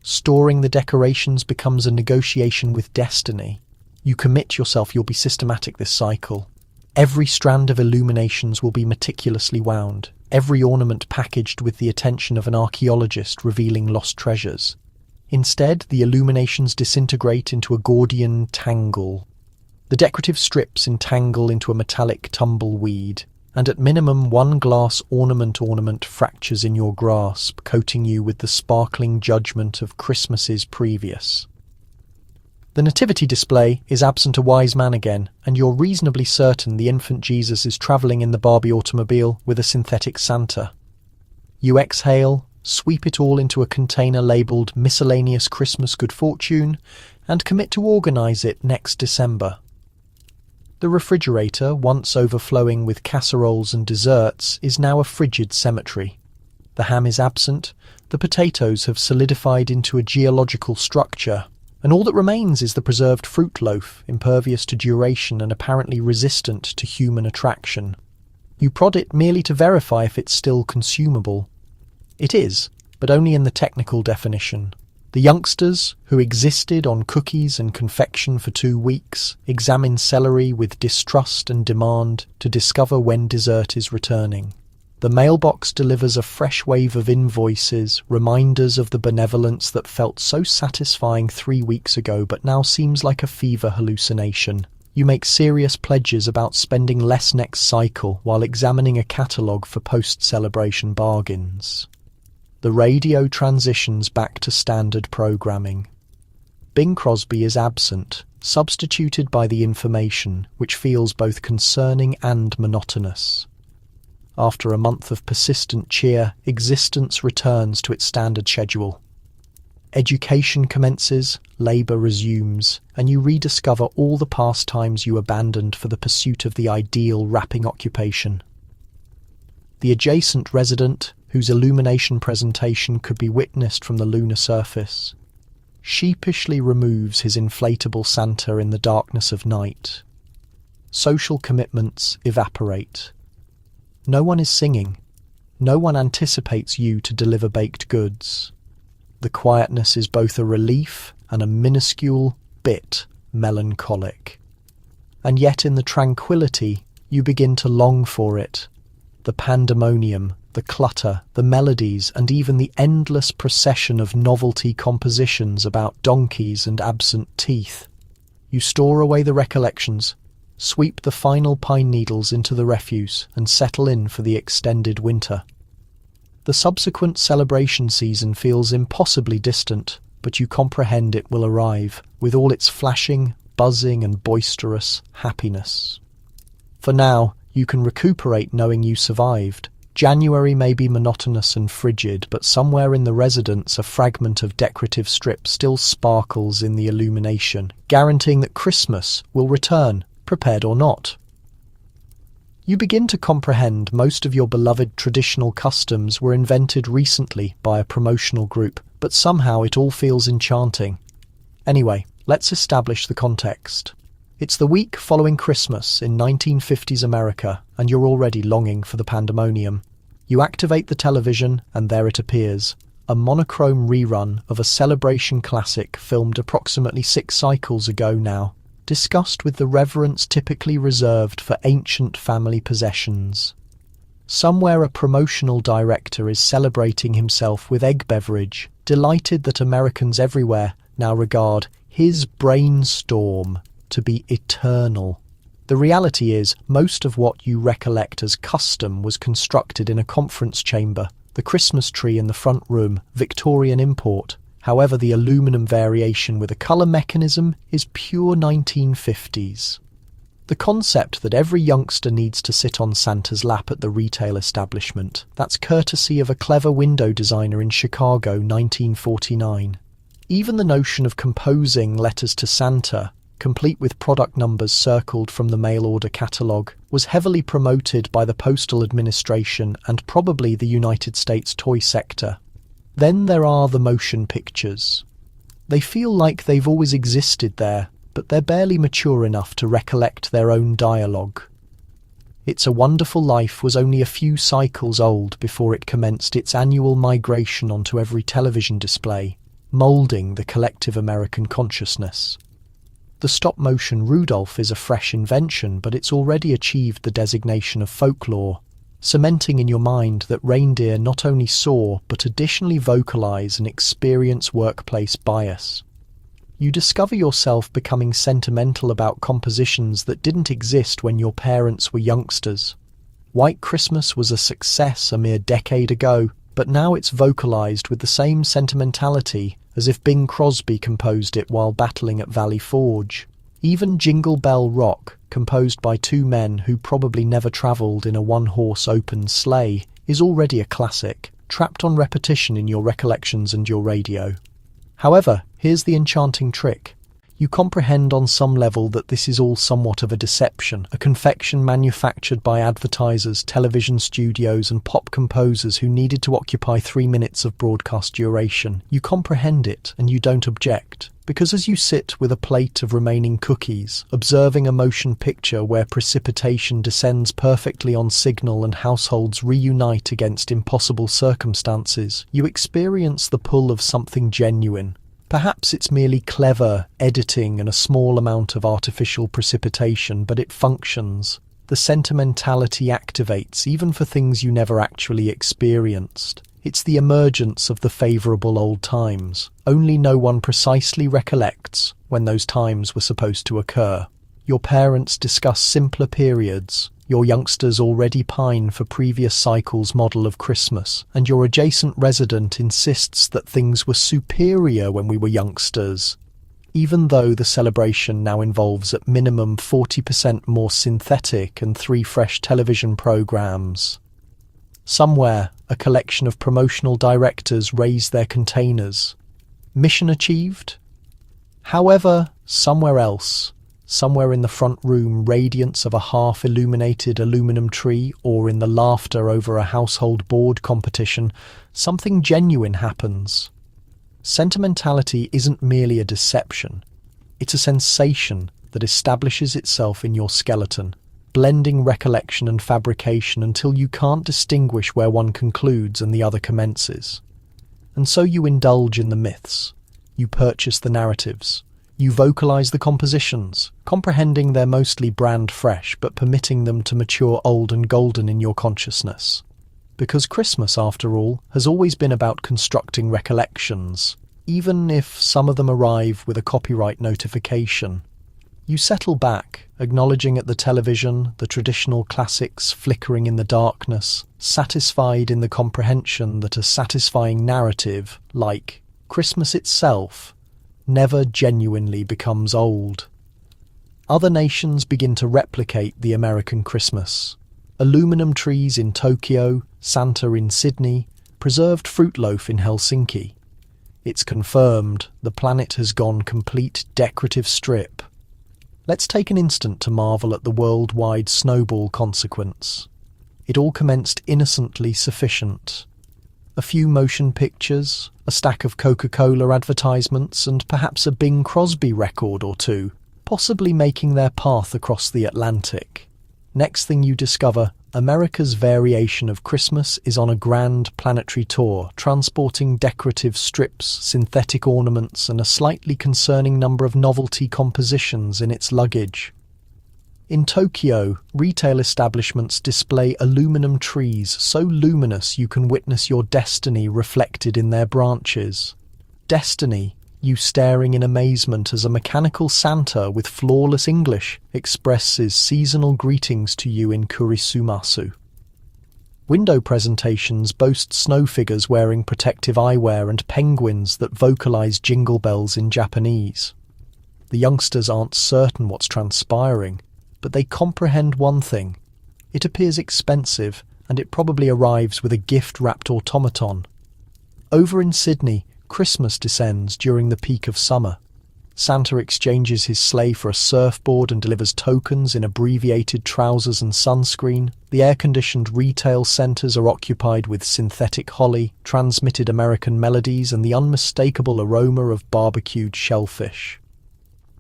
Storing the decorations becomes a negotiation with destiny. You commit yourself you'll be systematic this cycle. Every strand of illuminations will be meticulously wound, every ornament packaged with the attention of an archaeologist revealing lost treasures. Instead, the illuminations disintegrate into a Gordian tangle. The decorative strips entangle into a metallic tumbleweed, and at minimum one glass ornament fractures in your grasp, coating you with the sparkling judgment of Christmases previous. The nativity display is absent a wise man again, and you're reasonably certain the infant Jesus is travelling in the Barbie automobile with a synthetic Santa. You exhale, sweep it all into a container labelled Miscellaneous Christmas Good Fortune, and commit to organise it next December. The refrigerator, once overflowing with casseroles and desserts, is now a frigid cemetery. The ham is absent, the potatoes have solidified into a geological structure, and all that remains is the preserved fruit loaf, impervious to duration and apparently resistant to human attraction. You prod it merely to verify if it's still consumable. It is, but only in the technical definition. The youngsters, who existed on cookies and confection for 2 weeks, examine celery with distrust and demand to discover when dessert is returning. The mailbox delivers a fresh wave of invoices, reminders of the benevolence that felt so satisfying 3 weeks ago but now seems like a fever hallucination. You make serious pledges about spending less next cycle while examining a catalogue for post-celebration bargains. The radio transitions back to standard programming. Bing Crosby is absent, substituted by the information, which feels both concerning and monotonous. After a month of persistent cheer, existence returns to its standard schedule. Education commences, labour resumes, and you rediscover all the pastimes you abandoned for the pursuit of the ideal wrapping occupation. The adjacent resident, whose illumination presentation could be witnessed from the lunar surface, sheepishly removes his inflatable Santa in the darkness of night. Social commitments evaporate. No one is singing. No one anticipates you to deliver baked goods. The quietness is both a relief and a minuscule bit melancholic. And yet in the tranquility, you begin to long for it. The pandemonium, the clutter, the melodies, and even the endless procession of novelty compositions about donkeys and absent teeth. You store away the recollections, sweep the final pine needles into the refuse, and settle in for the extended winter. The subsequent celebration season feels impossibly distant, but you comprehend it will arrive, with all its flashing, buzzing, and boisterous happiness. For now, you can recuperate knowing you survived. January may be monotonous and frigid, but somewhere in the residence a fragment of decorative strip still sparkles in the illumination, guaranteeing that Christmas will return, prepared or not. You begin to comprehend most of your beloved traditional customs were invented recently by a promotional group, but somehow it all feels enchanting. Anyway, let's establish the context. It's the week following Christmas in 1950s America, and you're already longing for the pandemonium. You activate the television, and there it appears, a monochrome rerun of a celebration classic filmed approximately 6 cycles ago now, discussed with the reverence typically reserved for ancient family possessions. Somewhere a promotional director is celebrating himself with egg beverage, delighted that Americans everywhere now regard his brainstorm to be eternal. The reality is, most of what you recollect as custom was constructed in a conference chamber, the Christmas tree in the front room, Victorian import, However, the aluminum variation with a colour mechanism is pure 1950s. The concept that every youngster needs to sit on Santa's lap at the retail establishment, that's courtesy of a clever window designer in Chicago, 1949. Even the notion of composing letters to Santa, complete with product numbers circled from the mail order catalogue, was heavily promoted by the Postal Administration and probably the United States toy sector. Then there are the motion pictures. They feel like they've always existed there, but they're barely mature enough to recollect their own dialogue. It's a Wonderful Life was only a few cycles old before it commenced its annual migration onto every television display, moulding the collective American consciousness. The stop-motion Rudolph is a fresh invention, but it's already achieved the designation of folklore, cementing in your mind that reindeer not only saw but additionally vocalize and experience workplace bias. You discover yourself becoming sentimental about compositions that didn't exist when your parents were youngsters. White Christmas was a success a mere decade ago, but now it's vocalized with the same sentimentality as if Bing Crosby composed it while battling at Valley Forge. Even Jingle Bell Rock, composed by two men who probably never travelled in a one-horse open sleigh, is already a classic, trapped on repetition in your recollections and your radio. However, here's the enchanting trick. You comprehend on some level that this is all somewhat of a deception, a confection manufactured by advertisers, television studios and pop composers who needed to occupy 3 minutes of broadcast duration. You comprehend it and you don't object, because as you sit with a plate of remaining cookies, observing a motion picture where precipitation descends perfectly on signal and households reunite against impossible circumstances, you experience the pull of something genuine. Perhaps it's merely clever editing and a small amount of artificial precipitation, but it functions. The sentimentality activates even for things you never actually experienced. It's the emergence of the favourable old times. Only no one precisely recollects when those times were supposed to occur. Your parents discuss simpler periods. Your youngsters already pine for previous cycles' model of Christmas, and your adjacent resident insists that things were superior when we were youngsters, even though the celebration now involves at minimum 40% more synthetic and 3 fresh television programmes. Somewhere, a collection of promotional directors raise their containers. Mission achieved? However, somewhere else, somewhere in the front room radiance of a half-illuminated aluminum tree, or in the laughter over a household board competition, something genuine happens. Sentimentality isn't merely a deception. It's a sensation that establishes itself in your skeleton, blending recollection and fabrication until you can't distinguish where one concludes and the other commences. And so you indulge in the myths. You purchase the narratives. You vocalize the compositions, comprehending they're mostly brand fresh, but permitting them to mature old and golden in your consciousness. Because Christmas, after all, has always been about constructing recollections, even if some of them arrive with a copyright notification. You settle back, acknowledging at the television the traditional classics flickering in the darkness, satisfied in the comprehension that a satisfying narrative, like Christmas itself, never genuinely becomes old. Other nations begin to replicate the American Christmas. Aluminum trees in Tokyo, Santa in Sydney, preserved fruit loaf in Helsinki. It's confirmed the planet has gone complete decorative strip. Let's take an instant to marvel at the worldwide snowball consequence. It all commenced innocently sufficient. A few motion pictures, a stack of Coca-Cola advertisements, and perhaps a Bing Crosby record or two, possibly making their path across the Atlantic. Next thing you discover, America's variation of Christmas is on a grand planetary tour, transporting decorative strips, synthetic ornaments, and a slightly concerning number of novelty compositions in its luggage. In Tokyo, retail establishments display aluminum trees so luminous you can witness your destiny reflected in their branches. Destiny, you staring in amazement as a mechanical Santa with flawless English expresses seasonal greetings to you in kurisumasu. Window presentations boast snow figures wearing protective eyewear and penguins that vocalize jingle bells in Japanese. The youngsters aren't certain what's transpiring, but they comprehend one thing. It appears expensive, and it probably arrives with a gift-wrapped automaton. Over in Sydney, Christmas descends during the peak of summer. Santa exchanges his sleigh for a surfboard and delivers tokens in abbreviated trousers and sunscreen. The air-conditioned retail centres are occupied with synthetic holly, transmitted American melodies, and the unmistakable aroma of barbecued shellfish.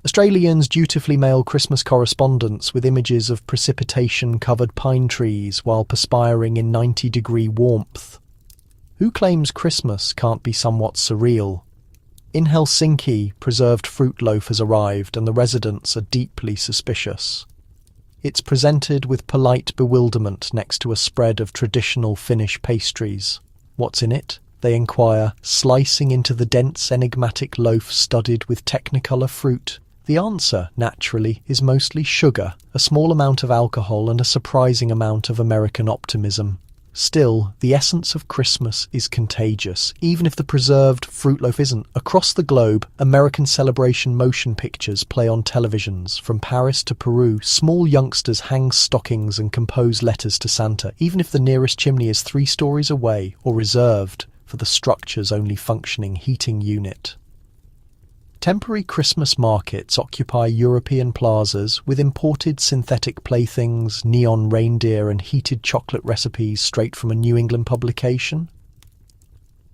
Australians dutifully mail Christmas correspondence with images of precipitation-covered pine trees while perspiring in 90-degree warmth. Who claims Christmas can't be somewhat surreal? In Helsinki, preserved fruit loaf has arrived and the residents are deeply suspicious. It's presented with polite bewilderment next to a spread of traditional Finnish pastries. What's in it? They inquire, slicing into the dense, enigmatic loaf studded with technicolor fruit. The answer, naturally, is mostly sugar, a small amount of alcohol and a surprising amount of American optimism. Still, the essence of Christmas is contagious, even if the preserved fruit loaf isn't. Across the globe, American celebration motion pictures play on televisions. From Paris to Peru, small youngsters hang stockings and compose letters to Santa, even if the nearest chimney is 3 stories away or reserved for the structure's only functioning heating unit. Temporary Christmas markets occupy European plazas with imported synthetic playthings, neon reindeer and heated chocolate recipes straight from a New England publication.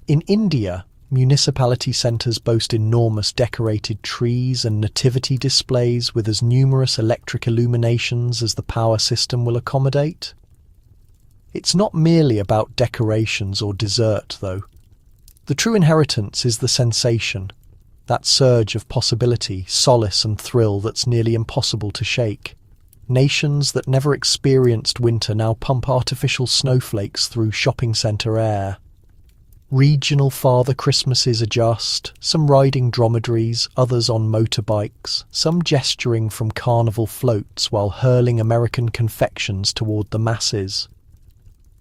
In India, municipality centres boast enormous decorated trees and nativity displays with as numerous electric illuminations as the power system will accommodate. It's not merely about decorations or dessert, though. The true inheritance is the sensation. That surge of possibility, solace and thrill that's nearly impossible to shake. Nations that never experienced winter now pump artificial snowflakes through shopping centre air. Regional Father Christmases adjust, some riding dromedaries, others on motorbikes, some gesturing from carnival floats while hurling American confections toward the masses.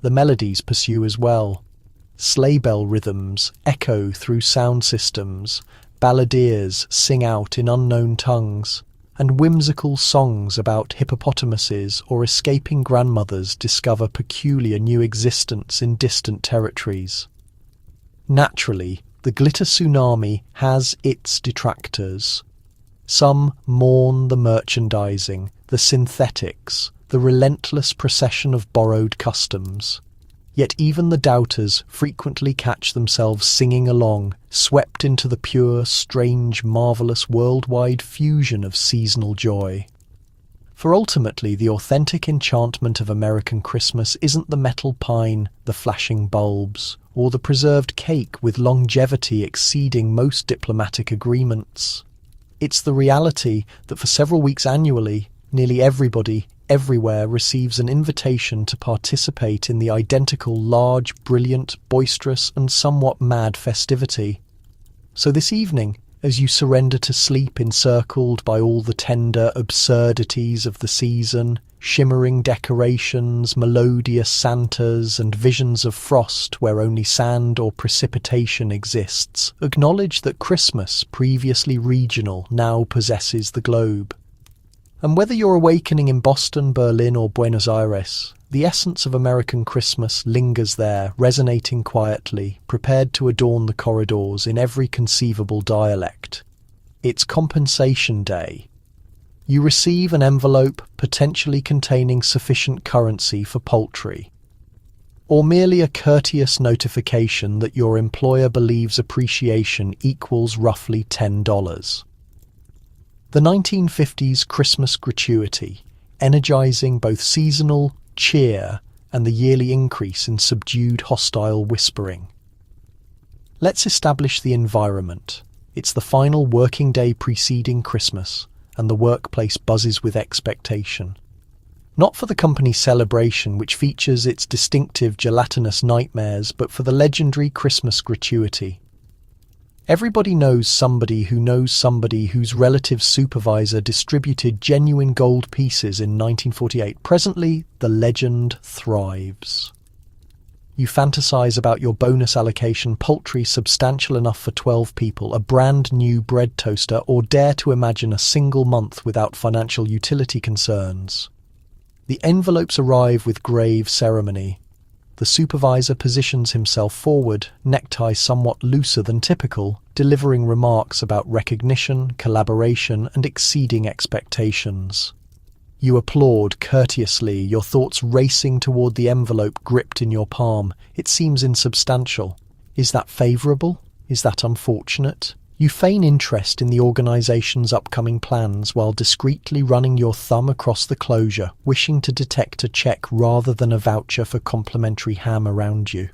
The melodies pursue as well. Sleigh bell rhythms echo through sound systems, balladeers sing out in unknown tongues, and whimsical songs about hippopotamuses or escaping grandmothers discover peculiar new existence in distant territories. Naturally, the glitter tsunami has its detractors. Some mourn the merchandising, the synthetics, the relentless procession of borrowed customs. Yet even the doubters frequently catch themselves singing along, swept into the pure, strange, marvellous worldwide fusion of seasonal joy. For ultimately, the authentic enchantment of American Christmas isn't the metal pine, the flashing bulbs, or the preserved cake with longevity exceeding most diplomatic agreements. It's the reality that for several weeks annually, nearly everybody, everywhere receives an invitation to participate in the identical large, brilliant, boisterous and somewhat mad festivity. So this evening, as you surrender to sleep encircled by all the tender absurdities of the season, shimmering decorations, melodious Santas and visions of frost where only sand or precipitation exists, acknowledge that Christmas, previously regional, now possesses the globe. And whether you're awakening in Boston, Berlin or Buenos Aires, the essence of American Christmas lingers there, resonating quietly, prepared to adorn the corridors in every conceivable dialect. It's compensation day. You receive an envelope potentially containing sufficient currency for poultry, or merely a courteous notification that your employer believes appreciation equals roughly $10. The 1950s Christmas gratuity, energizing both seasonal cheer and the yearly increase in subdued hostile whispering. Let's establish the environment. It's the final working day preceding Christmas, and the workplace buzzes with expectation. Not for the company's celebration, which features its distinctive gelatinous nightmares, but for the legendary Christmas gratuity. Everybody knows somebody whose relative supervisor distributed genuine gold pieces in 1948. Presently, the legend thrives. You fantasize about your bonus allocation poultry substantial enough for 12 people, a brand new bread toaster, or dare to imagine a single month without financial utility concerns. The envelopes arrive with grave ceremony. The supervisor positions himself forward, necktie somewhat looser than typical, delivering remarks about recognition, collaboration, and exceeding expectations. You applaud courteously, your thoughts racing toward the envelope gripped in your palm. It seems insubstantial. Is that favourable? Is that unfortunate? You feign interest in the organisation's upcoming plans while discreetly running your thumb across the closure, wishing to detect a cheque rather than a voucher for complimentary ham around you.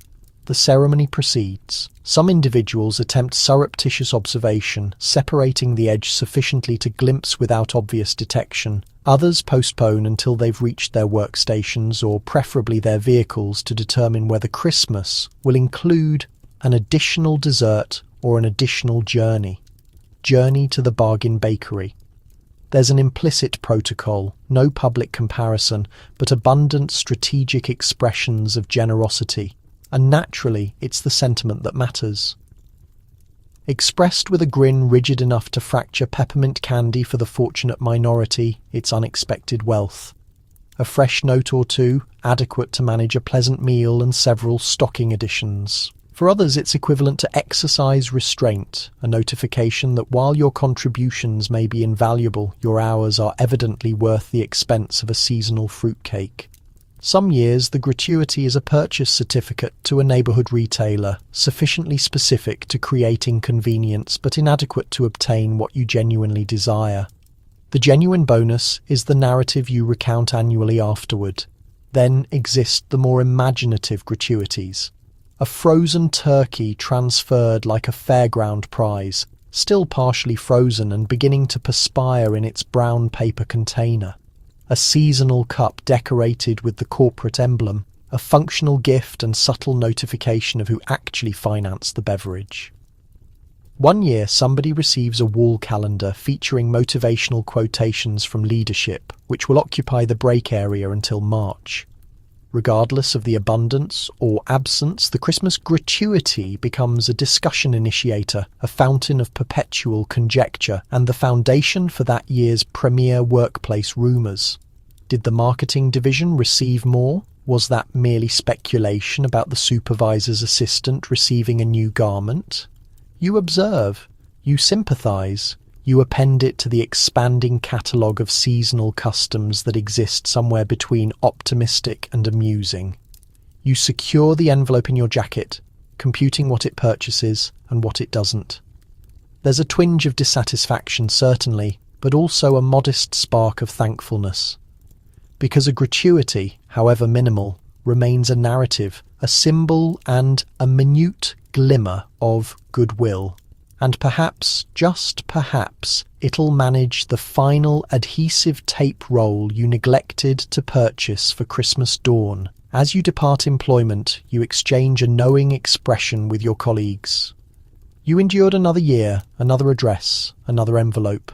The ceremony proceeds. Some individuals attempt surreptitious observation, separating the edge sufficiently to glimpse without obvious detection. Others postpone until they've reached their workstations or preferably their vehicles to determine whether Christmas will include an additional dessert or an additional journey. Journey to the bargain bakery. There's an implicit protocol, no public comparison, but abundant strategic expressions of generosity. And naturally, it's the sentiment that matters. Expressed with a grin rigid enough to fracture peppermint candy for the fortunate minority, it's unexpected wealth. A fresh note or two, adequate to manage a pleasant meal and several stocking additions. For others, it's equivalent to exercise restraint, a notification that while your contributions may be invaluable, your hours are evidently worth the expense of a seasonal fruitcake. Some years, the gratuity is a purchase certificate to a neighbourhood retailer, sufficiently specific to create inconvenience but inadequate to obtain what you genuinely desire. The genuine bonus is the narrative you recount annually afterward. Then exist the more imaginative gratuities. A frozen turkey transferred like a fairground prize, still partially frozen and beginning to perspire in its brown paper container. A seasonal cup decorated with the corporate emblem, a functional gift and subtle notification of who actually financed the beverage. One year, somebody receives a wall calendar featuring motivational quotations from leadership, which will occupy the break area until March. Regardless of the abundance or absence, the Christmas gratuity becomes a discussion initiator, a fountain of perpetual conjecture, and the foundation for that year's premier workplace rumours. Did the marketing division receive more? Was that merely speculation about the supervisor's assistant receiving a new garment? You observe, you sympathise, you append it to the expanding catalogue of seasonal customs that exist somewhere between optimistic and amusing. You secure the envelope in your jacket, computing what it purchases and what it doesn't. There's a twinge of dissatisfaction, certainly, but also a modest spark of thankfulness. Because a gratuity, however minimal, remains a narrative, a symbol and a minute glimmer of goodwill. And perhaps, just perhaps, it'll manage the final adhesive tape roll you neglected to purchase for Christmas dawn. As you depart employment, you exchange a knowing expression with your colleagues. You endured another year, another address, another envelope.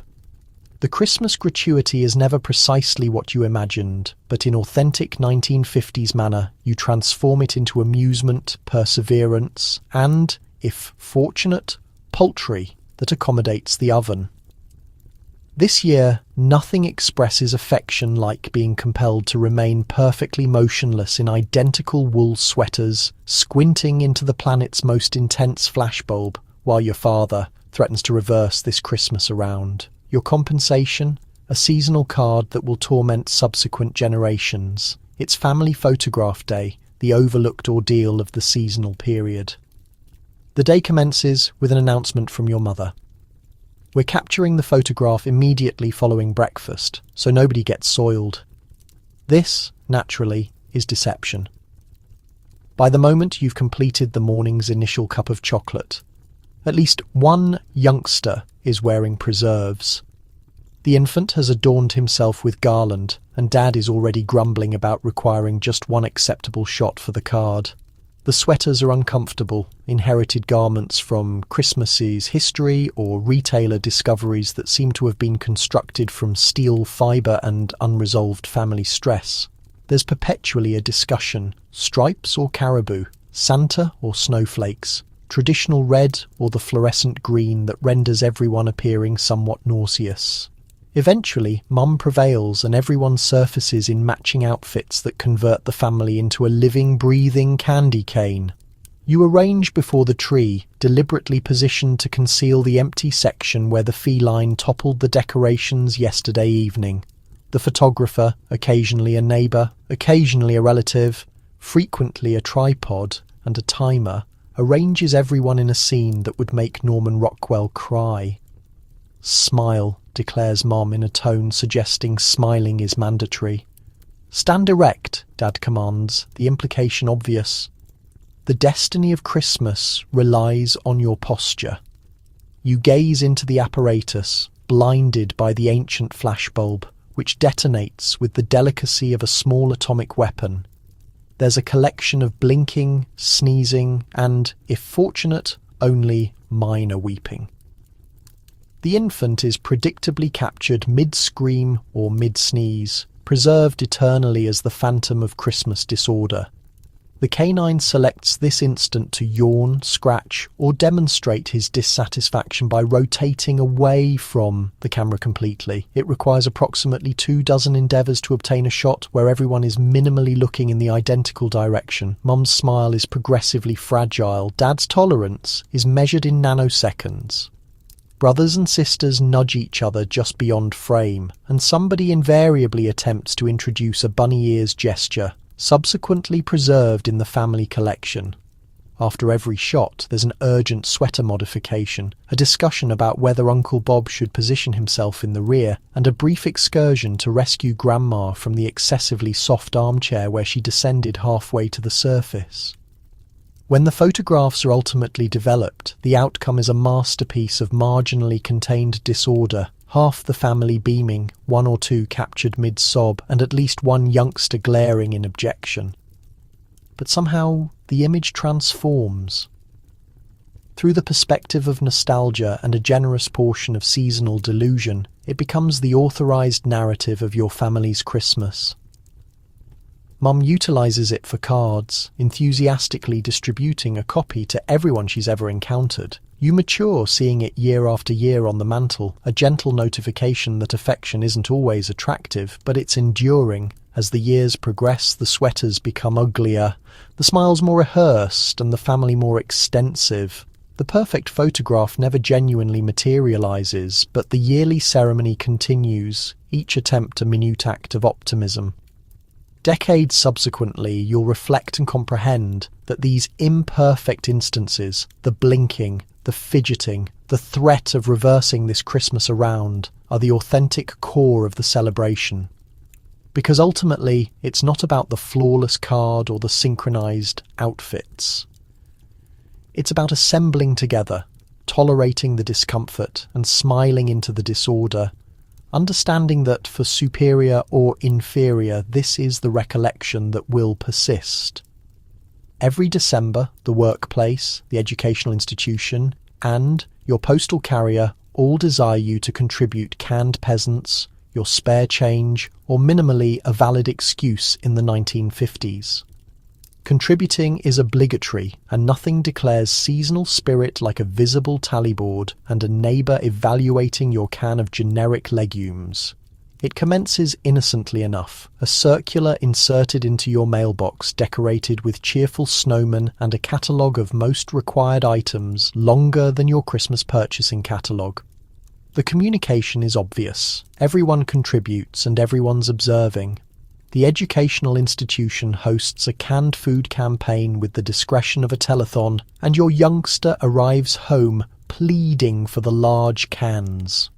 The Christmas gratuity is never precisely what you imagined, but in authentic 1950s manner, you transform it into amusement, perseverance, and, if fortunate, poultry that accommodates the oven. This year, nothing expresses affection like being compelled to remain perfectly motionless in identical wool sweaters, squinting into the planet's most intense flashbulb, while your father threatens to reverse this Christmas around. Your compensation? A seasonal card that will torment subsequent generations. It's family photograph day, the overlooked ordeal of the seasonal period. The day commences with an announcement from your mother. We're capturing the photograph immediately following breakfast, so nobody gets soiled. This, naturally, is deception. By the moment you've completed the morning's initial cup of chocolate, at least one youngster is wearing preserves. The infant has adorned himself with garland, and Dad is already grumbling about requiring just one acceptable shot for the card. The sweaters are uncomfortable, inherited garments from Christmas's history or retailer discoveries that seem to have been constructed from steel fibre and unresolved family stress. There's perpetually a discussion, stripes or caribou, Santa or snowflakes, traditional red or the fluorescent green that renders everyone appearing somewhat nauseous. Eventually, Mum prevails and everyone surfaces in matching outfits that convert the family into a living, breathing candy cane. You arrange before the tree, deliberately positioned to conceal the empty section where the feline toppled the decorations yesterday evening. The photographer, occasionally a neighbour, occasionally a relative, frequently a tripod and a timer, arranges everyone in a scene that would make Norman Rockwell cry. "Smile," declares Mom in a tone suggesting smiling is mandatory. "Stand erect," Dad commands, the implication obvious. The destiny of Christmas relies on your posture. You gaze into the apparatus, blinded by the ancient flashbulb, which detonates with the delicacy of a small atomic weapon. There's a collection of blinking, sneezing, and, if fortunate, only minor weeping. The infant is predictably captured mid-scream or mid-sneeze, preserved eternally as the phantom of Christmas disorder. The canine selects this instant to yawn, scratch, or demonstrate his dissatisfaction by rotating away from the camera completely. It requires approximately 24 endeavours to obtain a shot where everyone is minimally looking in the identical direction. Mum's smile is progressively fragile. Dad's tolerance is measured in nanoseconds. Brothers and sisters nudge each other just beyond frame, and somebody invariably attempts to introduce a bunny ears gesture, subsequently preserved in the family collection. After every shot, there's an urgent sweater modification, a discussion about whether Uncle Bob should position himself in the rear, and a brief excursion to rescue Grandma from the excessively soft armchair where she descended halfway to the surface. When the photographs are ultimately developed, the outcome is a masterpiece of marginally contained disorder, half the family beaming, one or two captured mid-sob, and at least one youngster glaring in objection. But somehow the image transforms. Through the perspective of nostalgia and a generous portion of seasonal delusion, it becomes the authorized narrative of your family's Christmas. Mum utilizes it for cards, enthusiastically distributing a copy to everyone she's ever encountered. You mature seeing it year after year on the mantel, a gentle notification that affection isn't always attractive, but it's enduring. As the years progress, the sweaters become uglier, the smiles more rehearsed, and the family more extensive. The perfect photograph never genuinely materializes, but the yearly ceremony continues, each attempt a minute act of optimism. Decades subsequently, you'll reflect and comprehend that these imperfect instances, the blinking, the fidgeting, the threat of reversing this Christmas around, are the authentic core of the celebration. Because ultimately, it's not about the flawless card or the synchronized outfits. It's about assembling together, tolerating the discomfort and smiling into the disorder, understanding that for superior or inferior, this is the recollection that will persist. Every December, the workplace, the educational institution, and your postal carrier all desire you to contribute canned peasants, your spare change, or minimally a valid excuse in the 1950s. Contributing is obligatory, and nothing declares seasonal spirit like a visible tally board and a neighbour evaluating your can of generic legumes. It commences innocently enough, a circular inserted into your mailbox decorated with cheerful snowmen and a catalogue of most required items longer than your Christmas purchasing catalogue. The communication is obvious. Everyone contributes and everyone's observing. The educational institution hosts a canned food campaign with the discretion of a telethon, and your youngster arrives home pleading for the large cans.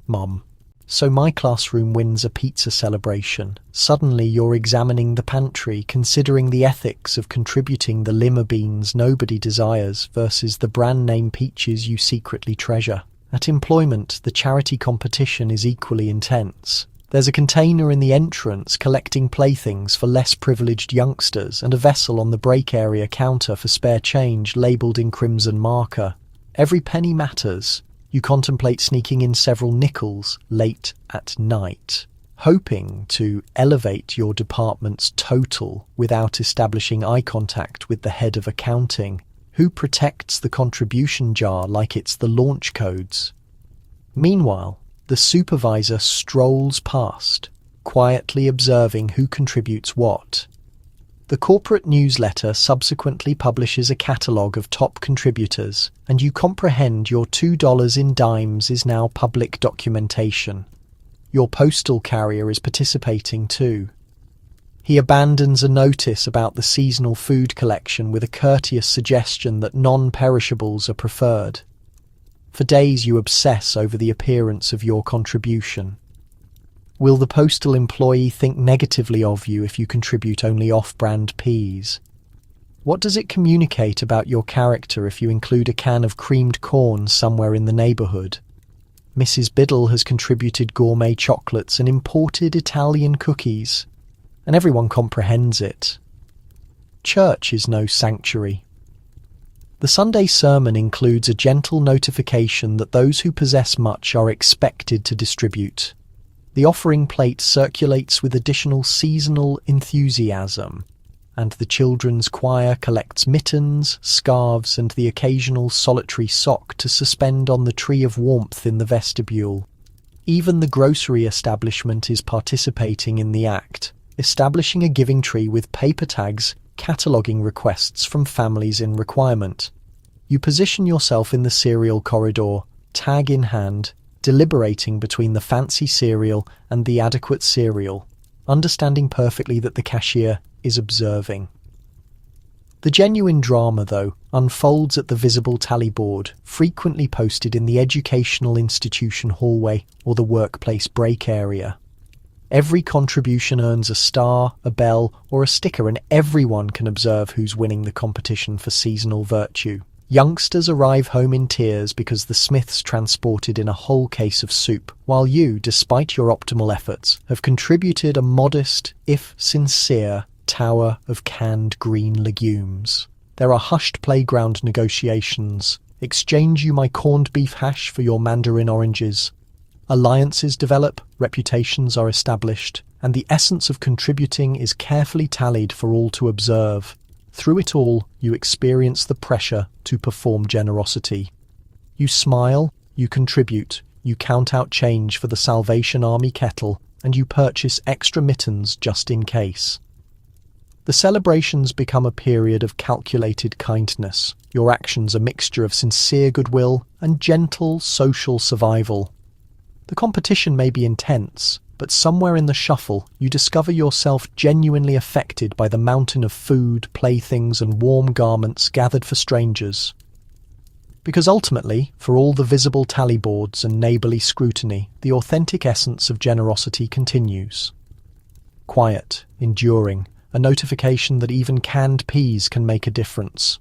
Mum. So my classroom wins a pizza celebration. Suddenly you're examining the pantry, considering the ethics of contributing the lima beans nobody desires versus the brand name peaches you secretly treasure. At employment, the charity competition is equally intense. There's a container in the entrance collecting playthings for less privileged youngsters and a vessel on the break area counter for spare change labelled in crimson marker. Every penny matters. You contemplate sneaking in several nickels late at night. hoping to elevate your department's total without establishing eye contact with the head of accounting, who protects the contribution jar like it's the launch codes. Meanwhile, the supervisor strolls past, quietly observing who contributes what. The corporate newsletter subsequently publishes a catalogue of top contributors, and you comprehend your $2 in dimes is now public documentation. Your postal carrier is participating too. He abandons a notice about the seasonal food collection with a courteous suggestion that non-perishables are preferred. For days you obsess over the appearance of your contribution. Will the postal employee think negatively of you if you contribute only off-brand peas? What does it communicate about your character if you include a can of creamed corn somewhere in the neighbourhood? Mrs. Biddle has contributed gourmet chocolates and imported Italian cookies, and everyone comprehends it. Church is no sanctuary. The Sunday sermon includes a gentle notification that those who possess much are expected to distribute. The offering plate circulates with additional seasonal enthusiasm, and the children's choir collects mittens, scarves, and the occasional solitary sock to suspend on the tree of warmth in the vestibule. Even the grocery establishment is participating in the act, establishing a giving tree with paper tags cataloguing requests from families in requirement. You position yourself in the cereal corridor, tag in hand, deliberating between the fancy cereal and the adequate cereal, understanding perfectly that the cashier is observing. The genuine drama, though, unfolds at the visible tally board, frequently posted in the educational institution hallway or the workplace break area. Every contribution earns a star, a bell, or a sticker, and everyone can observe who's winning the competition for seasonal virtue. Youngsters arrive home in tears because the Smiths transported in a whole case of soup, while you, despite your optimal efforts, have contributed a modest, if sincere, tower of canned green legumes. There are hushed playground negotiations. Exchange you my corned beef hash for your mandarin oranges. Alliances develop, reputations are established, and the essence of contributing is carefully tallied for all to observe. Through it all, you experience the pressure to perform generosity. You smile, you contribute, you count out change for the Salvation Army kettle, and you purchase extra mittens just in case. The celebrations become a period of calculated kindness, your actions a mixture of sincere goodwill and gentle social survival. The competition may be intense, but somewhere in the shuffle you discover yourself genuinely affected by the mountain of food, playthings and warm garments gathered for strangers. Because ultimately, for all the visible tally boards and neighbourly scrutiny, the authentic essence of generosity continues. Quiet, enduring, a notification that even canned peas can make a difference.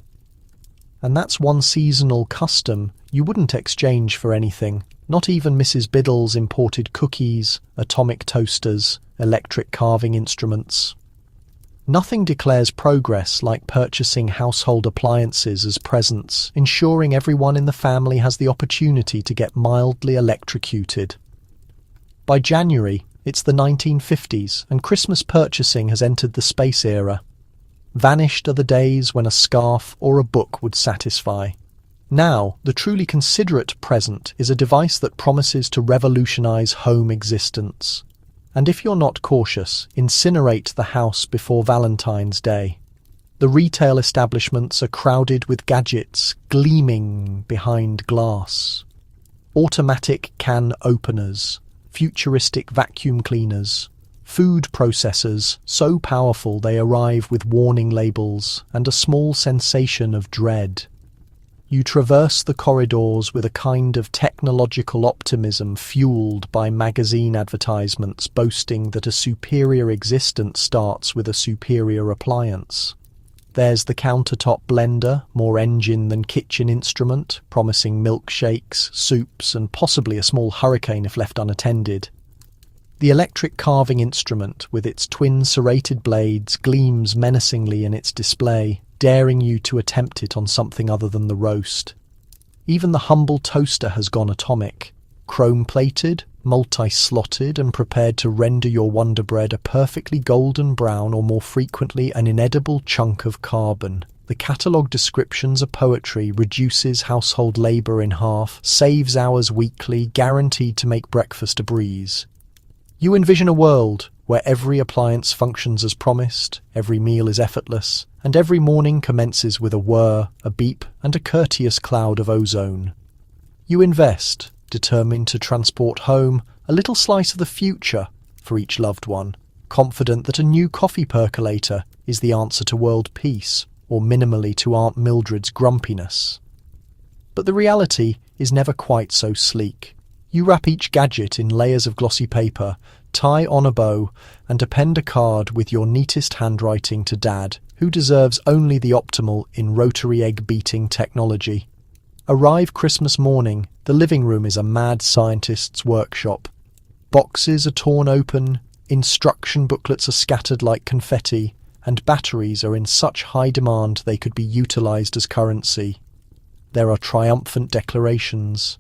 And that's one seasonal custom you wouldn't exchange for anything, not even Mrs. Biddle's imported cookies, atomic toasters, electric carving instruments. Nothing declares progress like purchasing household appliances as presents, ensuring everyone in the family has the opportunity to get mildly electrocuted. By January, it's the 1950s, and Christmas purchasing has entered the space era. Vanished are the days when a scarf or a book would satisfy. Now, the truly considerate present is a device that promises to revolutionize home existence. And if you're not cautious, incinerate the house before Valentine's Day. The retail establishments are crowded with gadgets gleaming behind glass. Automatic can openers, futuristic vacuum cleaners, food processors so powerful they arrive with warning labels and a small sensation of dread. You traverse the corridors with a kind of technological optimism fueled by magazine advertisements boasting that a superior existence starts with a superior appliance. There's the countertop blender, more engine than kitchen instrument, promising milkshakes, soups, and possibly a small hurricane if left unattended. The electric carving instrument, with its twin serrated blades, gleams menacingly in its display, daring you to attempt it on something other than the roast. Even the humble toaster has gone atomic. Chrome-plated, multi-slotted and prepared to render your Wonder Bread a perfectly golden brown or more frequently an inedible chunk of carbon. The catalogue descriptions are poetry, reduces household labour in half, saves hours weekly, guaranteed to make breakfast a breeze. You envision a world where every appliance functions as promised, every meal is effortless, and every morning commences with a whir, a beep, and a courteous cloud of ozone. You invest, determined to transport home a little slice of the future for each loved one, confident that a new coffee percolator is the answer to world peace, or minimally to Aunt Mildred's grumpiness. But the reality is never quite so sleek. You wrap each gadget in layers of glossy paper, tie on a bow, and append a card with your neatest handwriting to Dad, who deserves only the optimal in rotary egg-beating technology. Arrive Christmas morning, the living room is a mad scientist's workshop. Boxes are torn open, instruction booklets are scattered like confetti, and batteries are in such high demand they could be utilised as currency. There are triumphant declarations.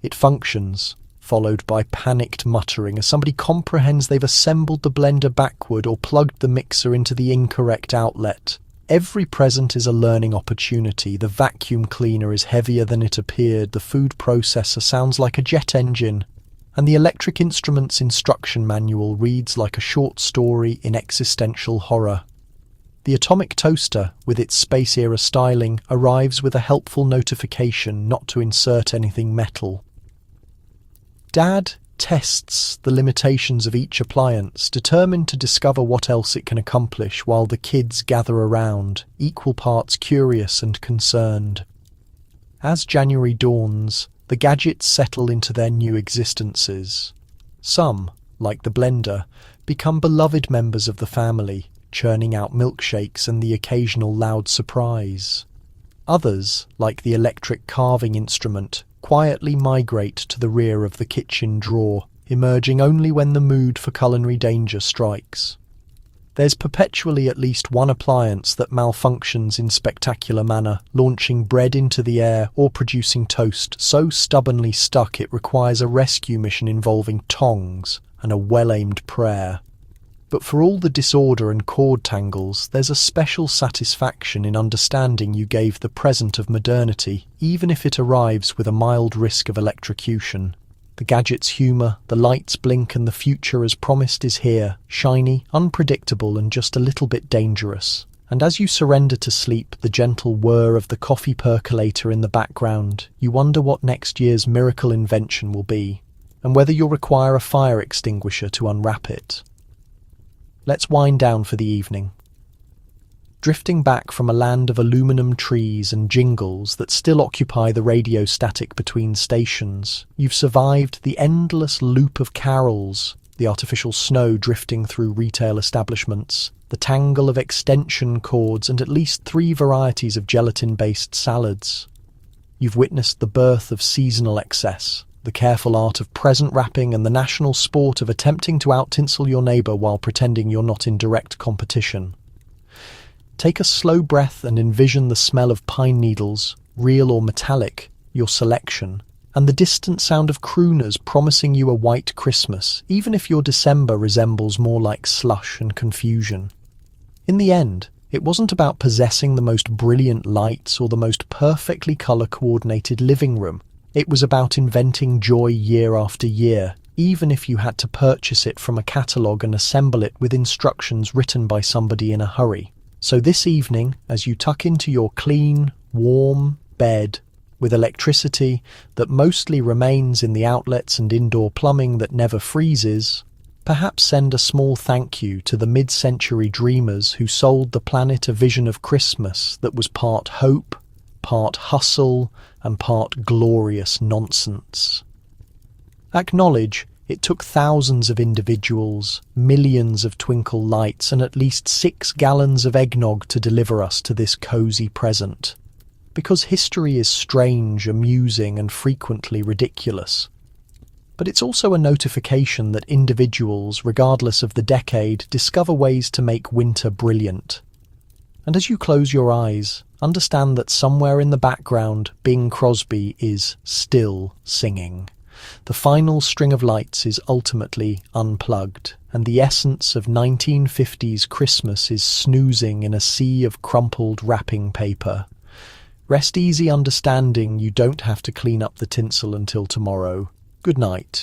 It functions, followed by panicked muttering as somebody comprehends they've assembled the blender backward or plugged the mixer into the incorrect outlet. Every present is a learning opportunity. The vacuum cleaner is heavier than it appeared, the food processor sounds like a jet engine, and the electric instruments instruction manual reads like a short story in existential horror. The atomic toaster, with its space-era styling, arrives with a helpful notification not to insert anything metal. Dad tests the limitations of each appliance, determined to discover what else it can accomplish, while the kids gather around, equal parts curious and concerned. As January dawns, the gadgets settle into their new existences. Some, like the blender, become beloved members of the family, churning out milkshakes and the occasional loud surprise. Others, like the electric carving instrument, quietly migrate to the rear of the kitchen drawer, emerging only when the mood for culinary danger strikes. There's perpetually at least one appliance that malfunctions in spectacular manner, launching bread into the air or producing toast so stubbornly stuck it requires a rescue mission involving tongs and a well-aimed prayer. But for all the disorder and cord tangles, there's a special satisfaction in understanding you gave the present of modernity, even if it arrives with a mild risk of electrocution. The gadget's humour, the lights blink, and the future as promised is here, shiny, unpredictable, and just a little bit dangerous. And as you surrender to sleep, the gentle whir of the coffee percolator in the background, you wonder what next year's miracle invention will be, and whether you'll require a fire extinguisher to unwrap it. Let's wind down for the evening. Drifting back from a land of aluminum trees and jingles that still occupy the radio static between stations, you've survived the endless loop of carols, the artificial snow drifting through retail establishments, the tangle of extension cords, and at least 3 varieties of gelatin-based salads. You've witnessed the birth of seasonal excess, the careful art of present wrapping, and the national sport of attempting to out-tinsel your neighbour while pretending you're not in direct competition. Take a slow breath and envision the smell of pine needles, real or metallic, your selection, and the distant sound of crooners promising you a white Christmas, even if your December resembles more like slush and confusion. In the end, it wasn't about possessing the most brilliant lights or the most perfectly colour-coordinated living room. It was about inventing joy year after year, even if you had to purchase it from a catalogue and assemble it with instructions written by somebody in a hurry. So this evening, as you tuck into your clean, warm bed, with electricity that mostly remains in the outlets and indoor plumbing that never freezes, perhaps send a small thank you to the mid-century dreamers who sold the planet a vision of Christmas that was part hope, part hustle, and part glorious nonsense. Acknowledge it took thousands of individuals, millions of twinkle lights, and at least 6 gallons of eggnog to deliver us to this cosy present. Because history is strange, amusing, and frequently ridiculous. But it's also a notification that individuals, regardless of the decade, discover ways to make winter brilliant. And as you close your eyes, understand that somewhere in the background, Bing Crosby is still singing. The final string of lights is ultimately unplugged, and the essence of 1950s Christmas is snoozing in a sea of crumpled wrapping paper. Rest easy understanding you don't have to clean up the tinsel until tomorrow. Good night.